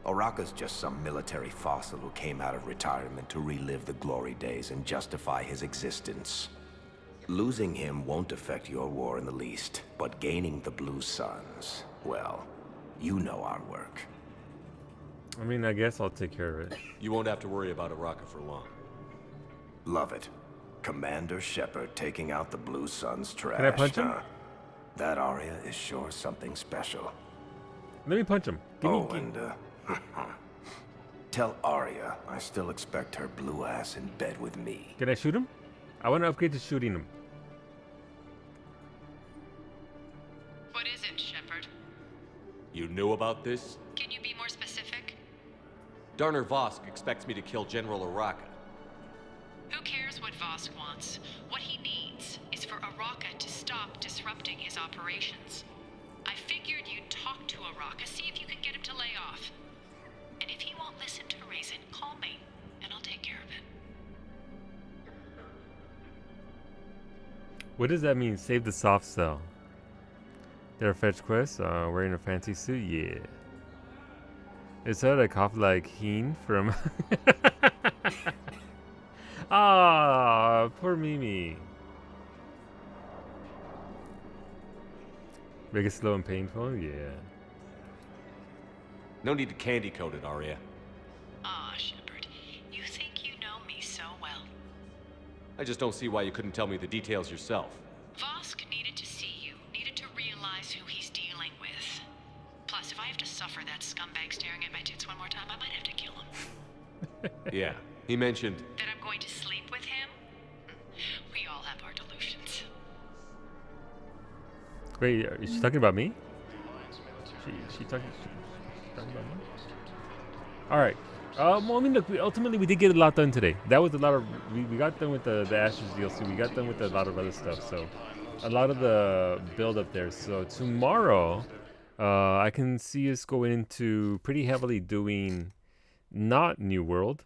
Oraka's just some military fossil who came out of retirement to relive the glory days and justify his existence. Losing him won't affect your war in the least, but gaining the Blue Suns, well, you know our work. I mean, I guess I'll take care of it. You won't have to worry about Oraka for long. Love it. Commander Shepard taking out the Blue Suns trash. Can I punch him? That Arya is sure something special. Let me punch him. Tell Arya I still expect her blue ass in bed with me. Can I shoot him? I want to upgrade to shooting him. What is it, Shepard? You knew about this? Can you be more specific? Darner Vosk expects me to kill General Oraka. Who cares what Vosk wants? What he needs is for Oraka to stop disrupting his operations. I figured you'd talk to Oraka, see if you can get him to lay off. And if he won't listen to reason, call me, and I'll take care of it. What does that mean? Save the soft cell. There are fetch quests. Wearing a fancy suit? Yeah. It said I cough like Heen from... Ah, poor Mimi. Make it slow and painful? Yeah. No need to candy coat it, Arya. Ah, Shepard, you think you know me so well. I just don't see why you couldn't tell me the details yourself. Vosk needed to see you, needed to realize who he's dealing with. Plus, if I have to suffer that scumbag staring at my tits one more time, I might have to kill him. Yeah, he mentioned... That I'm going to sleep with him? We all have our delusions. Wait, is she talking about me? She talking about me? Alright. Well, I mean, look, ultimately we did get a lot done today. That was a lot of... We got done with the Ashes DLC. We got done with a lot of other stuff. So, a lot of the build up there. So, tomorrow, I can see us going into pretty heavily doing not New World.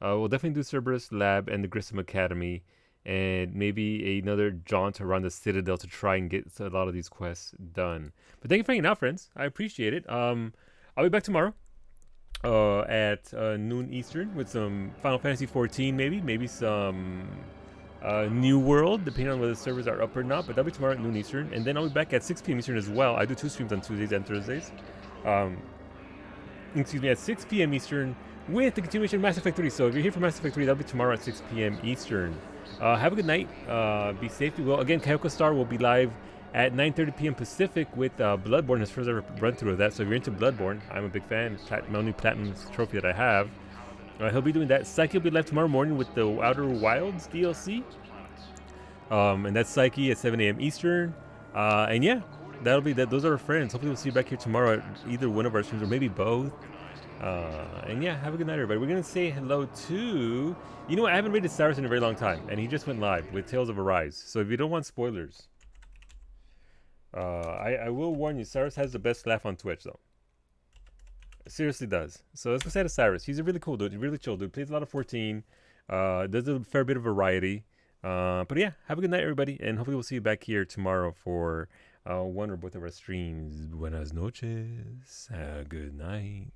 We'll definitely do Cerberus Lab and the Grissom Academy. And maybe another jaunt around the Citadel to try and get a lot of these quests done. But thank you for hanging out, friends. I appreciate it. I'll be back tomorrow at noon Eastern with some Final Fantasy 14, maybe some New World, depending on whether the servers are up or not. But that'll be tomorrow at noon Eastern. And then I'll be back at 6 p.m. Eastern as well. I do 2 streams on Tuesdays and Thursdays. Excuse me, at 6 p.m. Eastern with the continuation of Mass Effect 3. So if you're here for Mass Effect 3, that'll be tomorrow at 6 p.m. Eastern. Have a good night. Be safe. Well, again, Kayoko Star will be live at 9:30 p.m. Pacific with Bloodborne. As far as I run through of that. So if you're into Bloodborne, I'm a big fan. My only platinum trophy that I have. He'll be doing that. Psyche will be live tomorrow morning with the Outer Wilds DLC. And that's Psyche at 7 a.m. Eastern. And yeah, that'll be that. Those are our friends. Hopefully we'll see you back here tomorrow at either one of our streams or maybe both. And yeah, have a good night, everybody. We're gonna say hello to... You know what? I haven't rated Cyrus in a very long time, and he just went live with Tales of Arise. So if you don't want spoilers, I will warn you, Cyrus has the best laugh on Twitch, though. Seriously does. So let's go say to Cyrus. He's a really cool dude. He's really chill dude. Plays a lot of 14. Does a fair bit of variety. But yeah, have a good night, everybody, and hopefully we'll see you back here tomorrow for one or both of our streams. Buenas noches. Good night.